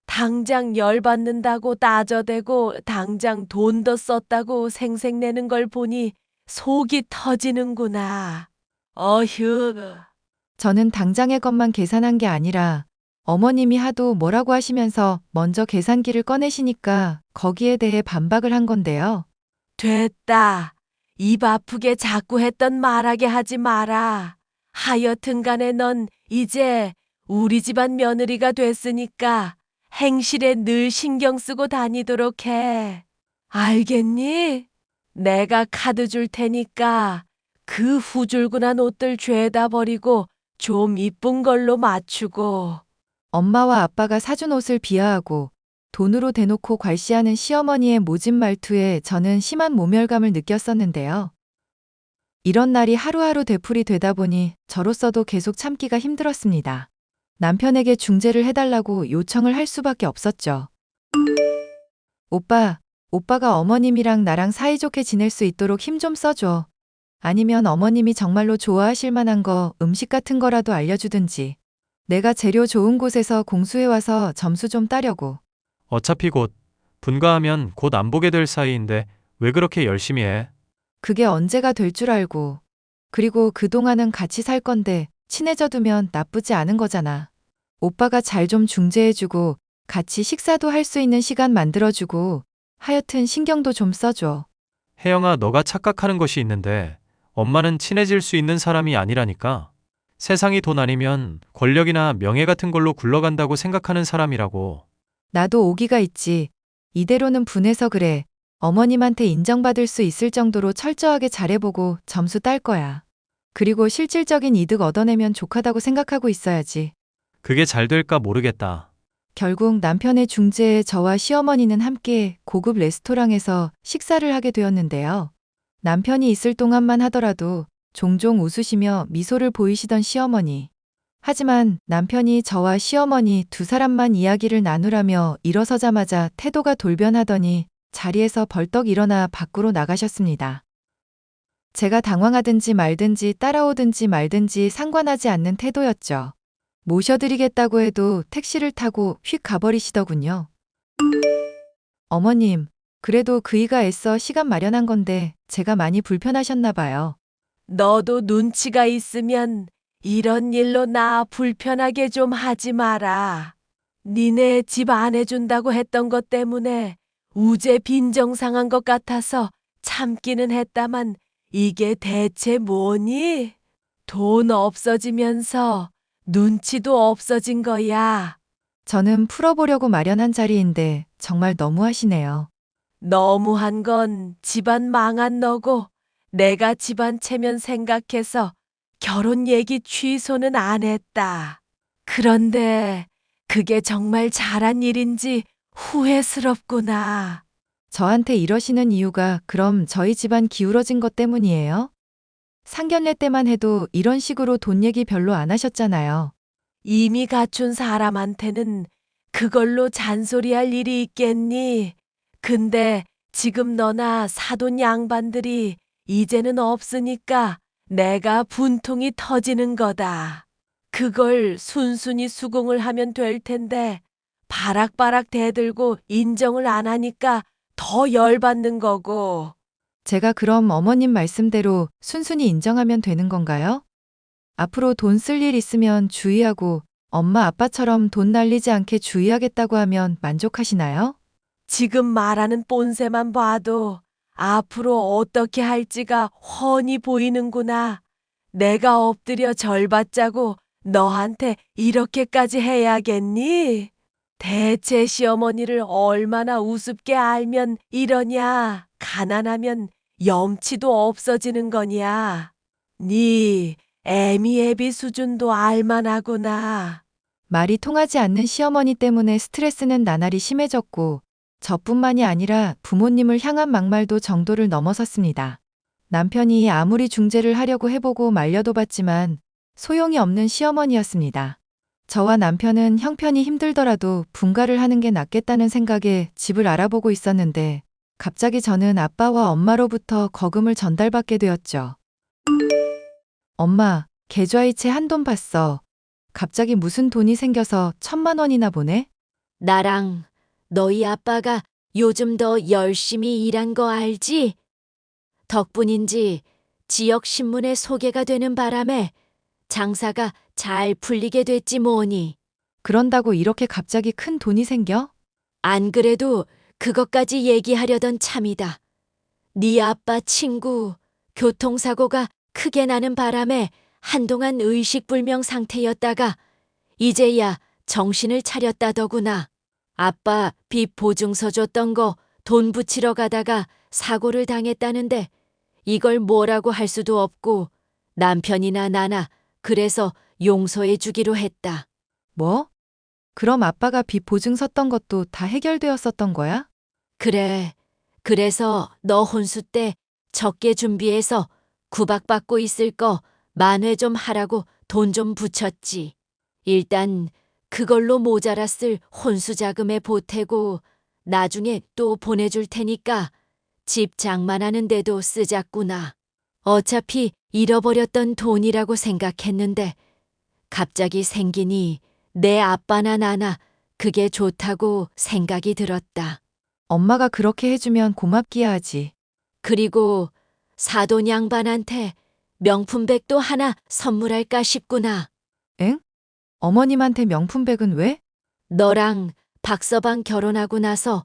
당장 열받는다고 따져대고 당장 돈 더 썼다고 생색내는 걸 보니 속이 터지는구나. 어휴. 저는 당장의 것만 계산한 게 아니라 어머님이 하도 뭐라고 하시면서 먼저 계산기를 꺼내시니까 거기에 대해 반박을 한 건데요. 됐다. 입 아프게 자꾸 했던 말하게 하지 마라. 하여튼 간에 넌 이제 우리 집안 며느리가 됐으니까 행실에 늘 신경 쓰고 다니도록 해. 알겠니? 내가 카드 줄 테니까 그 후줄근한 옷들 죄다 버리고 좀 이쁜 걸로 맞추고. 엄마와 아빠가 사준 옷을 비하하고 돈으로 대놓고 괄시하는 시어머니의 모진 말투에 저는 심한 모멸감을 느꼈었는데요. 이런 날이 하루하루 되풀이 되다 보니 저로서도 계속 참기가 힘들었습니다. 남편에게 중재를 해달라고 요청을 할 수밖에 없었죠. 오빠가 어머님이랑 나랑 사이좋게 지낼 수 있도록 힘 좀 써줘. 아니면 어머님이 정말로 좋아하실 만한 거, 음식 같은 거라도 알려주든지. 내가 재료 좋은 곳에서 공수해와서 점수 좀 따려고. 어차피 곧 분가하면 곧 안 보게 될 사이인데 왜 그렇게 열심히 해? 그게 언제가 될 줄 알고. 그리고 그동안은 같이 살 건데 친해져 두면 나쁘지 않은 거잖아. 오빠가 잘 좀 중재해주고 같이 식사도 할 수 있는 시간 만들어주고 하여튼 신경도 좀 써줘. 혜영아, 너가 착각하는 것이 있는데 엄마는 친해질 수 있는 사람이 아니라니까. 세상이 돈 아니면 권력이나 명예 같은 걸로 굴러간다고 생각하는 사람이라고. 나도 오기가 있지. 이대로는 분해서 그래. 어머님한테 인정받을 수 있을 정도로 철저하게 잘해보고 점수 딸 거야. 그리고 실질적인 이득 얻어내면 족하다고 생각하고 있어야지. 그게 잘 될까 모르겠다. 결국 남편의 중재에 저와 시어머니는 함께 고급 레스토랑에서 식사를 하게 되었는데요. 남편이 있을 동안만 하더라도 종종 웃으시며 미소를 보이시던 시어머니. 하지만 남편이 저와 시어머니 두 사람만 이야기를 나누라며 일어서자마자 태도가 돌변하더니 자리에서 벌떡 일어나 밖으로 나가셨습니다. 제가 당황하든지 말든지 따라오든지 말든지 상관하지 않는 태도였죠. 모셔드리겠다고 해도 택시를 타고 휙 가버리시더군요. 어머님, 그래도 그이가 애써 시간 마련한 건데 제가 많이 불편하셨나 봐요. 너도 눈치가 있으면 이런 일로 나 불편하게 좀 하지 마라. 니네 집 안 해준다고 했던 것 때문에 우제 빈정상한 것 같아서 참기는 했다만 이게 대체 뭐니? 돈 없어지면서 눈치도 없어진 거야. 저는 풀어보려고 마련한 자리인데 정말 너무하시네요. 너무한 건 집안 망한 너고 내가 집안 체면 생각해서 결혼 얘기 취소는 안 했다. 그런데 그게 정말 잘한 일인지 후회스럽구나. 저한테 이러시는 이유가 그럼 저희 집안 기울어진 것 때문이에요? 상견례 때만 해도 이런 식으로 돈 얘기 별로 안 하셨잖아요. 이미 갖춘 사람한테는 그걸로 잔소리할 일이 있겠니? 근데 지금 너나 사돈 양반들이 이제는 없으니까 내가 분통이 터지는 거다. 그걸 순순히 수긍을 하면 될 텐데 바락바락 대들고 인정을 안 하니까 더 열받는 거고. 제가 그럼 어머님 말씀대로 순순히 인정하면 되는 건가요? 앞으로 돈 쓸 일 있으면 주의하고 엄마 아빠처럼 돈 날리지 않게 주의하겠다고 하면 만족하시나요? 지금 말하는 본새만 봐도 앞으로 어떻게 할지가 훤히 보이는구나. 내가 엎드려 절 받자고 너한테 이렇게까지 해야겠니? 대체 시어머니를 얼마나 우습게 알면 이러냐? 가난하면 염치도 없어지는 거냐? 네 애미애비 수준도 알만하구나. 말이 통하지 않는 시어머니 때문에 스트레스는 나날이 심해졌고 저뿐만이 아니라 부모님을 향한 막말도 정도를 넘어섰습니다. 남편이 아무리 중재를 하려고 해보고 말려도 봤지만 소용이 없는 시어머니였습니다. 저와 남편은 형편이 힘들더라도 분가를 하는 게 낫겠다는 생각에 집을 알아보고 있었는데 갑자기 저는 아빠와 엄마로부터 거금을 전달받게 되었죠. 엄마, 계좌이체 한돈 봤어. 갑자기 무슨 돈이 생겨서 1,000만 원이나 보내? 나랑 너희 아빠가 요즘 더 열심히 일한 거 알지? 덕분인지 지역 신문에 소개가 되는 바람에 장사가 잘 풀리게 됐지 뭐니. 그런다고 이렇게 갑자기 큰 돈이 생겨? 안 그래도 그것까지 얘기하려던 참이다. 네 아빠 친구 교통사고가 크게 나는 바람에 한동안 의식불명 상태였다가 이제야 정신을 차렸다더구나. 아빠 빚 보증서 줬던 거 돈 붙이러 가다가 사고를 당했다는데 이걸 뭐라고 할 수도 없고 남편이나 나나 그래서 용서해 주기로 했다. 뭐? 그럼 아빠가 빚 보증 섰던 것도 다 해결되었었던 거야? 그래. 그래서 너 혼수 때 적게 준비해서 구박받고 있을 거 만회 좀 하라고 돈 좀 붙였지. 일단 그걸로 모자랐을 혼수자금에 보태고 나중에 또 보내줄 테니까 집 장만하는데도 쓰자꾸나. 어차피 잃어버렸던 돈이라고 생각했는데 갑자기 생기니 내 아빠나 나나 그게 좋다고 생각이 들었다. 엄마가 그렇게 해주면 고맙기야 하지. 그리고 사돈 양반한테 명품백도 하나 선물할까 싶구나. 엥? 어머님한테 명품백은 왜? 너랑 박서방 결혼하고 나서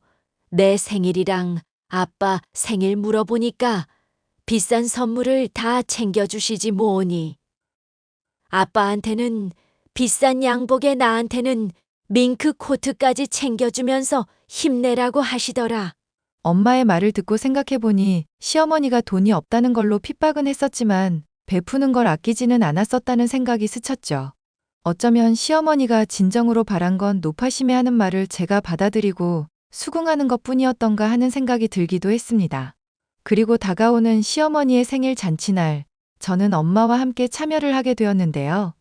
내 생일이랑 아빠 생일 물어보니까 비싼 선물을 다 챙겨주시지 뭐니. 아빠한테는 비싼 양복에 나한테는 밍크 코트까지 챙겨주면서 힘내라고 하시더라. 엄마의 말을 듣고 생각해보니 시어머니가 돈이 없다는 걸로 핍박은 했었지만 베푸는 걸 아끼지는 않았었다는 생각이 스쳤죠. 어쩌면 시어머니가 진정으로 바란 건 노파심에 하는 말을 제가 받아들이고 수긍하는 것 뿐이었던가 하는 생각이 들기도 했습니다. 그리고 다가오는 시어머니의 생일 잔치날, 저는 엄마와 함께 참여를 하게 되었는데요.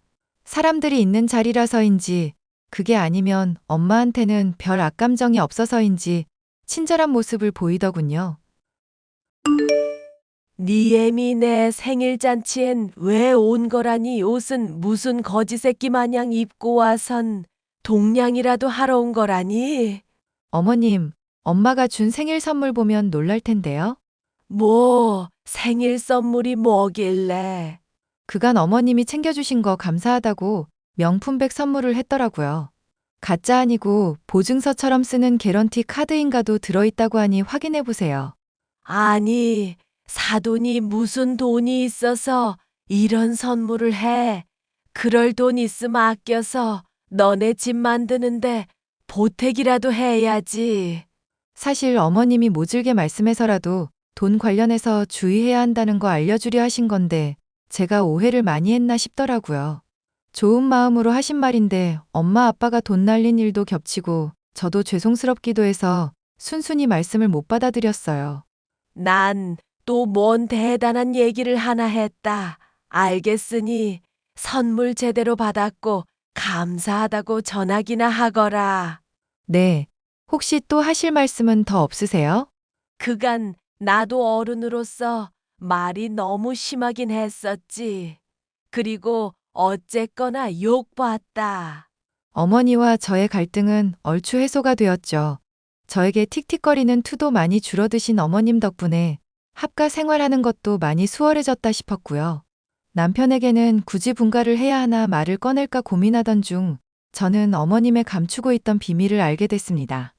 사람들이 있는 자리라서인지, 그게 아니면 엄마한테는 별 악감정이 없어서인지 친절한 모습을 보이더군요. 네 애미 내 생일 잔치엔 왜 온 거라니 옷은 무슨 거지 새끼 마냥 입고 와선 동냥이라도 하러 온 거라니? 어머님, 엄마가 준 생일 선물 보면 놀랄 텐데요. 뭐 생일 선물이 뭐길래? 그간 어머님이 챙겨주신 거 감사하다고 명품백 선물을 했더라고요. 가짜 아니고 보증서처럼 쓰는 개런티 카드인가도 들어있다고 하니 확인해보세요. 아니, 사돈이 무슨 돈이 있어서 이런 선물을 해. 그럴 돈 있으면 아껴서 너네 집 만드는데 보태기라도 해야지. 사실 어머님이 모질게 말씀해서라도 돈 관련해서 주의해야 한다는 거 알려주려 하신 건데 제가 오해를 많이 했나 싶더라고요. 좋은 마음으로 하신 말인데 엄마 아빠가 돈 날린 일도 겹치고 저도 죄송스럽기도 해서 순순히 말씀을 못 받아들였어요. 난 또 뭔 대단한 얘기를 하나 했다. 알겠으니 선물 제대로 받았고 감사하다고 전하기나 하거라. 네. 혹시 또 하실 말씀은 더 없으세요? 그간 나도 어른으로서 말이 너무 심하긴 했었지. 그리고 어쨌거나 욕봤다. 어머니와 저의 갈등은 얼추 해소가 되었죠. 저에게 틱틱거리는 투도 많이 줄어드신 어머님 덕분에 합가 생활하는 것도 많이 수월해졌다 싶었고요. 남편에게는 굳이 분가를 해야 하나 말을 꺼낼까 고민하던 중 저는 어머님의 감추고 있던 비밀을 알게 됐습니다.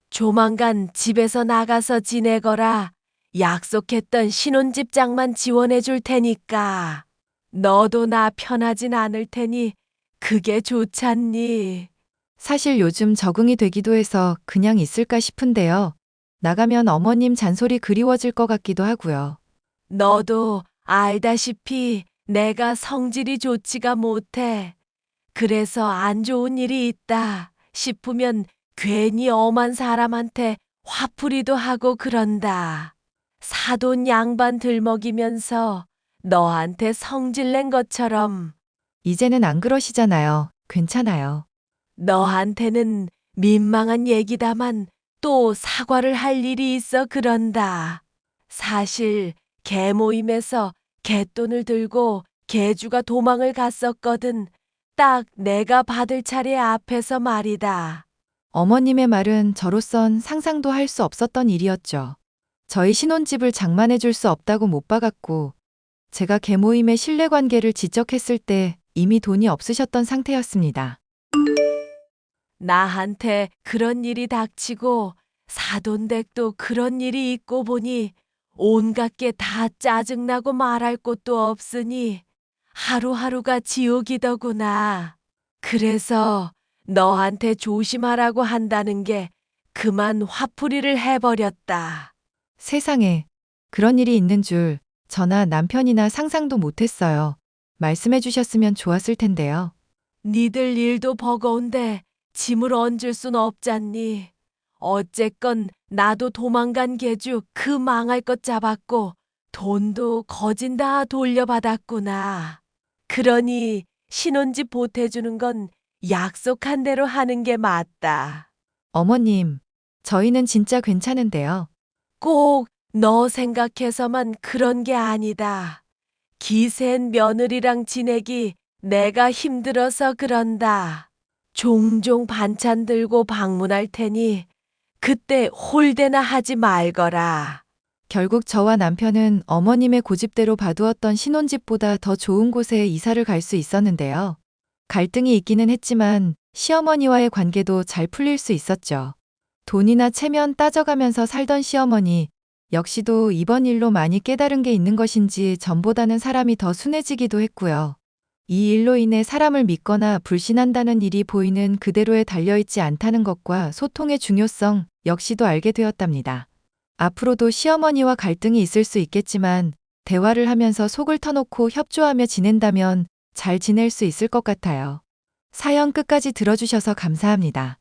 조만간 집에서 나가서 지내거라. 약속했던 신혼집장만 지원해 줄 테니까. 너도 나 편하진 않을 테니 그게 좋잖니. 사실 요즘 적응이 되기도 해서 그냥 있을까 싶은데요. 나가면 어머님 잔소리 그리워질 것 같기도 하고요. 너도 알다시피 내가 성질이 좋지가 못해. 그래서 안 좋은 일이 있다 싶으면 괜히 엄한 사람한테 화풀이도 하고 그런다. 사돈 양반 들먹이면서 너한테 성질 낸 것처럼 이제는 안 그러시잖아요. 괜찮아요. 너한테는 민망한 얘기다만 또 사과를 할 일이 있어 그런다. 사실 개 모임에서 개돈을 들고 개주가 도망을 갔었거든. 딱 내가 받을 차례 앞에서 말이다. 어머님의 말은 저로선 상상도 할 수 없었던 일이었죠. 저희 신혼집을 장만해 줄 수 없다고 못 박았고, 제가 계모임의 신뢰관계를 지적했을 때 이미 돈이 없으셨던 상태였습니다. 나한테 그런 일이 닥치고 사돈댁도 그런 일이 있고 보니 온갖 게 다 짜증나고 말할 곳도 없으니 하루하루가 지옥이더구나. 그래서 너한테 조심하라고 한다는 게 그만 화풀이를 해버렸다. 세상에 그런 일이 있는 줄 저나 남편이나 상상도 못했어요. 말씀해 주셨으면 좋았을 텐데요. 니들 일도 버거운데 짐을 얹을 순 없잖니. 어쨌건 나도 도망간 개주 그 망할 것 잡았고 돈도 거진 다 돌려받았구나. 그러니 신혼집 보태주는 건 약속한 대로 하는 게 맞다. 어머님, 저희는 진짜 괜찮은데요. 꼭 너 생각해서만 그런 게 아니다. 기센 며느리랑 지내기 내가 힘들어서 그런다. 종종 반찬 들고 방문할 테니 그때 홀대나 하지 말거라. 결국 저와 남편은 어머님의 고집대로 봐두었던 신혼집보다 더 좋은 곳에 이사를 갈 수 있었는데요. 갈등이 있기는 했지만 시어머니와의 관계도 잘 풀릴 수 있었죠. 돈이나 체면 따져가면서 살던 시어머니, 역시도 이번 일로 많이 깨달은 게 있는 것인지 전보다는 사람이 더 순해지기도 했고요. 이 일로 인해 사람을 믿거나 불신한다는 일이 보이는 그대로에 달려있지 않다는 것과 소통의 중요성 역시도 알게 되었답니다. 앞으로도 시어머니와 갈등이 있을 수 있겠지만 대화를 하면서 속을 터놓고 협조하며 지낸다면 잘 지낼 수 있을 것 같아요. 사연 끝까지 들어주셔서 감사합니다.